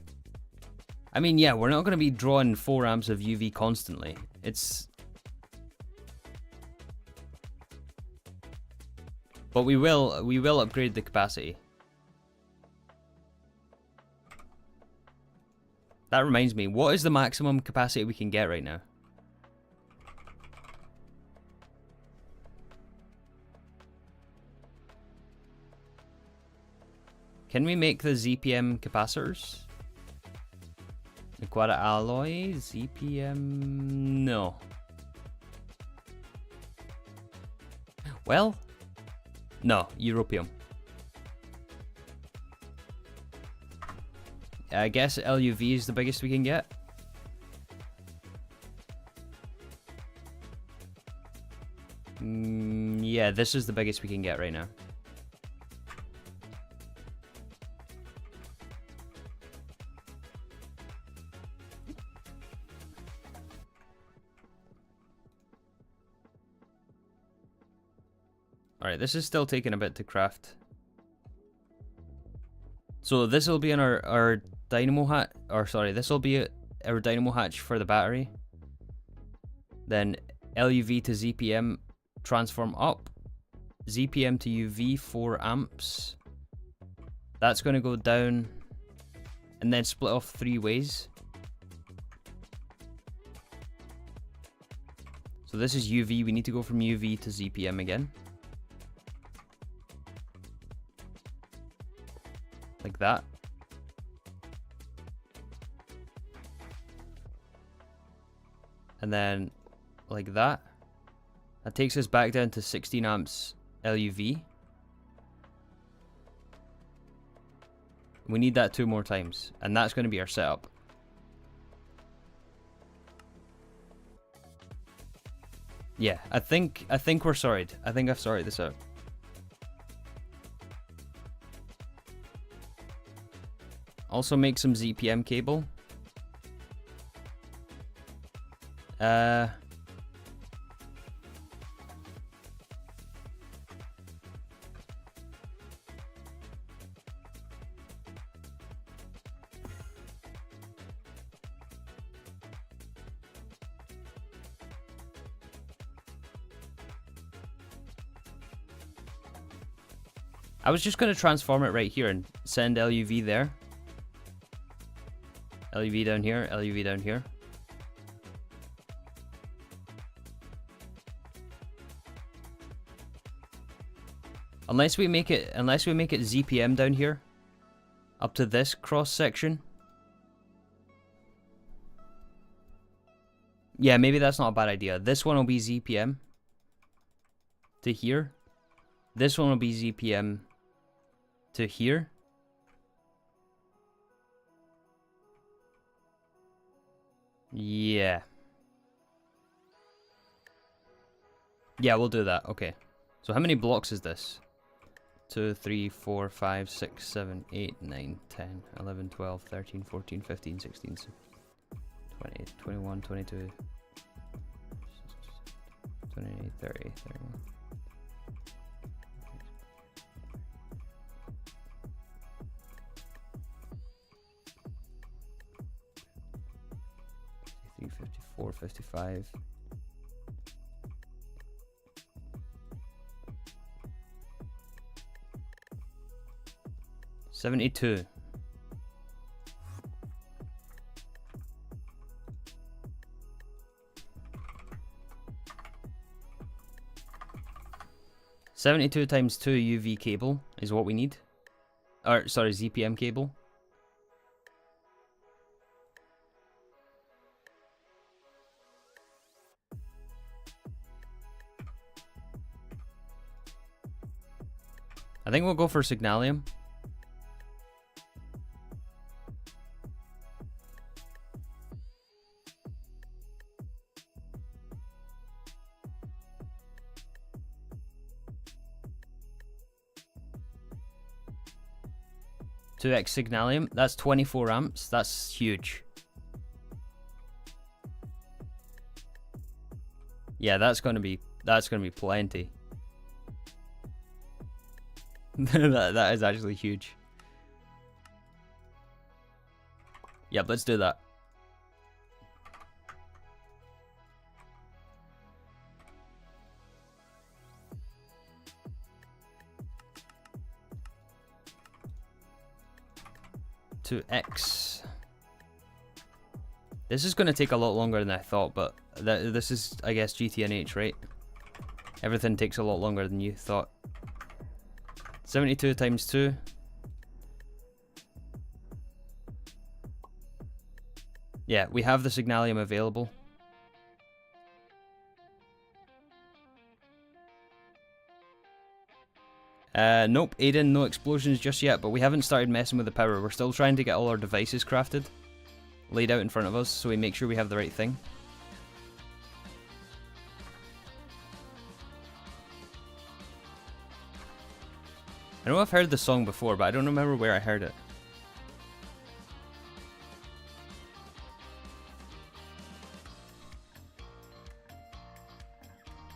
I mean, yeah, we're not going to be drawing 4 amps of UV constantly. But we will upgrade the capacity. That reminds me, what is the maximum capacity we can get right now? Can we make the ZPM capacitors? Aquata alloy, ZPM, no. Well, no, europium. I guess LUV is the biggest we can get. Yeah, this is the biggest we can get right now. Alright, this is still taking a bit to craft. So this will be in our dynamo hatch, or sorry, this will be our dynamo hatch for the battery. Then LUV to ZPM transform up. ZPM to UV 4 amps. That's going to go down and then split off 3 ways. So this is UV, we need to go from UV to ZPM again. Like that. And then like that. That takes us back down to 16 amps LUV. We need that 2 more times, and that's going to be our setup. Yeah, I think we're sorted. I think I've sorted this out. Also make some ZPM cable. I was just going to transform it right here and send LUV there. LUV down here, LUV down here. Unless we make it ZPM down here, up to this cross section. Yeah, maybe that's not a bad idea. This one will be ZPM to here. This one will be ZPM to here. Yeah. Yeah, we'll do that. Okay. So how many blocks is this? 2, 3, 4, 5, 6, 7, 8, 9, 10, 11, 12, 13, 14, 15, 16, 20, 21, 22, 28, 30, 31. 54, 55. 72. $72 times 2 UV cable is what we need. Or, sorry, ZPM cable. I think we'll go for Signalium. To X Signalium, that's 24 amps. That's huge. Yeah, that's gonna be plenty. that is actually huge. Yep, let's do that. To X. This is going to take a lot longer than I thought, but this is, I guess, GTNH, right? Everything takes a lot longer than you thought. 72 times 2. Yeah, we have the Signalium available. Nope, Aiden, no explosions just yet, but we haven't started messing with the power. We're still trying to get all our devices crafted, laid out in front of us, so we make sure we have the right thing. I know I've heard the song before, but I don't remember where I heard it.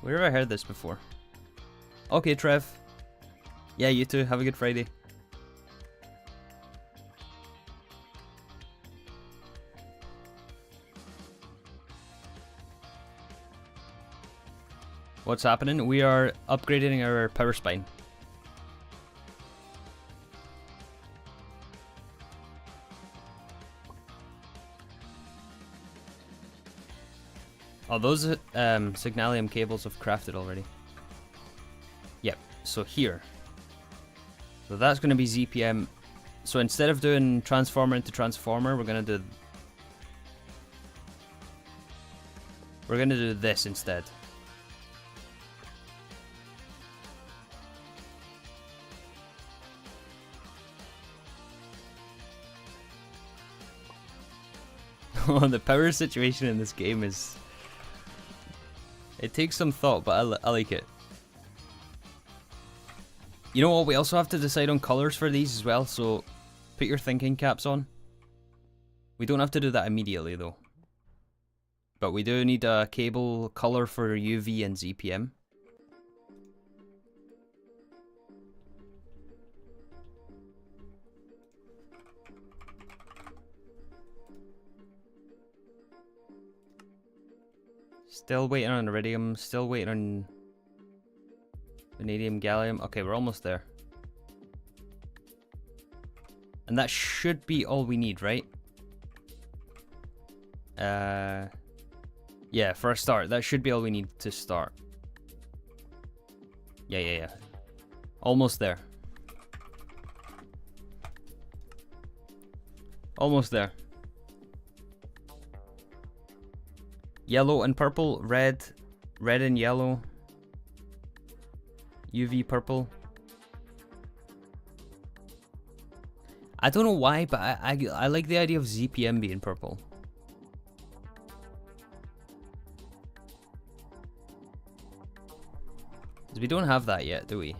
Where have I heard this before? Okay, Trev. Yeah, you too. Have a good Friday. What's happening? We are upgrading our power spine. Oh, those Signalium cables have crafted already. Yep, so here. So that's going to be ZPM. So instead of doing transformer into transformer, we're going to do this instead. Oh, the power situation in this game is... It takes some thought, but I like it. You know what, we also have to decide on colors for these as well, so put your thinking caps on. We don't have to do that immediately though. But we do need a cable color for UV and ZPM. Still waiting on iridium, still waiting on vanadium, gallium. Okay, we're almost there. And that should be all we need, right? Yeah, for a start, that should be all we need to start. Yeah. Almost there. Almost there. Yellow and purple, red and yellow. UV purple. I don't know why, but I like the idea of ZPM being purple. Because we don't have that yet, do we?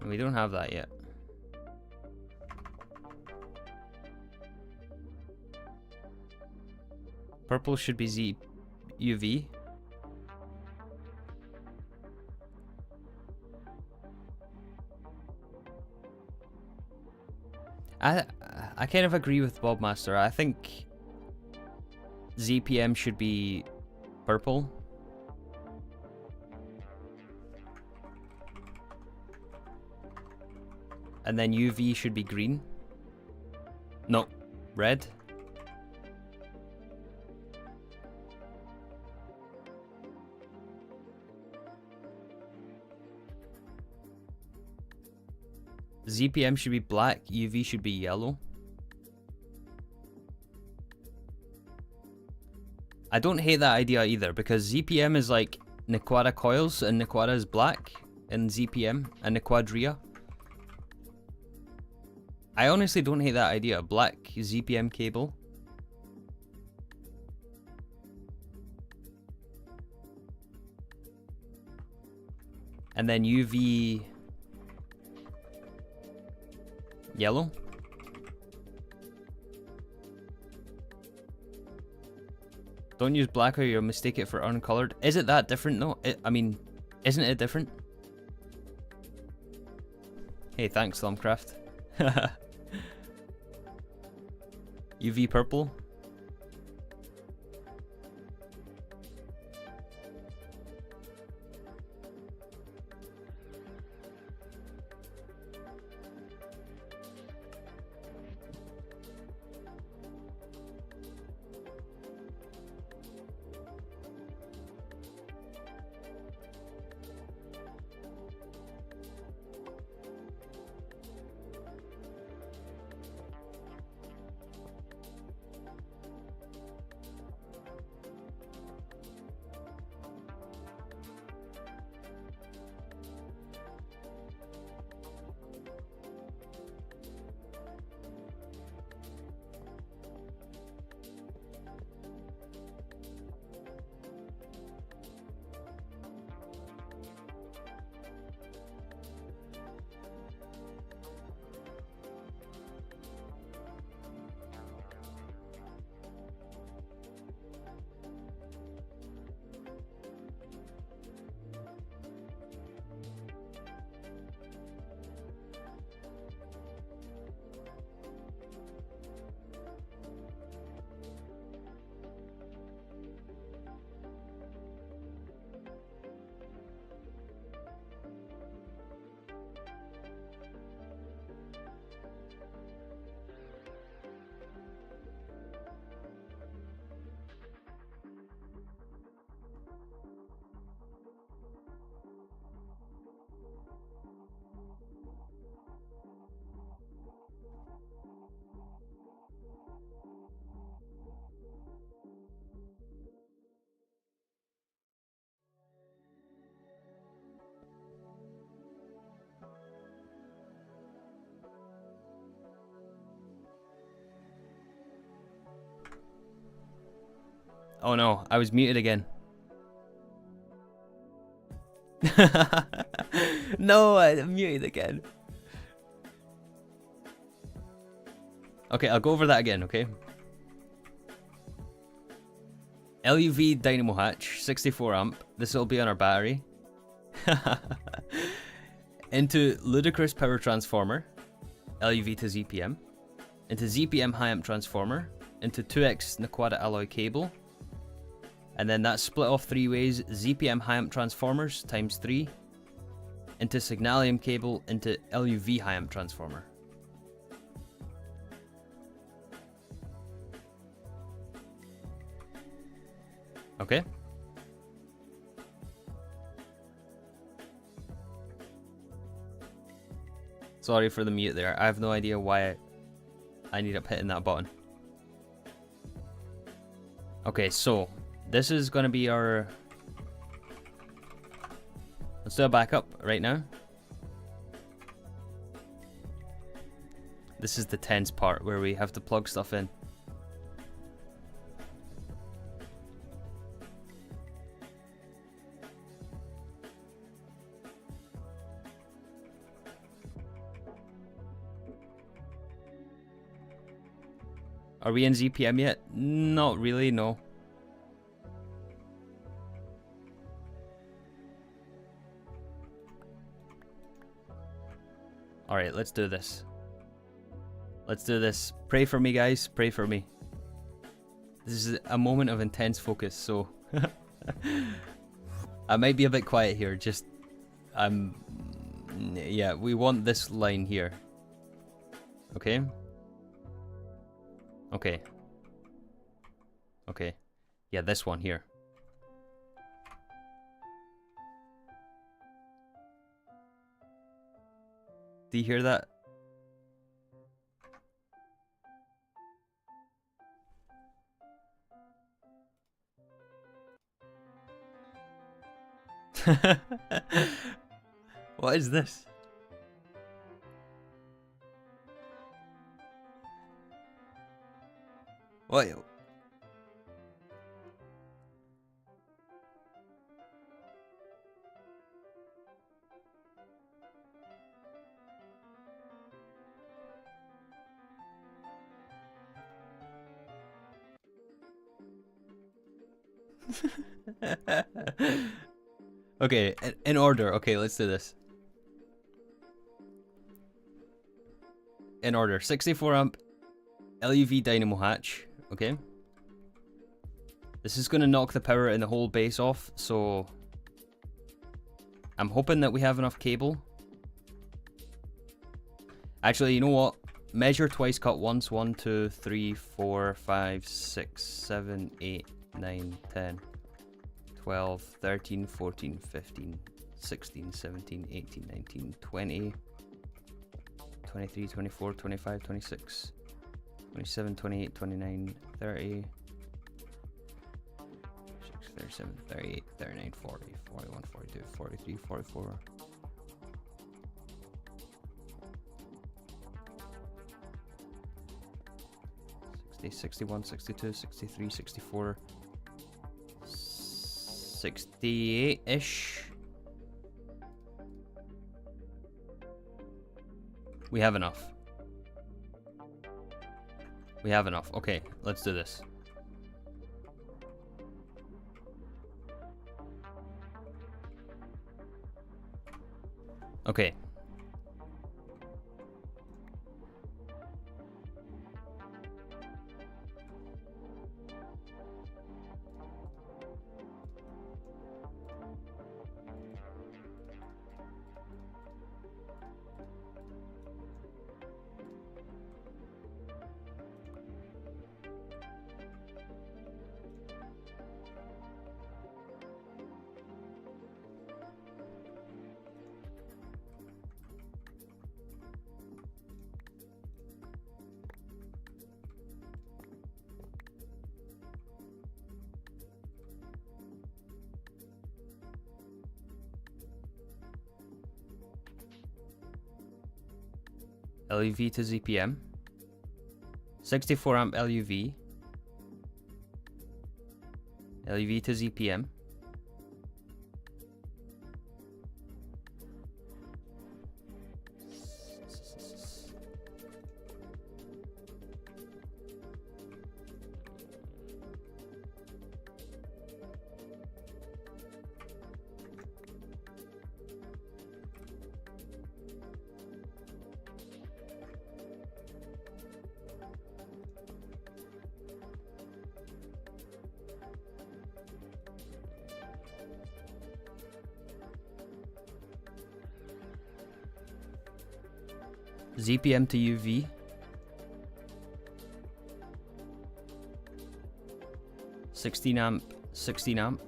We don't have that yet. Purple should be UV. I kind of agree with Bobmaster. I think ZPM should be purple. And then UV should be green. No, red. ZPM should be black, UV should be yellow. I don't hate that idea either, because ZPM is like Nequada coils, and Nequada is black in ZPM, and Nequadria. I honestly don't hate that idea. Black ZPM cable. And then UV yellow. Don't use black or you'll mistake it for uncolored. Is it that different though? I mean, isn't it different? Hey, thanks, Thumbcraft. UV purple. Oh no, I was muted again. No, I'm muted again. Okay, I'll go over that again, okay? LUV dynamo hatch, 64 amp. This will be on our battery. Into ludicrous power transformer, LUV to ZPM. Into ZPM high amp transformer. Into 2x Nequada alloy cable. And then that's split off 3 ways: ZPM high amp transformers times 3 into signalium cable into LUV high amp transformer. Okay. Sorry for the mute there. I have no idea why I ended up hitting that button. Okay, so this is going to be our... Let's do a backup right now. This is the tense part where we have to plug stuff in. Are we in ZPM yet? Not really, no. Alright, let's do this. Let's do this. Pray for me, guys. Pray for me. This is a moment of intense focus, so... I might be a bit quiet here, just... yeah, we want this line here. Okay? Okay. Okay. Yeah, this one here. Do you hear that? What is this? What? Okay, in order. Okay, let's do this. In order. 64 amp LUV dynamo hatch. Okay. This is going to knock the power in the whole base off, so I'm hoping that we have enough cable. Actually, you know what? Measure twice, cut once. 1, 2, 3, 4, 5, 6, 7, 8, 9, 10, 12, 13, 14, 15, 16, 17, 18, 19, 20, 23, 24, 25, 26, 27, 28, 29, 30, 37, 38, 39, 40, 41, 42, 43, 44. 61, 62, 63, 64, 68-ish. We have enough. We have enough. Okay, let's do this. Okay. LUV to ZPM, 64 amp LUV, LUV to ZPM, ZPM to UV. (16 amp, 16 amp).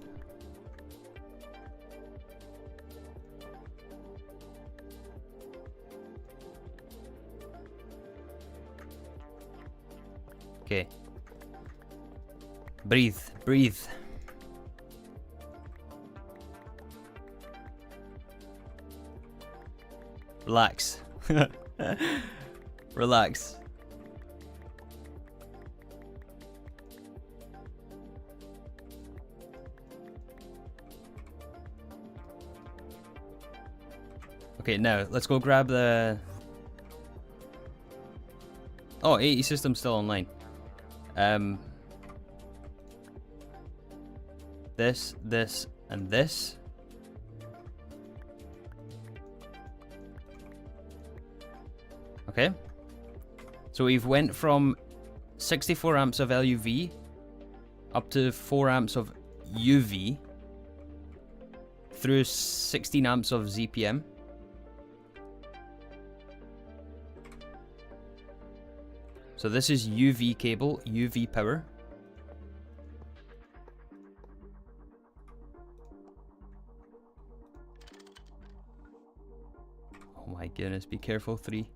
Okay. Breathe, breathe. Relax. Relax. Okay, now let's go grab the... Oh, AE system's still online. This, and this. Okay. So we've went from 64 amps of LUV up to 4 amps of UV through 16 amps of ZPM. So this is UV cable, UV power. Oh my goodness, be careful, 3.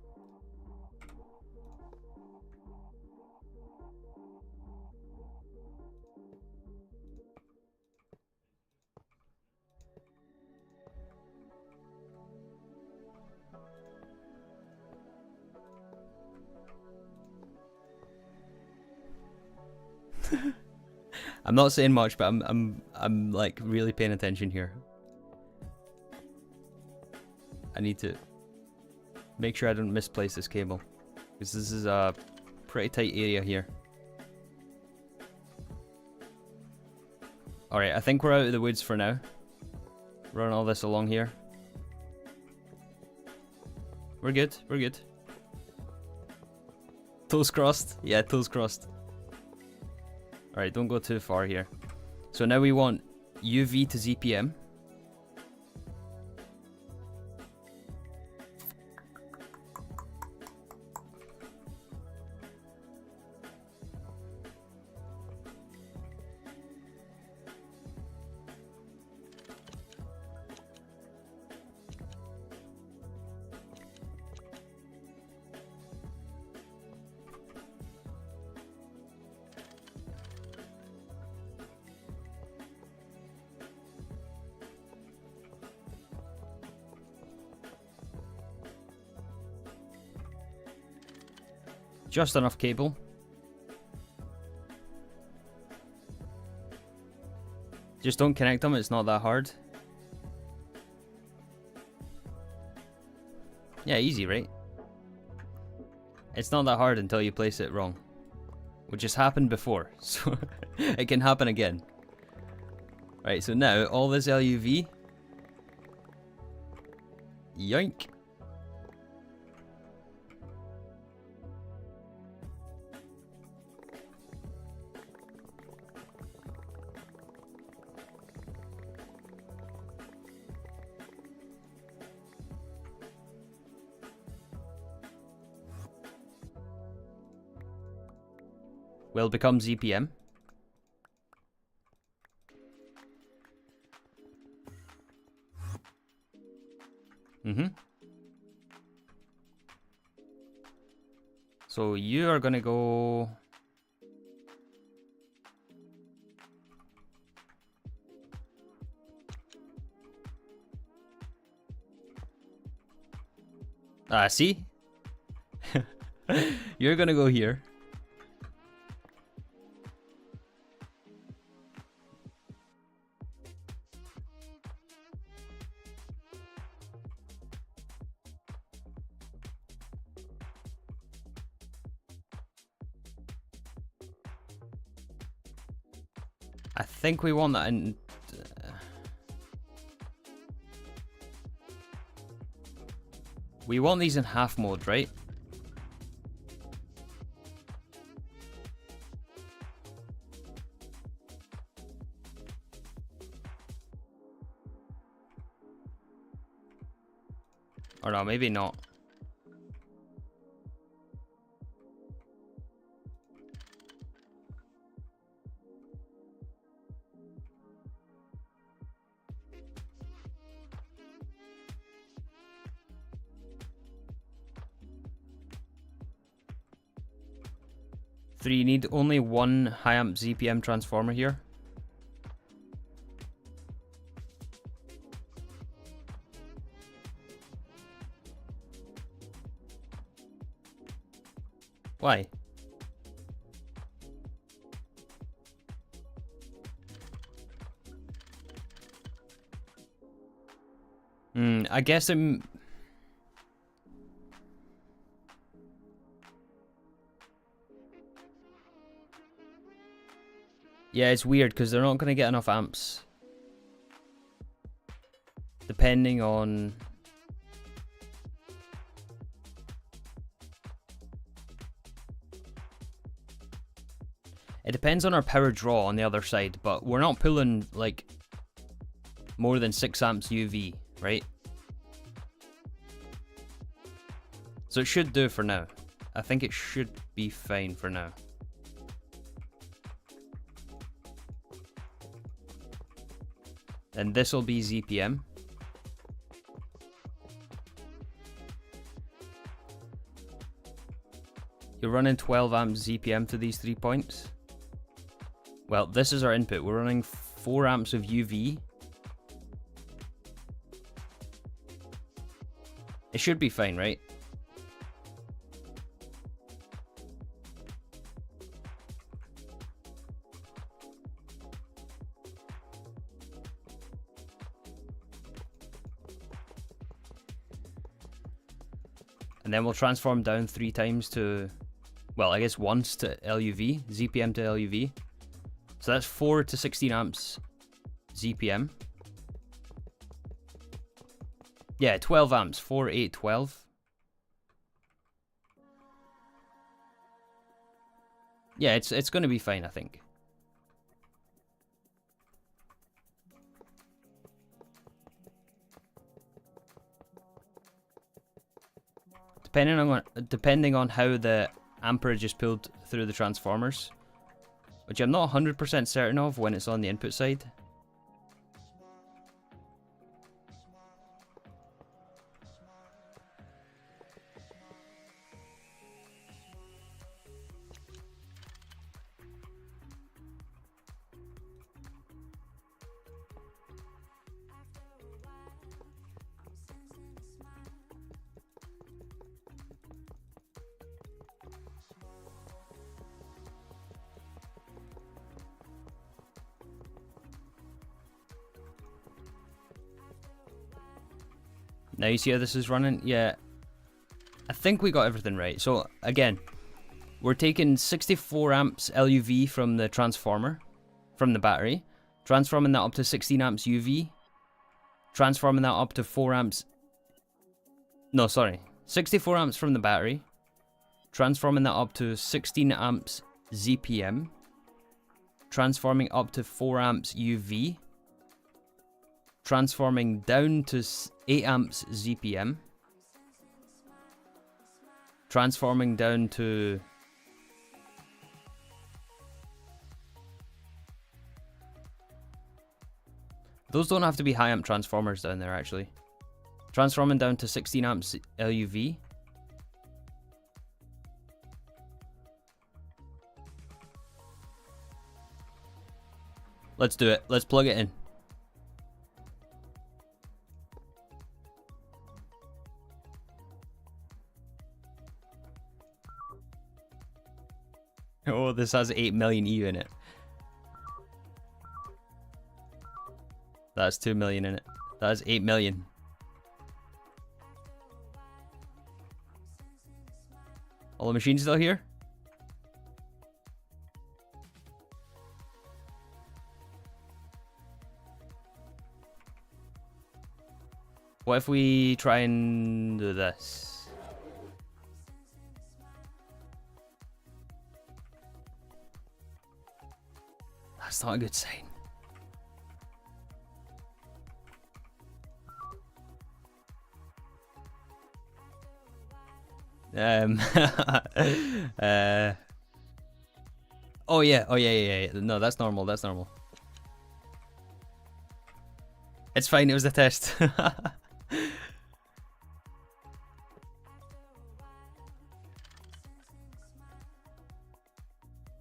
I'm not saying much, but I'm like really paying attention here. I need to make sure I don't misplace this cable, because this is a pretty tight area here. Alright, I think we're out of the woods for now. Run all this along here. We're good, we're good. Toes crossed? Yeah, toes crossed. Alright, don't go too far here. So now we want UV to ZPM. Just enough cable. Just don't connect them, it's not that hard. Yeah, easy, right? It's not that hard until you place it wrong. Which has happened before, so it can happen again. Right, so now all this LUV. Yoink. Will become ZPM. So you are gonna go... see? You're gonna go here. I think we want that in... we want these in half mode, right? Or no, maybe not. 3, you need only one high amp ZPM transformer here. Why? I guess I'm... Yeah, it's weird because they're not going to get enough amps. Depending on... It depends on our power draw on the other side, but we're not pulling like more than 6 amps UV, right? So it should do for now. I think it should be fine for now. And this will be ZPM. You're running 12 amps ZPM to these 3 points. Well, this is our input. We're running 4 amps of UV. It should be fine, right? And then we'll transform down 3 times to, well, I guess once to LUV, ZPM to LUV. So that's 4 to 16 amps ZPM. Yeah, 12 amps, 4, 8, 12. Yeah, it's going to be fine, I think. Depending on how the amperage is pulled through the transformers, which I'm not 100% certain of when it's on the input side. Now you see how this is running? Yeah, I think we got everything right. So again, we're taking 64 amps LUV from the transformer, from the battery, transforming that up to 16 amps UV, transforming that up to 4 amps, no sorry, 64 amps from the battery, transforming that up to 16 amps ZPM, transforming up to 4 amps UV, transforming down to 8 amps ZPM, transforming down to those don't have to be high amp transformers down there actually. Transforming down to 16 amps LUV. Let's do it. Let's plug it in. Oh, this has 8 million EU in it. That's 2 million in it. That's 8 million. All the machines still here? What if we try and do this? That's not a good sign. Oh yeah. No, that's normal. That's normal. It's fine. It was a test.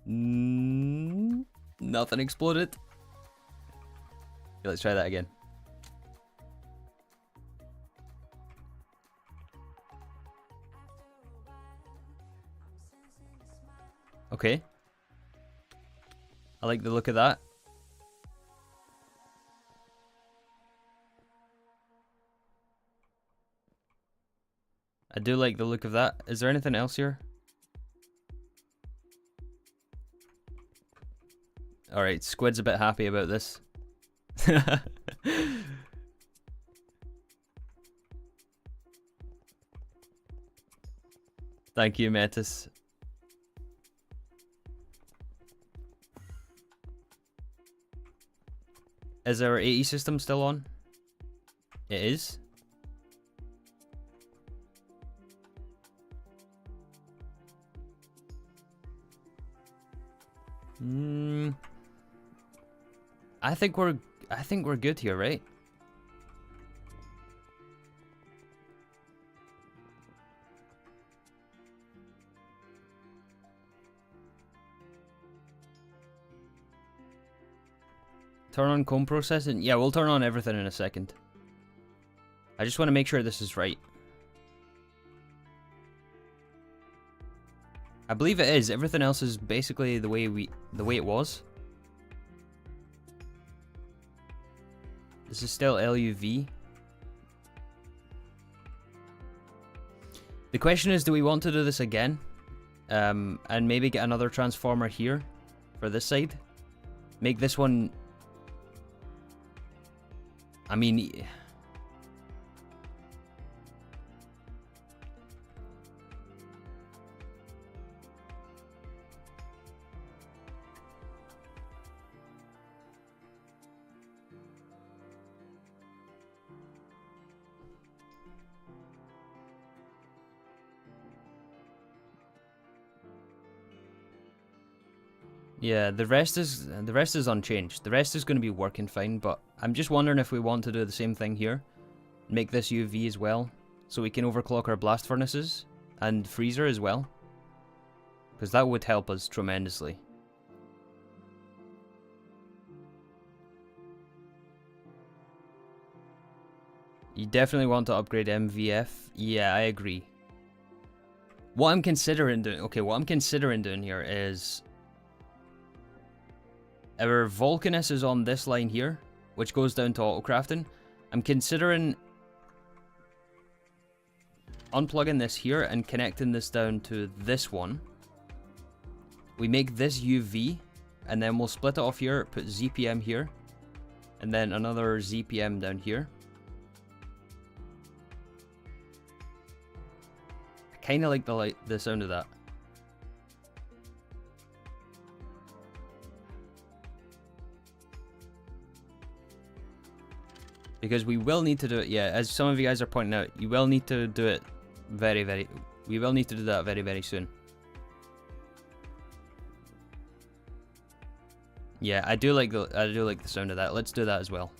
Nothing exploded. Okay, let's try that again. Okay. I like the look of that. I do like the look of that. Is there anything else here? Alright, Squid's a bit happy about this. Thank you, Metis. Is our AE system still on? It is. I think we're good here, right? Turn on comb processing? Yeah, we'll turn on everything in a second. I just want to make sure this is right. I believe it is. Everything else is basically the way it was. This is still LUV. The question is, do we want to do this again? And maybe get another transformer here for this side? Make this one... I mean... Yeah, the rest is unchanged. The rest is going to be working fine, but I'm just wondering if we want to do the same thing here. Make this UV as well, so we can overclock our blast furnaces and freezer as well. Because that would help us tremendously. You definitely want to upgrade MVF. Yeah, I agree. What I'm considering doing... Okay, what I'm considering doing here is... Our Volcanus is on this line here, which goes down to auto-crafting. I'm considering unplugging this here and connecting this down to this one. We make this UV, and then we'll split it off here, put ZPM here, and then another ZPM down here. I kind of like the sound of that. Because we will need to do it, yeah, as some of you guys are pointing out, you will need to do it we will need to do that very, very soon. Yeah, I do like the sound of that. Let's do that as well.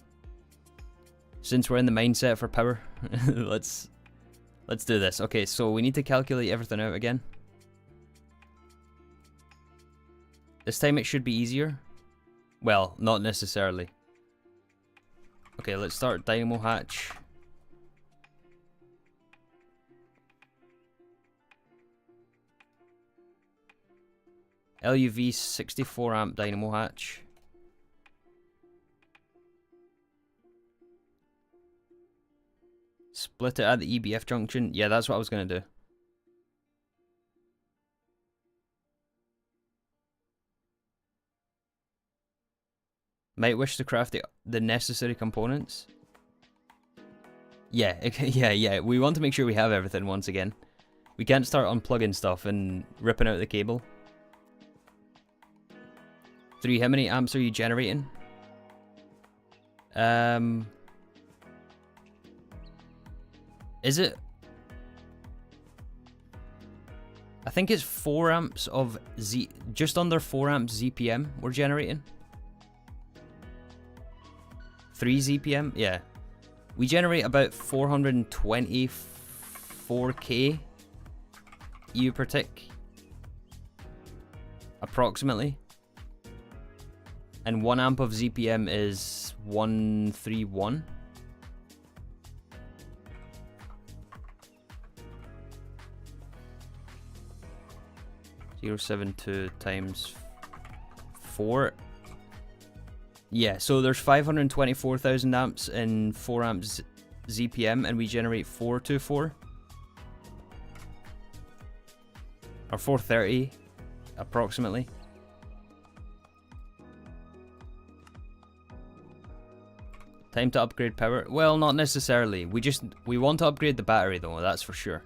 Since we're in the mindset for power, let's do this. Okay, so we need to calculate everything out again. This time it should be easier. Well, not necessarily. Okay, let's start dynamo hatch. LUV 64 amp dynamo hatch. Split it at the EBF junction. Yeah, that's what I was going to do. Might wish to craft the necessary components. Yeah, yeah. We want to make sure we have everything once again. We can't start unplugging stuff and ripping out the cable. 3, how many amps are you generating? Is it? I think it's 4 amps of just under 4 amps ZPM we're generating. 3 ZPM? Yeah. We generate about 424k EU per tick. approximately. And 1 amp of ZPM is 131. .072 times 4. Yeah, so there's 524,000 amps in 4 amps ZPM, and we generate 424. Or 430, approximately. Time to upgrade power? Well, not necessarily. We want to upgrade the battery though, that's for sure.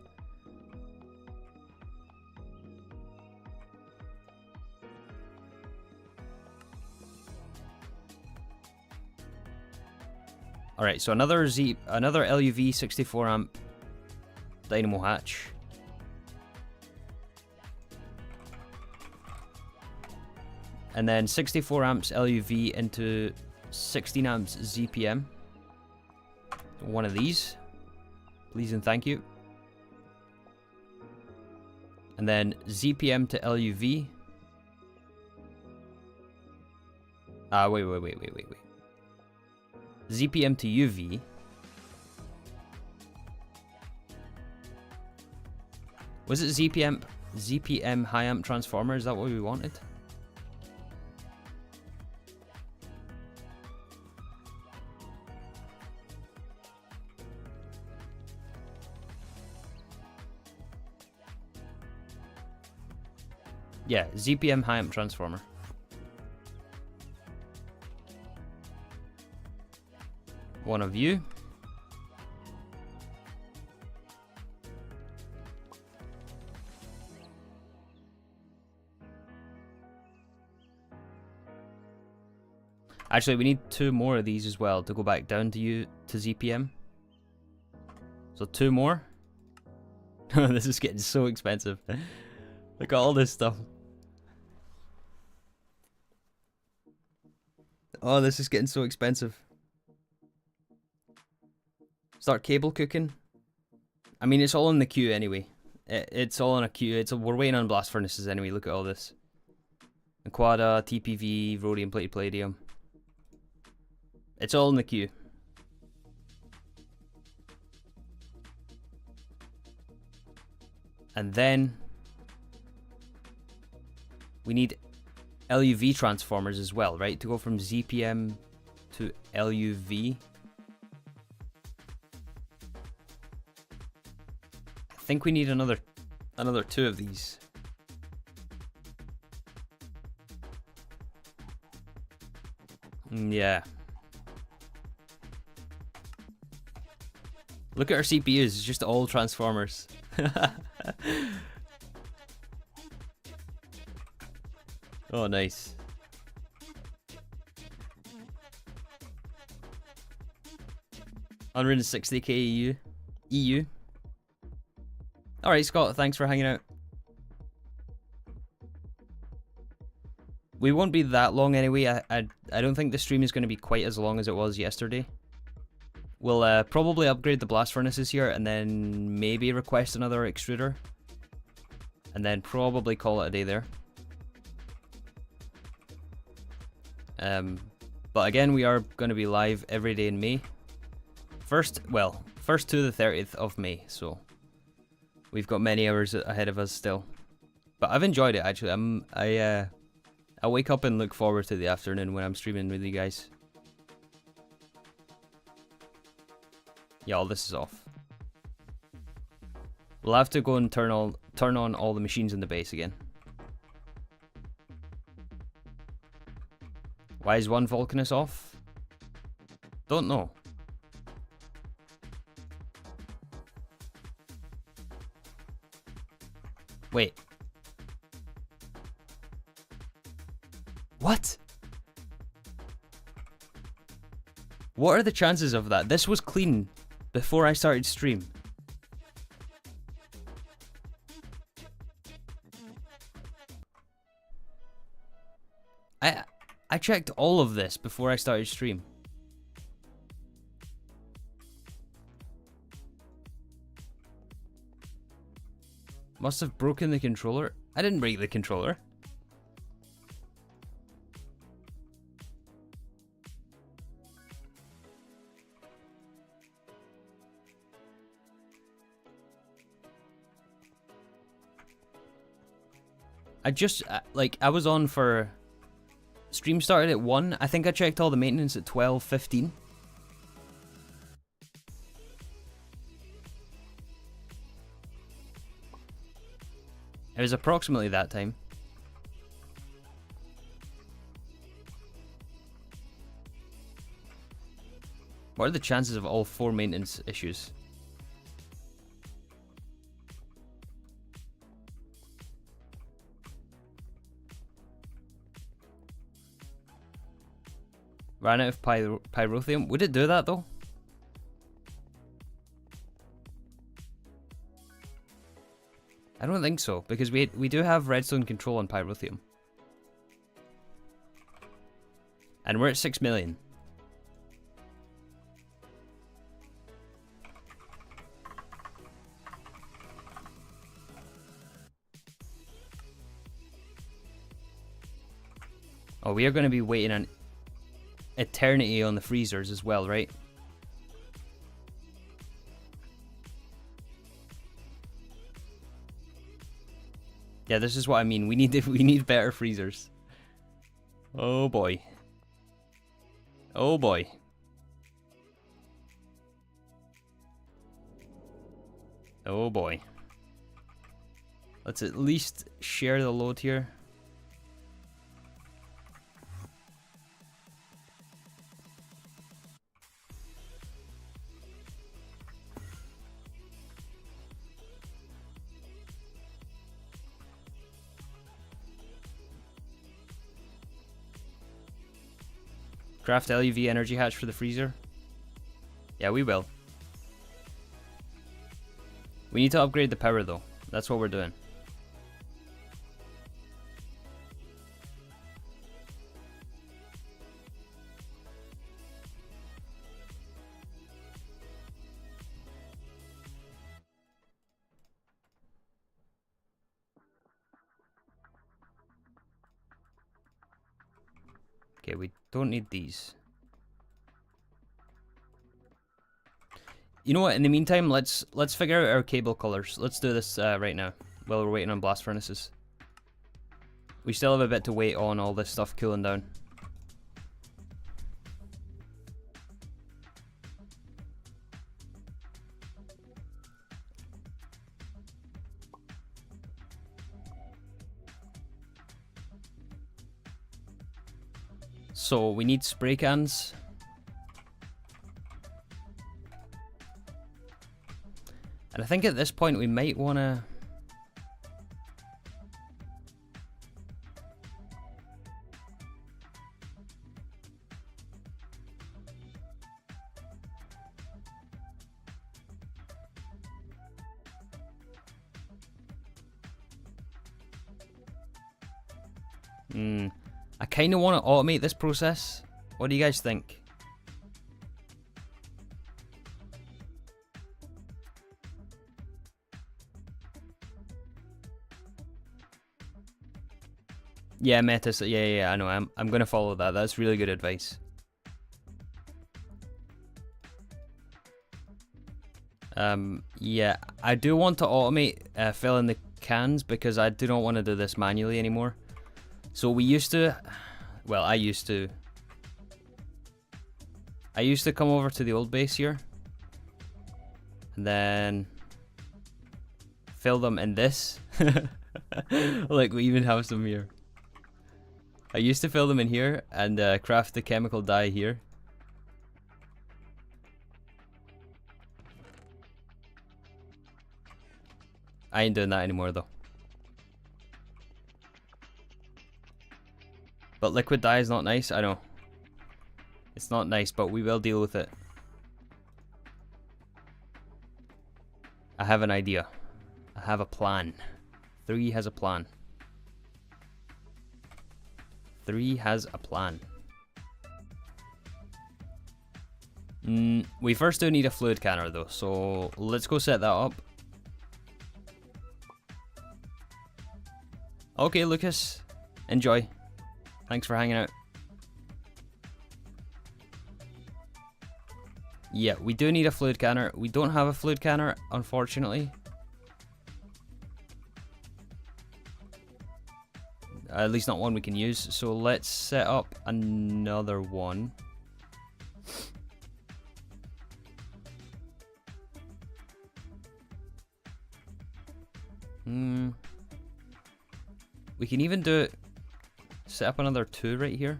Alright, so another LUV 64 amp dynamo hatch. And then 64 amps LUV into 16 amps ZPM. One of these. Please and thank you. And then ZPM to LUV. Wait. ZPM to UV. Was it ZPM high amp transformer? Is that what we wanted? Yeah, ZPM high amp transformer. One of you. Actually, we need 2 more of these as well to go back down to ZPM. So 2 more. This is getting so expensive. Look at all this stuff. Oh, this is getting so expensive. Start cable cooking. I mean, it's all in the queue anyway. It's all in a queue. We're waiting on blast furnaces anyway. Look at all this. Aquada, TPV, rhodium plated palladium. It's all in the queue. And then we need LUV transformers as well, right? To go from ZPM to LUV. I think we need another 2 of these. Yeah. Look at our CPUs, it's just all transformers. Oh, nice. $160k EU. Alright, Scott, thanks for hanging out. We won't be that long anyway. I don't think the stream is going to be quite as long as it was yesterday. We'll probably upgrade the blast furnaces here and then maybe request another extruder. And then probably call it a day there. But again, we are going to be live every day in May. First to the 30th of May, so we've got many hours ahead of us still. But I've enjoyed it actually. I wake up and look forward to the afternoon when I'm streaming with you guys. Yeah, all this is off. We'll have to go and turn on all the machines in the base again. Why is one Vulcanus off? Don't know. Wait. What? What are the chances of that? This was clean before I started stream. I checked all of this before I started stream. Must have broken the controller. I didn't break the controller. I just, like, I was on for... Stream started at 1. I think I checked all the maintenance at 12:15. It was approximately that time. What are the chances of all 4 maintenance issues? Ran out of pyrotheum. Would it do that though? I don't think so, because we do have redstone control on pyrotheum. And we're at 6 million. Oh, we are going to be waiting an eternity on the freezers as well, right? Yeah, this is what I mean. We need better freezers. Oh boy. Oh boy. Oh boy. Let's at least share the load here. Craft LUV energy hatch for the freezer. Yeah, we will. We need to upgrade the power though. That's what we're doing. Okay, we don't need these. You know what? In the meantime, let's figure out our cable colors. Let's do this right now while we're waiting on blast furnaces. We still have a bit to wait on all this stuff cooling down. So we need spray cans. And I think at this point we might want to... I kind of want to automate this process. What do you guys think? Yeah, Metis. Yeah, I know. I'm gonna follow that. That's really good advice. Yeah, I do want to automate filling the cans because I do not want to do this manually anymore. So we used to, well, I used to come over to the old base here and then fill them in this. Like, we even have some here. I used to fill them in here and craft the chemical dye here. I ain't doing that anymore though. But liquid dye is not nice, I know. It's not nice, but we will deal with it. I have an idea. I have a plan. 3 has a plan. 3 has a plan. We first do need a fluid canner though, so let's go set that up. Okay, Lucas. Enjoy. Thanks for hanging out. Yeah, we do need a fluid canner. We don't have a fluid canner, unfortunately. At least not one we can use. So let's set up another one. We can even do it. Set up another 2 right here.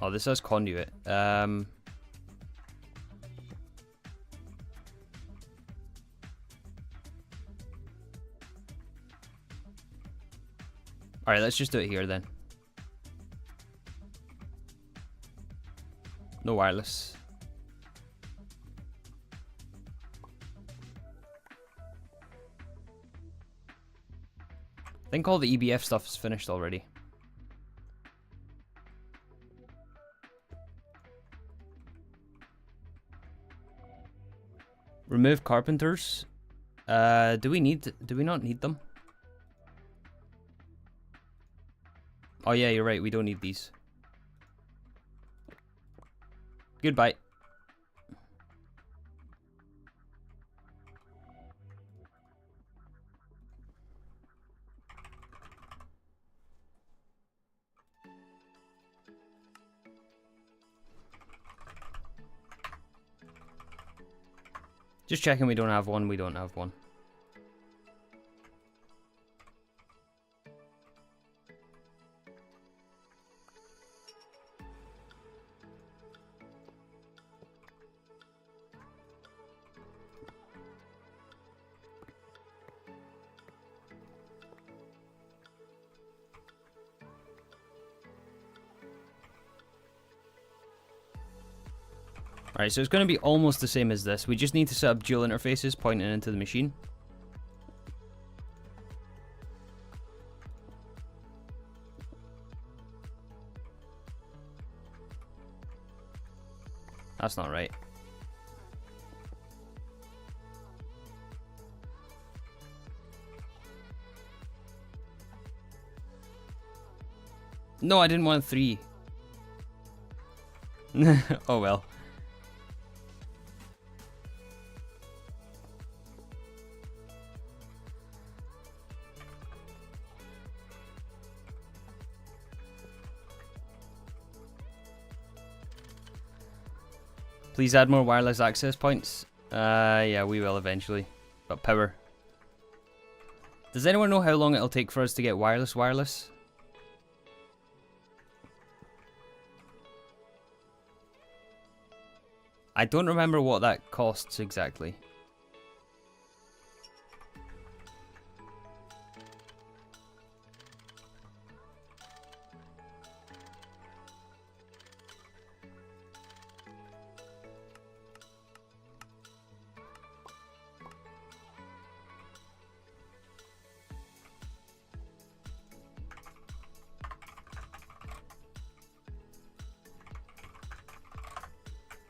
Oh, this has conduit. Alright, let's just do it here then. No wireless. I think all the EBF stuff is finished already. Remove carpenters. Do we not need them? Oh yeah, you're right, we don't need these. Goodbye. Just checking we don't have one, we don't have one. Alright, so it's going to be almost the same as this. We just need to set up dual interfaces pointing into the machine. That's not right. No, I didn't want 3. Oh well. Please add more wireless access points. Yeah, we will eventually. But power. Does anyone know how long it'll take for us to get wireless? I don't remember what that costs exactly.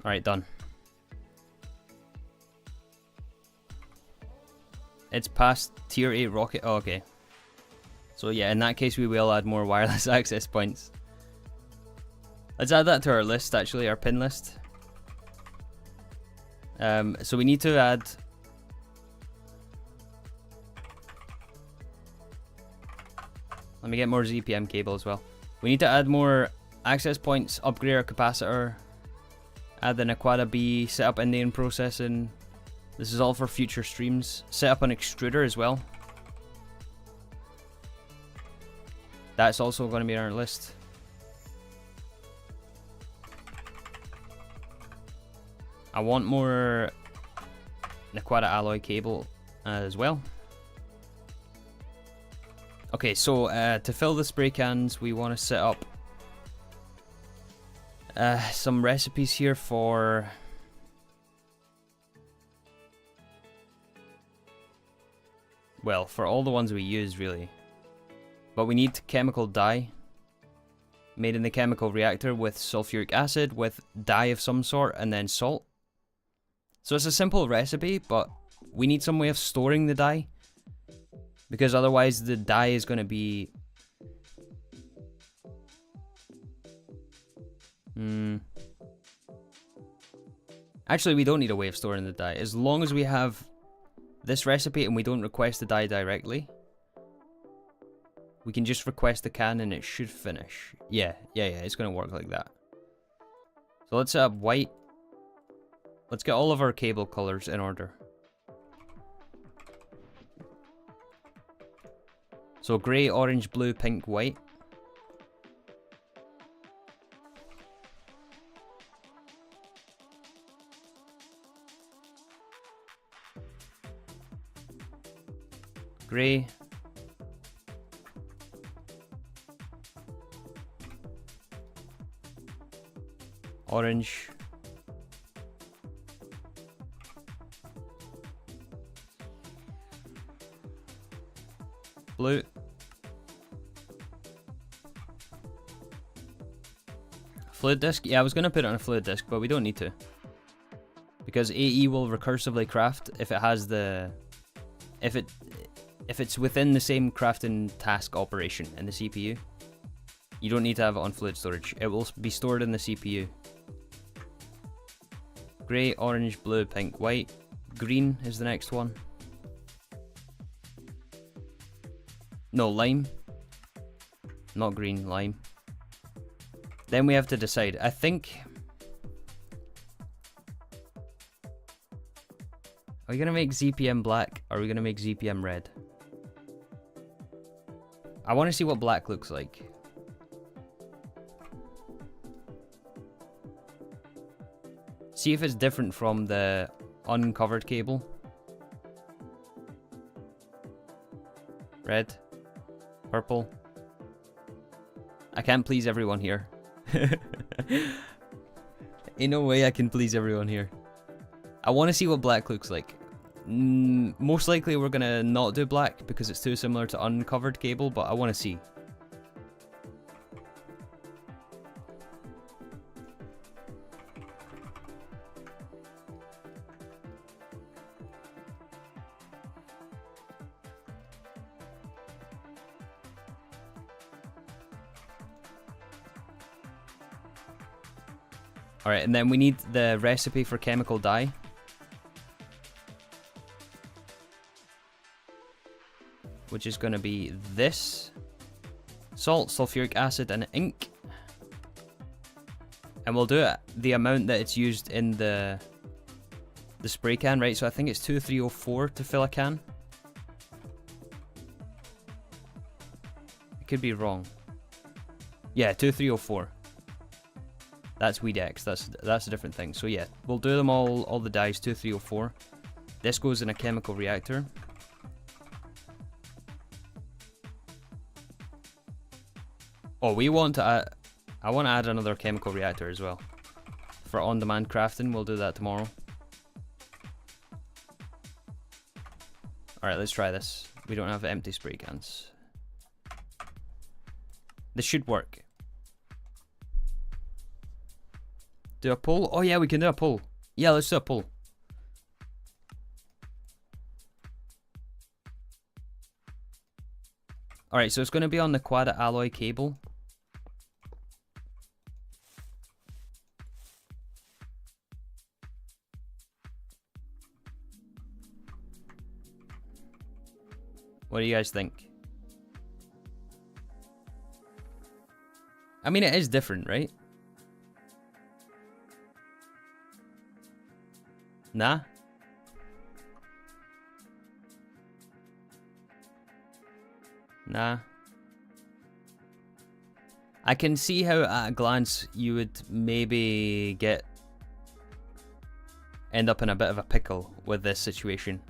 Alright, done. It's past tier 8 rocket. Oh, okay. So yeah, in that case we will add more wireless access points. Let's add that to our list, actually, our pin list. So we need to add... Let me get more ZPM cable as well. We need to add more access points, upgrade our capacitor, add the Aquada B, set up Indian processing. This is all for future streams. Set up an extruder as well. That's also going to be on our list. I want more Aquada alloy cable as well. Okay, so to fill the spray cans, we want to set up some recipes here for... Well, for all the ones we use, really. But we need chemical dye made in the chemical reactor with sulfuric acid, with dye of some sort, and then salt. So it's a simple recipe, but we need some way of storing the dye, because otherwise the dye is going to be... Actually, we don't need a way of storing the dye. As long as we have this recipe and we don't request the dye directly, we can just request the can and it should finish. Yeah, it's going to work like that. So let's set up white. Let's get all of our cable colors in order. So grey, orange, blue, pink, white. Grey. Orange. Blue. Fluid disk? Yeah, I was going to put it on a fluid disk, but we don't need to. Because AE will recursively craft if it has the... If it's within the same crafting task operation in the CPU. You don't need to have it on fluid storage. It will be stored in the CPU. Grey, orange, blue, pink, white. Green is the next one. No, lime. Not green, lime. Then we have to decide. I think... Are we going to make ZPM black or are we going to make ZPM red? I want to see what black looks like. See if it's different from the uncovered cable. Red. Purple. I can't please everyone here. In no way I can please everyone here. I want to see what black looks like. Most likely we're going to not do black because it's too similar to uncovered cable, but I want to see. Alright, and then we need the recipe for chemical dye. Which is going to be this. Salt, sulfuric acid, and ink. And we'll do it the amount that it's used in the spray can, right? So I think it's 2304 to fill a can. I could be wrong. Yeah, 2304. That's Weedex, that's a different thing. So yeah, we'll do them all the dyes, 2304. This goes in a chemical reactor. Oh, we want to add, I want to add another chemical reactor as well. For on-demand crafting, we'll do that tomorrow. Alright, let's try this. We don't have empty spray cans. This should work. Do a pull? Oh yeah, we can do a pull. Yeah, let's do a pull. Alright, so it's going to be on the quad alloy cable. What do you guys think? I mean, it is different, right? Nah? Nah. I can see how at a glance you would maybe end up in a bit of a pickle with this situation.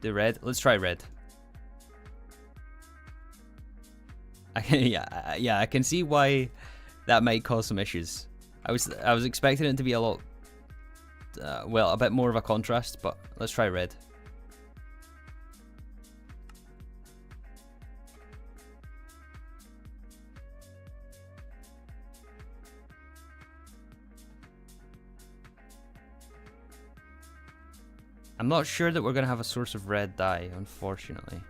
Do red? Let's try red. Yeah, I can see why that might cause some issues. I was expecting it to be a lot, well, a bit more of a contrast, but let's try red. I'm not sure that we're going to have a source of red dye, unfortunately.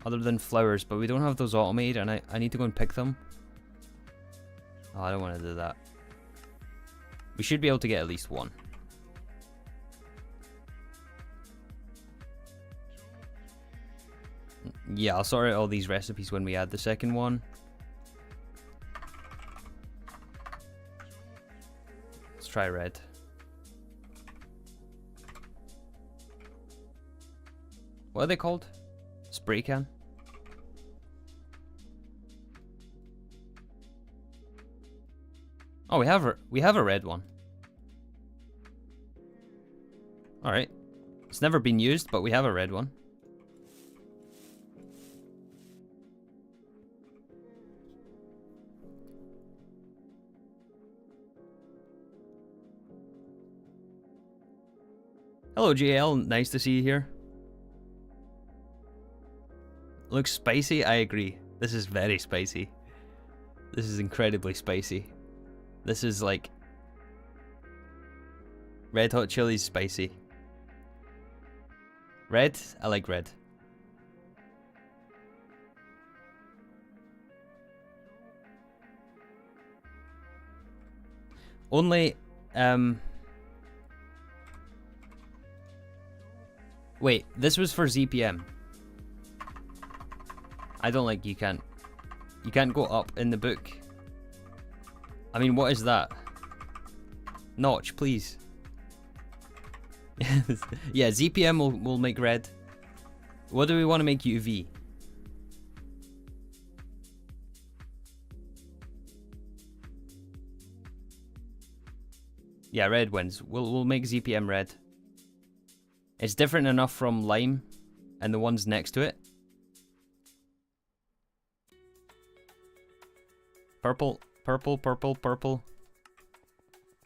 Other than flowers, but we don't have those automated, and I need to go and pick them. Oh, I don't want to do that. We should be able to get at least one. Yeah, I'll sort out all these recipes when we add the second one. Let's try red. What are they called? Spray can? Oh, we have a red one. Alright. It's never been used, but we have a red one. Hello, JL. Nice to see you here. Looks spicy? I agree. This is very spicy. This is incredibly spicy. This is like red hot chili's spicy. Red? I like red. Only, wait, this was for ZPM. I don't like you can't go up in the book. I mean, what is that? Notch, please. Yeah, ZPM will make red. What do we want to make UV? Yeah, red wins. We'll make ZPM red. It's different enough from lime and the ones next to it. Purple, purple, purple, purple.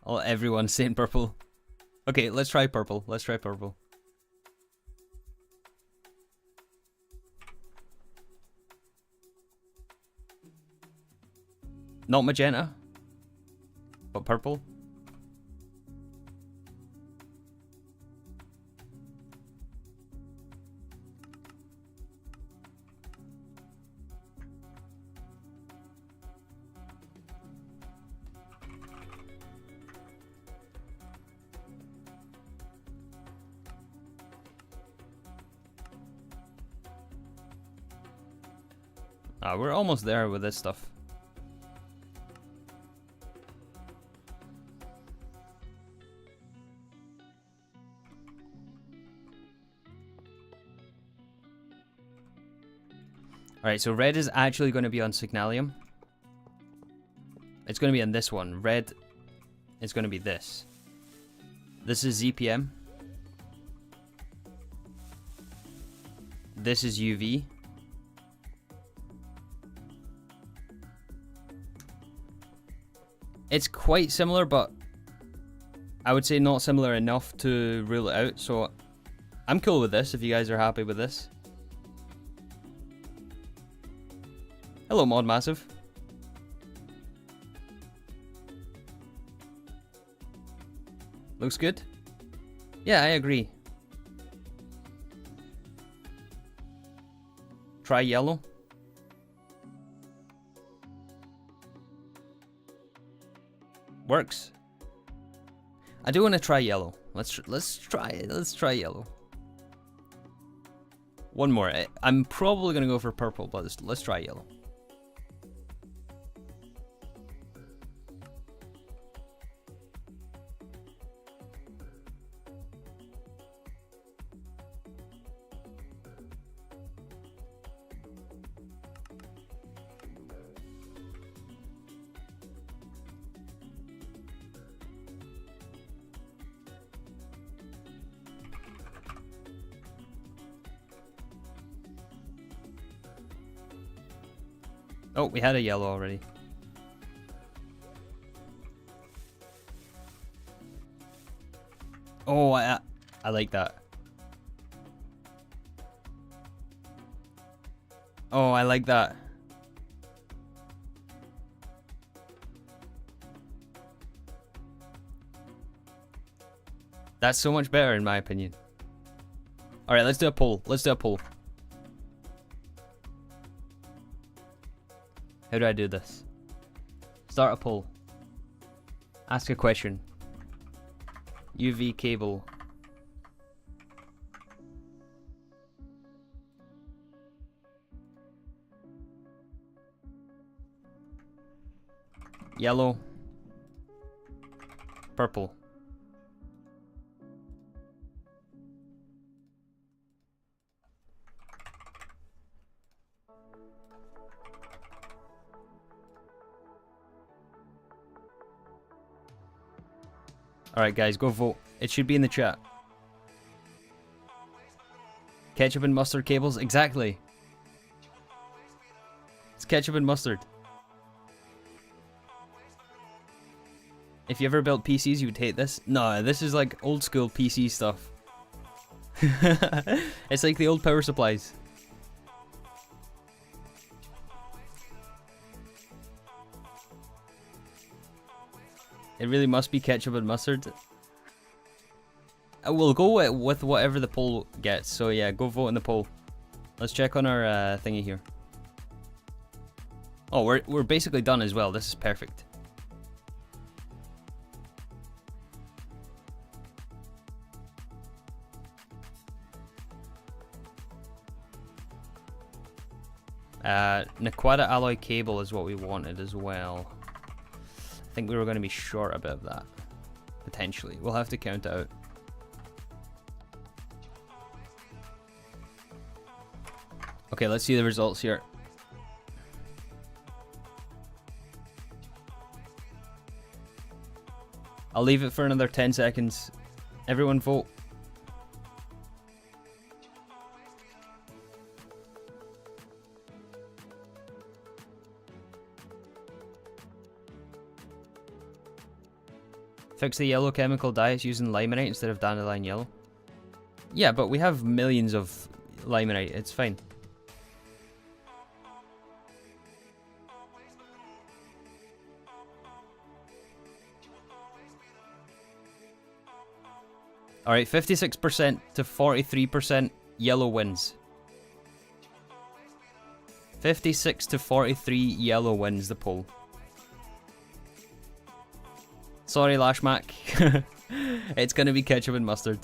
Oh, everyone's saying purple. Okay, let's try purple. Let's try purple. Not magenta, but purple. We're almost there with this stuff. Alright, so red is actually going to be on Signalium. It's going to be on this one. Red is going to be this. This is ZPM. This is UV. It's quite similar, but I would say not similar enough to rule it out, so I'm cool with this if you guys are happy with this. Hello, Mod Massive. Looks good? Yeah, I agree. Try yellow. Works. I do want to try yellow. Let's try yellow. One more. I'm probably gonna go for purple, but let's try yellow. Oh, we had a yellow already. Oh, I like that. Oh, I like that. That's so much better in my opinion. Alright, let's do a poll. Let's do a poll. How do I do this? Start a poll. Ask a question. UV cable. yellow, purple. Alright guys, go vote. It should be in the chat. Ketchup and mustard cables? Exactly. It's ketchup and mustard. If you ever built PCs, you would hate this. No, this is like old school PC stuff. It's like the old power supplies. It really must be ketchup and mustard. We'll go with whatever the poll gets. So yeah, go vote in the poll. Let's check on our thingy here. Oh, we're basically done as well. This is perfect. Naquata alloy cable is what we wanted as well. I think we were going to be short a bit of that. Potentially. We'll have to count it out. Okay, let's see the results here. I'll leave it for another 10 seconds. Everyone vote. Fix the yellow chemical dyes using limonite instead of dandelion yellow. Yeah, but we have millions of limonite. It's fine. Alright, 56% to 43% yellow wins. 56 to 43 yellow wins the poll. Sorry, Lashmac. It's gonna be ketchup and mustard.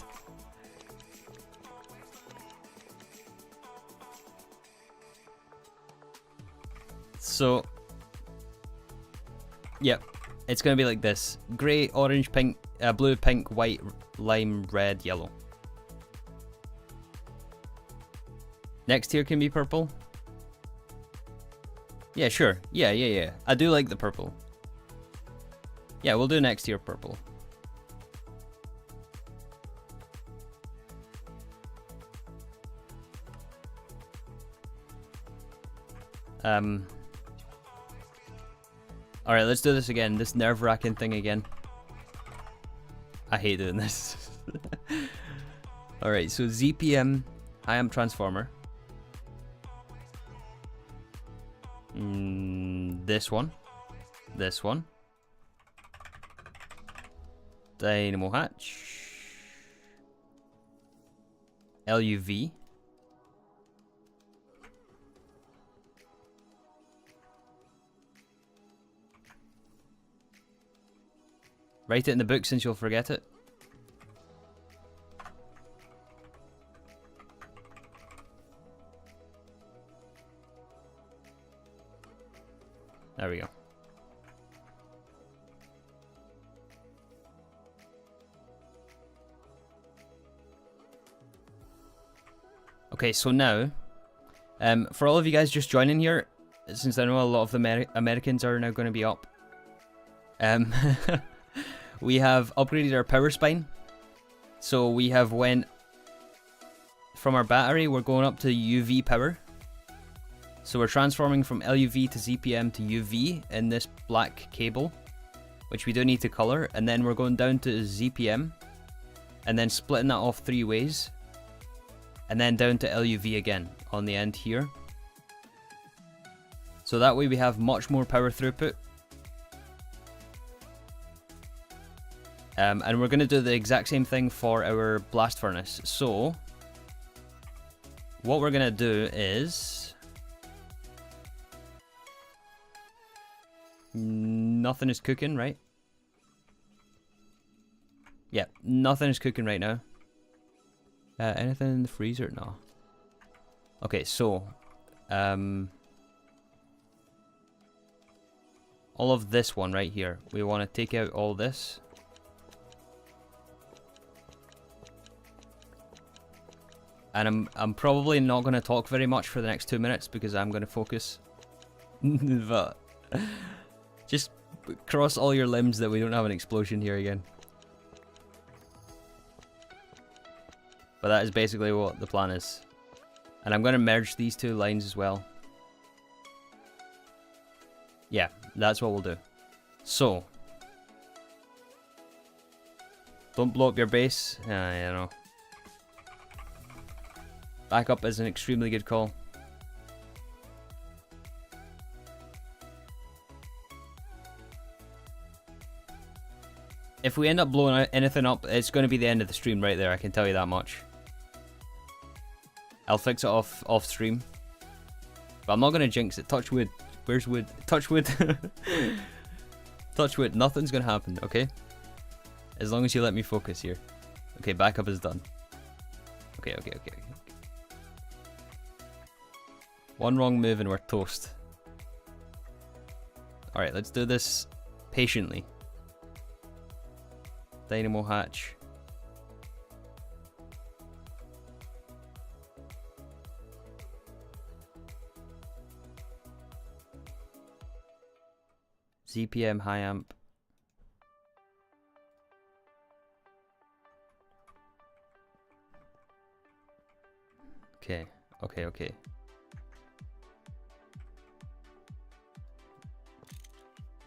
So, yep, it's gonna be like this: grey, orange, pink, blue, pink, white, lime, red, yellow. Next tier can be purple. Yeah, sure. Yeah. I do like the purple. Yeah, we'll do next tier purple. Alright, let's do this again. This nerve-wracking thing again. I hate doing this. Alright, so ZPM high amp transformer. This one. This one. Dynamo hatch. LUV. Write it in the book since you'll forget it. There we go. Okay, so now, for all of you guys just joining here, since I know a lot of the Americans are now going to be up, we have upgraded our power spine. So we have went from our battery, we're going up to UV power. So we're transforming from LUV to ZPM to UV in this black cable, which we do need to color, and then we're going down to ZPM, and then splitting that off 3 ways. And then down to LUV again on the end here. So that way we have much more power throughput. And we're going to do the exact same thing for our blast furnace. So what we're going to do is... nothing is cooking, right? Yeah, nothing is cooking right now. Anything in the freezer? No. Okay, so all of this one right here. We want to take out all this. And I'm probably not going to talk very much for the next 2 minutes because I'm going to focus. But just cross all your limbs that we don't have an explosion here again. But that is basically what the plan is. And I'm going to merge these two lines as well. Yeah, that's what we'll do. So, don't blow up your base. You know. Backup is an extremely good call. If we end up blowing anything up, it's going to be the end of the stream right there, I can tell you that much. I'll fix it off stream. But I'm not going to jinx it. Touch wood. Where's wood? Touch wood. Touch wood. Nothing's going to happen, okay? As long as you let me focus here. Okay, backup is done. Okay. One wrong move and we're toast. Alright, let's do this patiently. Dynamo hatch. ZPM high amp. Okay.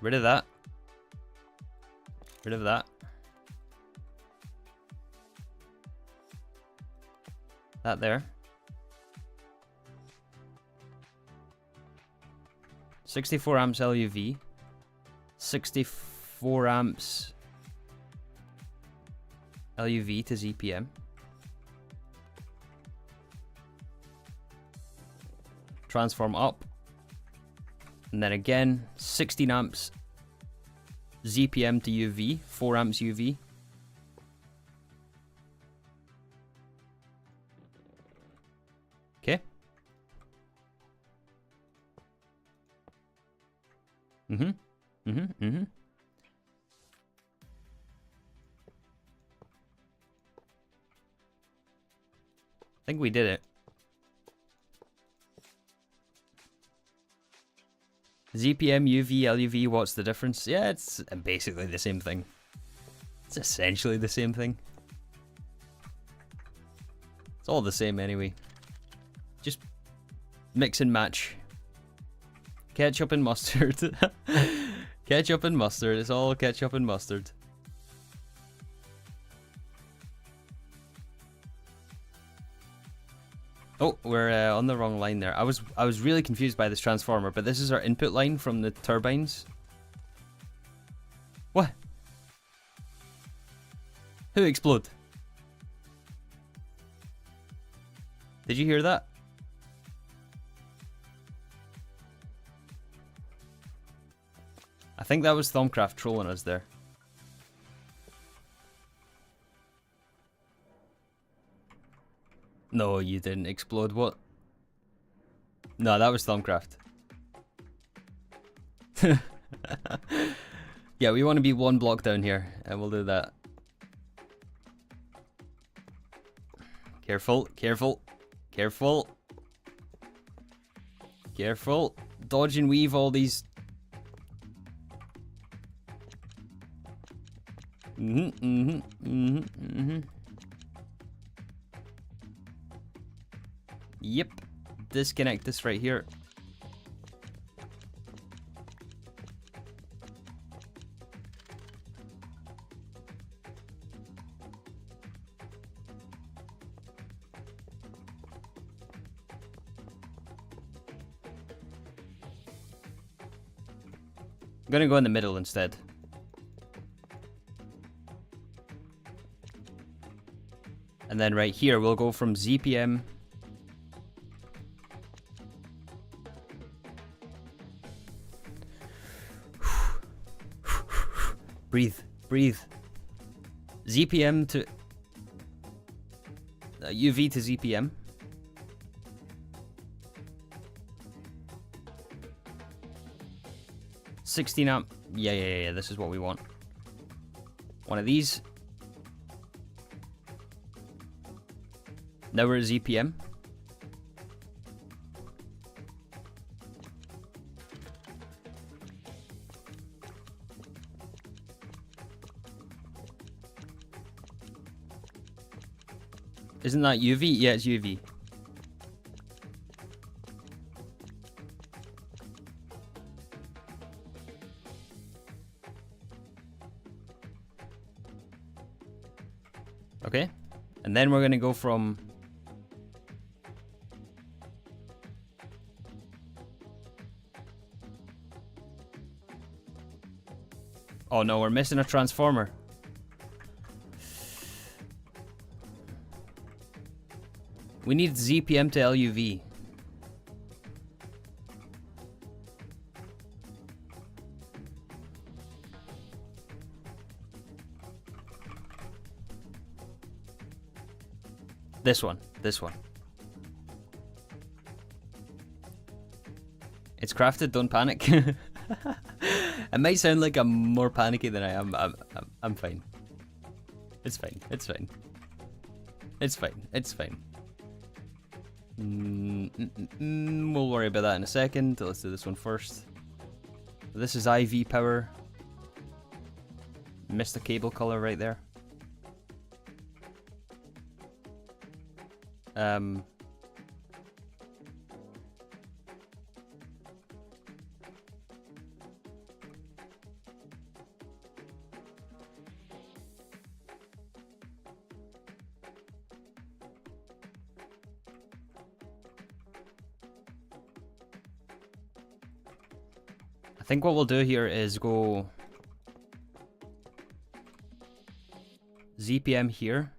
Rid of that. Rid of that. That there. 64 amps LUV. 64 amps LUV to ZPM. Transform up. And then again, 16 amps ZPM to UV, 4 amps UV. Okay. I think we did it. ZPM, UV, LUV, what's the difference? Yeah, it's basically the same thing. It's essentially the same thing. It's all the same anyway. Just mix and match. Ketchup and mustard. Ketchup and mustard. It's all ketchup and mustard. Oh, we're on the wrong line there. I was really confused by this transformer, but this is our input line from the turbines. What? Who exploded? Did you hear that? I think that was Thumbcraft trolling us there. No, you didn't explode. What? No, that was Thumbcraft. Yeah, we want to be one block down here, and we'll do that. Careful, careful, careful. Careful. Dodge and weave all these. Yep. Disconnect this right here. I'm gonna go in the middle instead. And then right here, we'll go from ZPM. Breathe, breathe. ZPM to UV to ZPM. 16 amp. Yeah. This is what we want. One of these. Now we're at ZPM. Isn't that UV? Yeah, it's UV. Okay. And then we're going to go from... Oh no, we're missing a transformer. We need ZPM to LUV. This one. It's crafted, don't panic. It might sound like I'm more panicky than I am. I'm fine. It's fine. We'll worry about that in a second. Let's do this one first. This is IV power. Missed the cable color right there. I think what we'll do here is go ZPM here.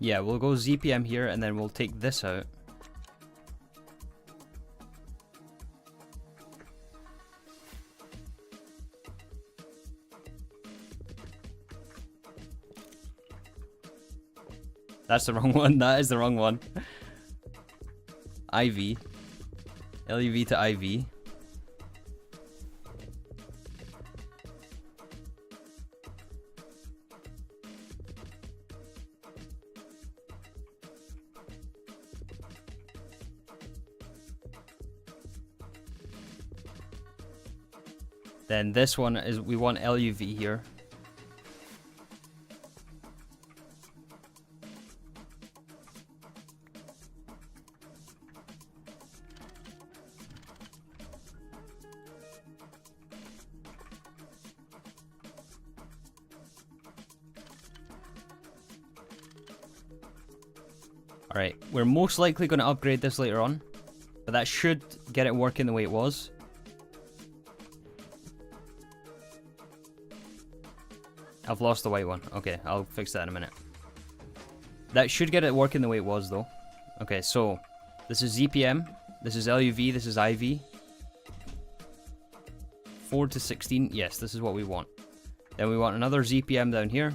Yeah, we'll go ZPM here and then we'll take this out. That's the wrong one. That is the wrong one. IV. LUV to IV. Then this one is, we want LUV here. Alright, we're most likely going to upgrade this later on, but that should get it working the way it was. I've lost the white one. Okay, I'll fix that in a minute. That should get it working the way it was, though. Okay, so this is ZPM, this is LUV, this is IV. 4 to 16, yes, this is what we want. Then we want another ZPM down here.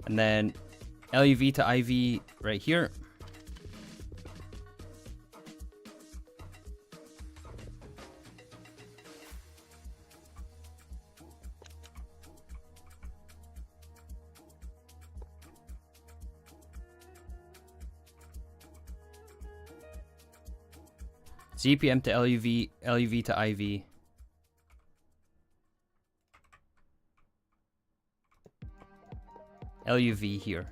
And then LUV to IV right here. ZPM to LUV, LUV to IV. LUV here.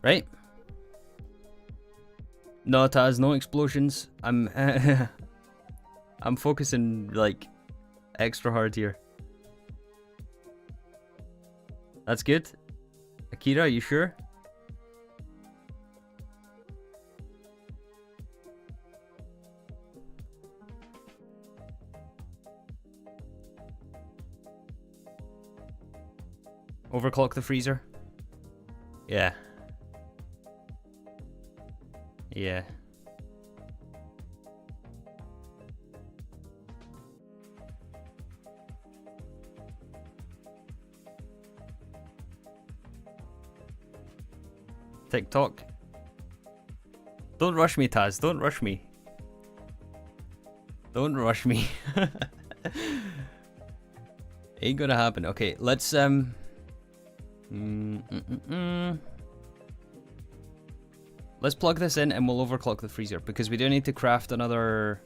Right? No, it has no explosions. I'm I'm focusing like extra hard here. That's good. Akira, are you sure? Overclock the freezer. Yeah. Yeah. TikTok. Don't rush me, Taz. Don't rush me. Don't rush me. Ain't gonna happen. Okay, let's let's plug this in and we'll overclock the freezer because we do need to craft another.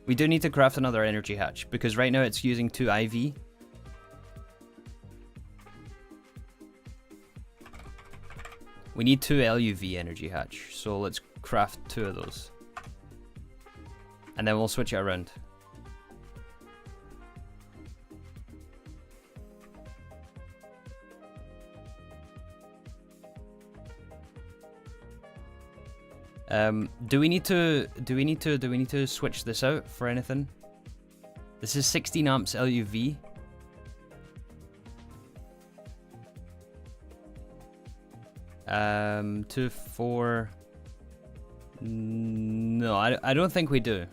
We do need to craft another energy hatch because right now it's using 2 IV. We need 2 LUV energy hatch, so let's craft 2 of those. And then we'll switch it around. Do we need to switch this out for anything? This is 16 amps LUV. To 4. No, I don't think we do.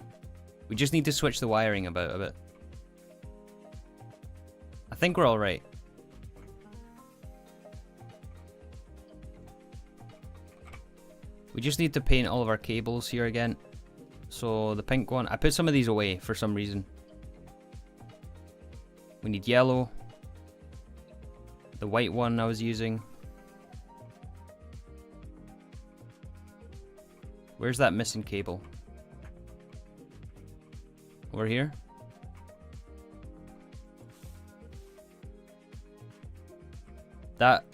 We just need to switch the wiring about a bit. I think we're all right. We just need to paint all of our cables here again. So the pink one, I put some of these away for some reason. We need yellow. The white one I was using. Where's that missing cable? Over here? That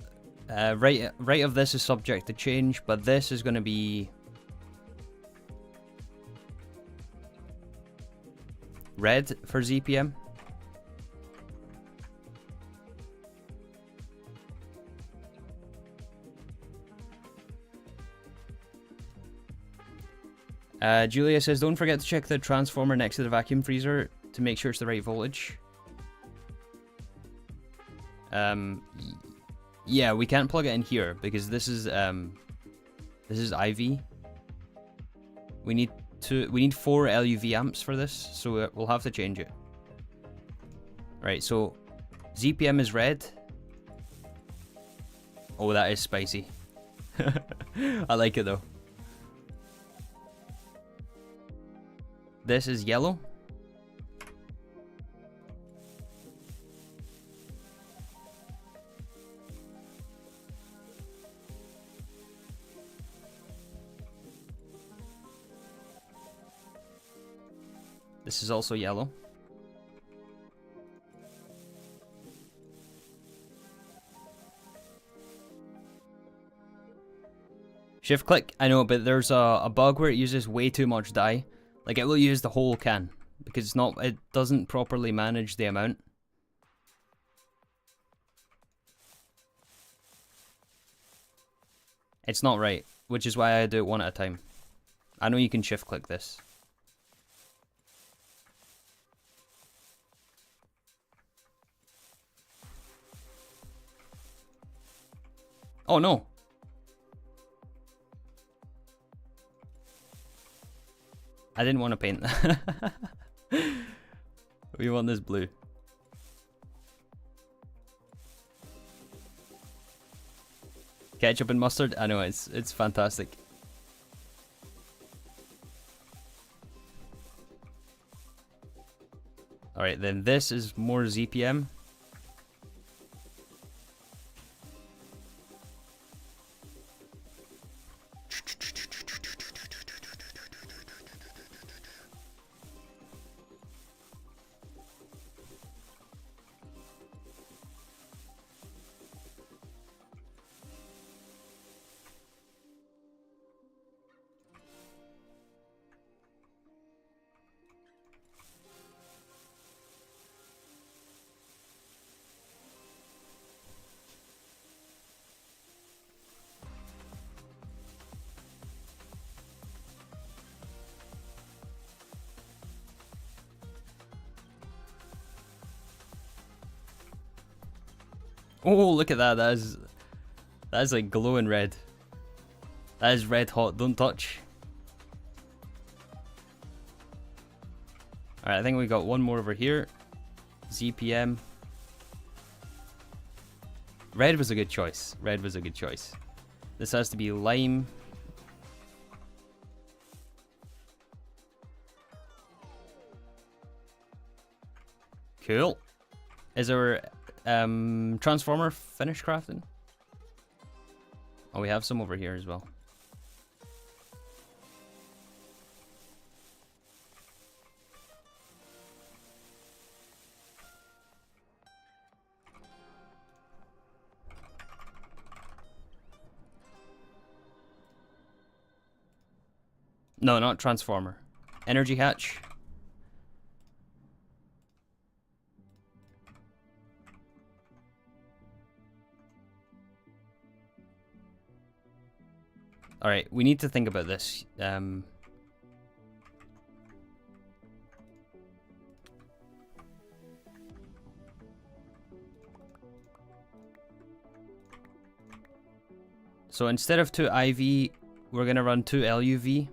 right of this is subject to change, but this is going to be red for ZPM. Julia says, don't forget to check the transformer next to the vacuum freezer to make sure it's the right voltage. Yeah, we can't plug it in here because this is IV. We need 4 LUV amps for this, so we'll have to change it. Right, so ZPM is red. Oh, that is spicy. I like it though. This is yellow. This is also yellow. Shift click, I know, but there's a bug where it uses way too much dye. Like it will use the whole can because it doesn't properly manage the amount. It's not right, which is why I do it one at a time. I know you can shift click this. Oh no. I didn't want to paint that. We want this blue. Ketchup and mustard? I know, it's fantastic. Alright, then this is more ZPM. Oh, look at that. That is like glowing red. That is red hot. Don't touch. Alright, I think we got one more over here. ZPM. Red was a good choice. Red was a good choice. This has to be lime. Cool. Is our transformer finished crafting? Oh, we have some over here as well. No, not transformer. Energy hatch. Alright, we need to think about this. So instead of 2 IV, we're gonna run 2 LUV.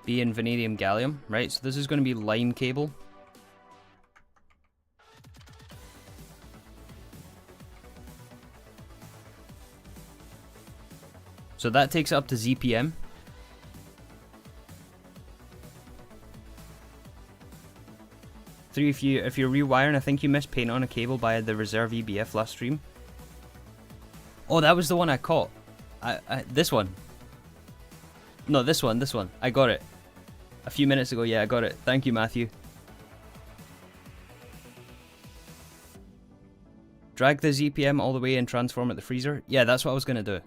B and vanadium gallium, right? So this is going to be lime cable. So that takes it up to ZPM. Three, if you're rewiring, I think you missed paint on a cable by the reserve EBF last stream. Oh, that was the one I caught. This one. No, this one. I got it. A few minutes ago, yeah, I got it. Thank you, Matthew. Drag the ZPM all the way and transform at the freezer. Yeah, that's what I was going to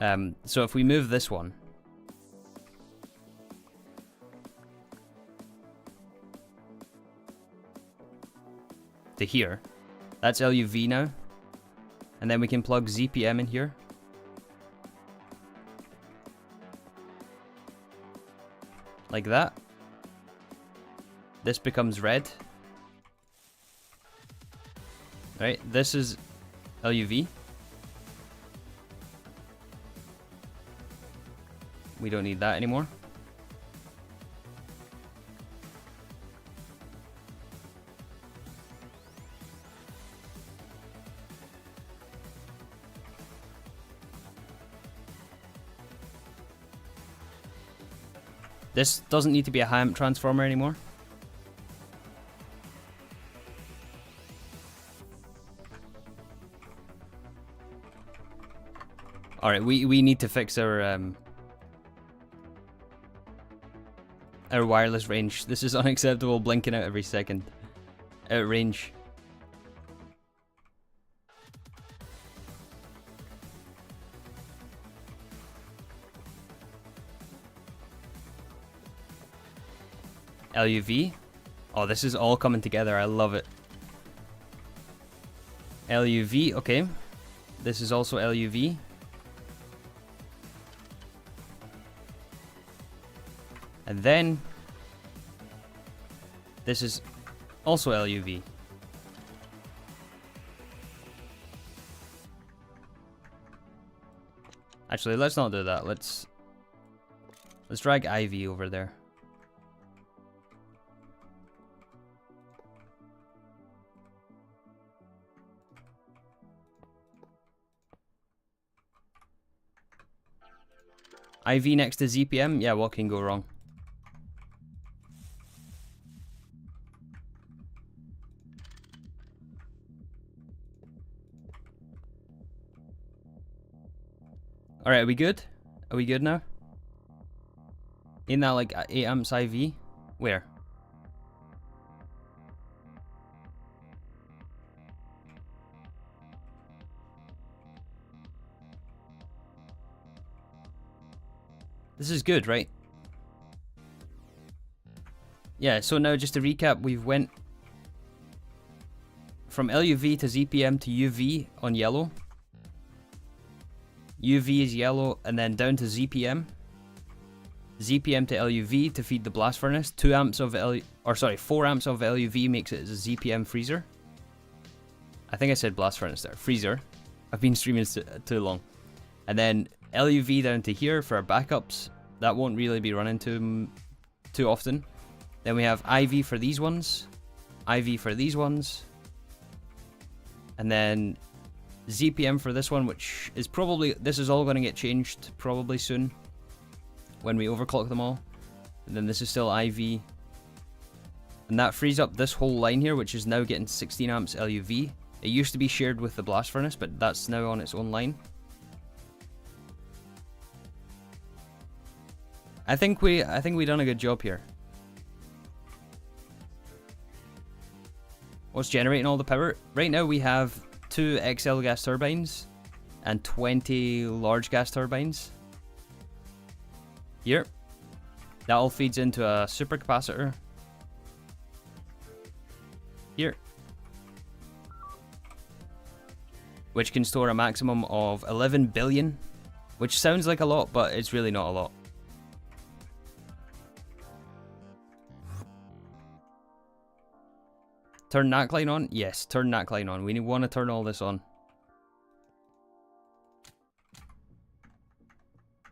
do. So if we move this one. To here. That's LUV now. And then we can plug ZPM in here. Like that. This becomes red. Right, this is LUV. We don't need that anymore. This doesn't need to be a high amp transformer anymore. Alright, we need to fix our wireless range. This is unacceptable, blinking out every second. Out of range. LUV. Oh, this is all coming together. I love it. LUV, okay. This is also LUV. And then this is also LUV. Actually, let's not do that. Let's drag IV over there. IV next to ZPM? Yeah, what can go wrong? Alright, are we good? Are we good now? Ain't that like 8 amps IV? Where? This is good, right? Yeah, so now just to recap, we've went from LUV to ZPM to UV on yellow. UV is yellow, and then down to ZPM. ZPM to LUV to feed the blast furnace. 4 amps of LUV makes it as a ZPM freezer. I think I said blast furnace there. Freezer. I've been streaming too long. And then LUV down to here for our backups. That won't really be running too often. Then we have IV for these ones. IV for these ones. And then ZPM for this one, which is probably... This is all going to get changed probably soon, when we overclock them all. And then this is still IV. And that frees up this whole line here, which is now getting 16 amps LUV. It used to be shared with the blast furnace, but that's now on its own line. I think we done a good job here. What's generating all the power? Right now we have 2 XL gas turbines and 20 large gas turbines. Here. That all feeds into a supercapacitor. Here. Which can store a maximum of 11 billion. Which sounds like a lot, but it's really not a lot. Turn NAC line on? Yes, turn NAC line on. We want to turn all this on.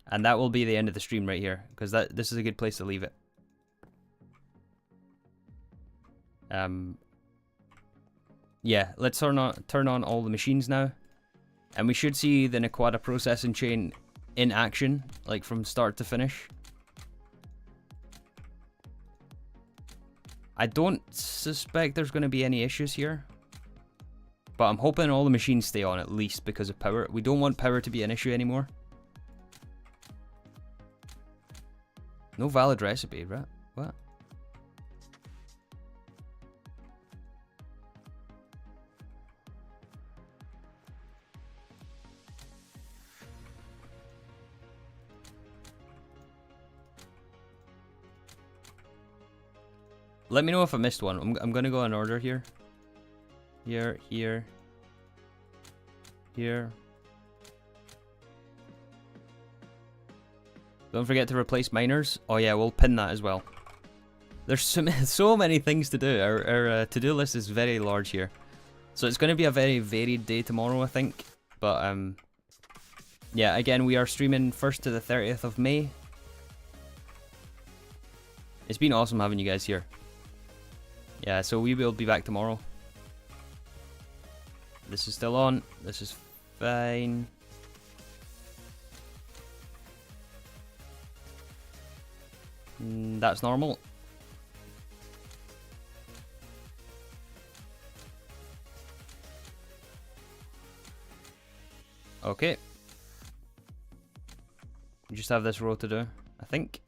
And that will be the end of the stream right here, because this is a good place to leave it. Yeah, let's turn on all the machines now. And we should see the Nequada processing chain in action, like from start to finish. I don't suspect there's going to be any issues here. But I'm hoping all the machines stay on at least because of power. We don't want power to be an issue anymore. No valid recipe, right? What? Let me know if I missed one. I'm gonna go in order here. Here. Don't forget to replace miners. Oh yeah, we'll pin that as well. There's so many things to do. Our to-do list is very large here. So it's going to be a very varied day tomorrow, I think. But yeah, again, we are streaming 1st to the 30th of May. It's been awesome having you guys here. Yeah, so we will be back tomorrow. This is still on. This is fine. That's normal. Okay. We just have this row to do, I think.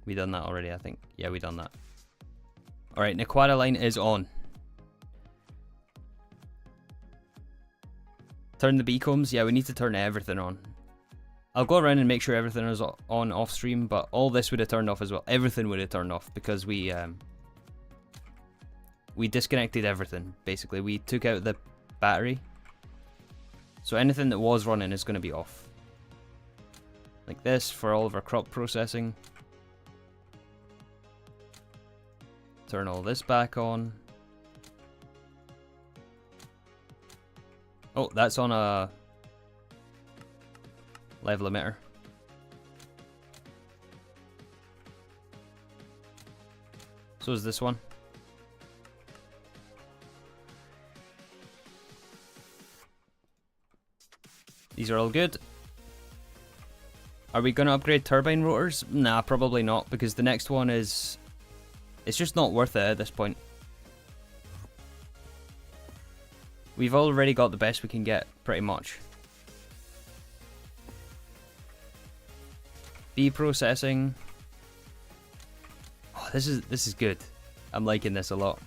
We done that already, I think. Yeah, we done that. Alright, Nequada line is on. Turn the beacombs. Yeah, we need to turn everything on. I'll go around and make sure everything is on off stream, but all this would have turned off as well. Everything would have turned off because we disconnected everything, basically. We took out the battery. So anything that was running is going to be off. Like this for all of our crop processing. Turn all this back on. Oh, that's on a level emitter. So is this one. These are all good. Are we going to upgrade turbine rotors? Nah, probably not, because the next one is... It's just not worth it at this point. We've already got the best we can get, pretty much. B processing. Oh, this is good. I'm liking this a lot.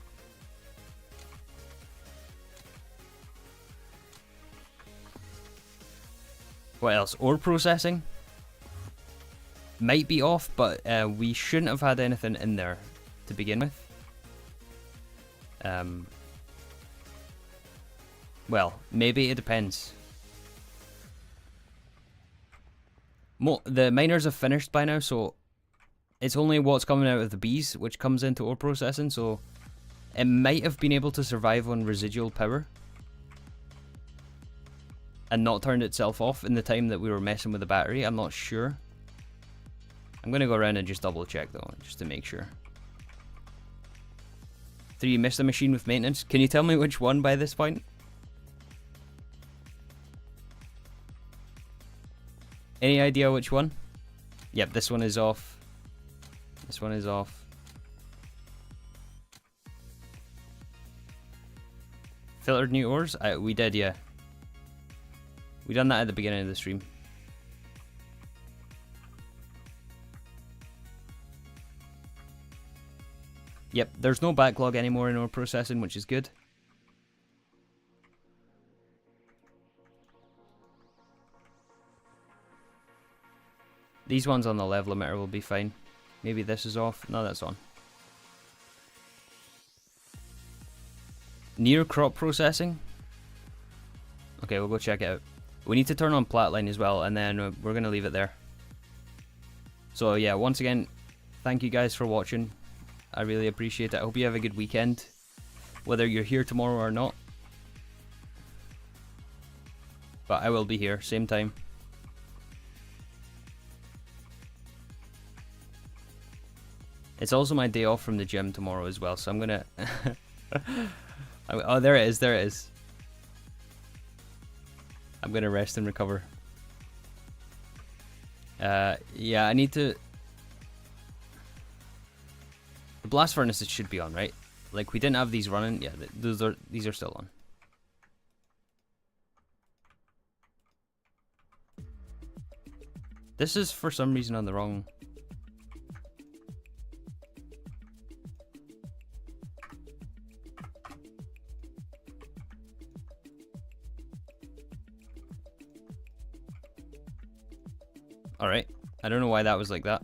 What else? Ore processing might be off, but we shouldn't have had anything in there to begin with. Well, maybe, it depends. The miners have finished by now, so it's only what's coming out of the bees which comes into ore processing, so it might have been able to survive on residual power and not turned itself off in the time that we were messing with the battery. I'm not sure. I'm going to go around and just double check though, just to make sure. 3, you missed a machine with maintenance. Can you tell me which one by this point? Any idea which one? Yep, this one is off. This one is off. Filtered new ores? We did, yeah. We done that at the beginning of the stream. Yep, there's no backlog anymore in ore processing, which is good. These ones on the level emitter will be fine. Maybe this is off. No, that's on. Near crop processing. Okay, we'll go check it out. We need to turn on Platline as well, and then we're going to leave it there. So yeah, once again, thank you guys for watching. I really appreciate it. I hope you have a good weekend, whether you're here tomorrow or not. But I will be here, same time. It's also my day off from the gym tomorrow as well, so I'm gonna... Oh, there it is, there it is. I'm gonna rest and recover. Yeah, I need to... The blast furnaces should be on, right? Like, we didn't have these running. Yeah, these are still on. This is for some reason on the wrong... Alright, I don't know why that was like that.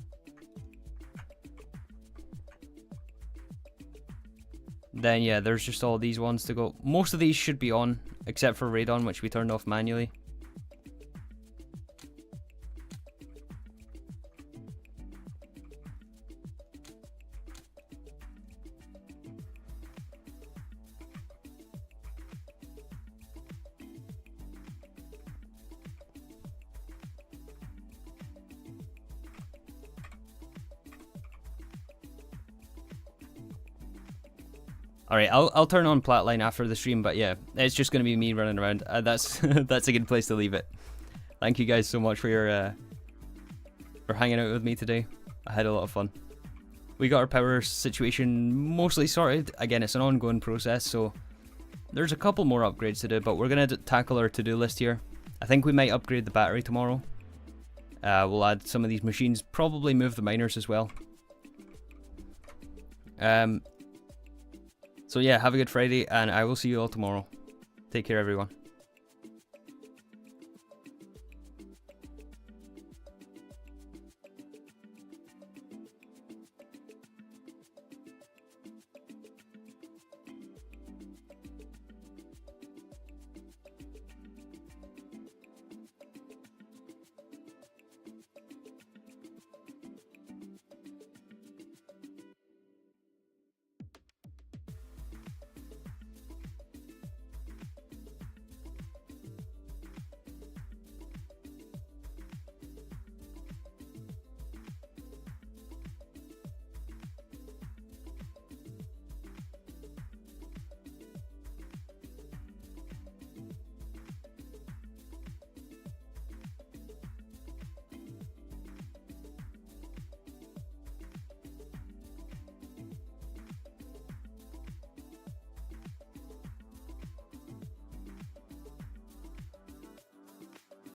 Then yeah, there's just all these ones to go. Most of these should be on, except for Radon, which we turned off manually. Alright, I'll turn on Platline after the stream, but yeah, it's just going to be me running around. That's that's a good place to leave it. Thank you guys so much for your for hanging out with me today. I had a lot of fun. We got our power situation mostly sorted. Again, it's an ongoing process, so there's a couple more upgrades to do, but we're going to tackle our to-do list here. I think we might upgrade the battery tomorrow. We'll add some of these machines, probably move the miners as well. So yeah, have a good Friday, and I will see you all tomorrow. Take care, everyone.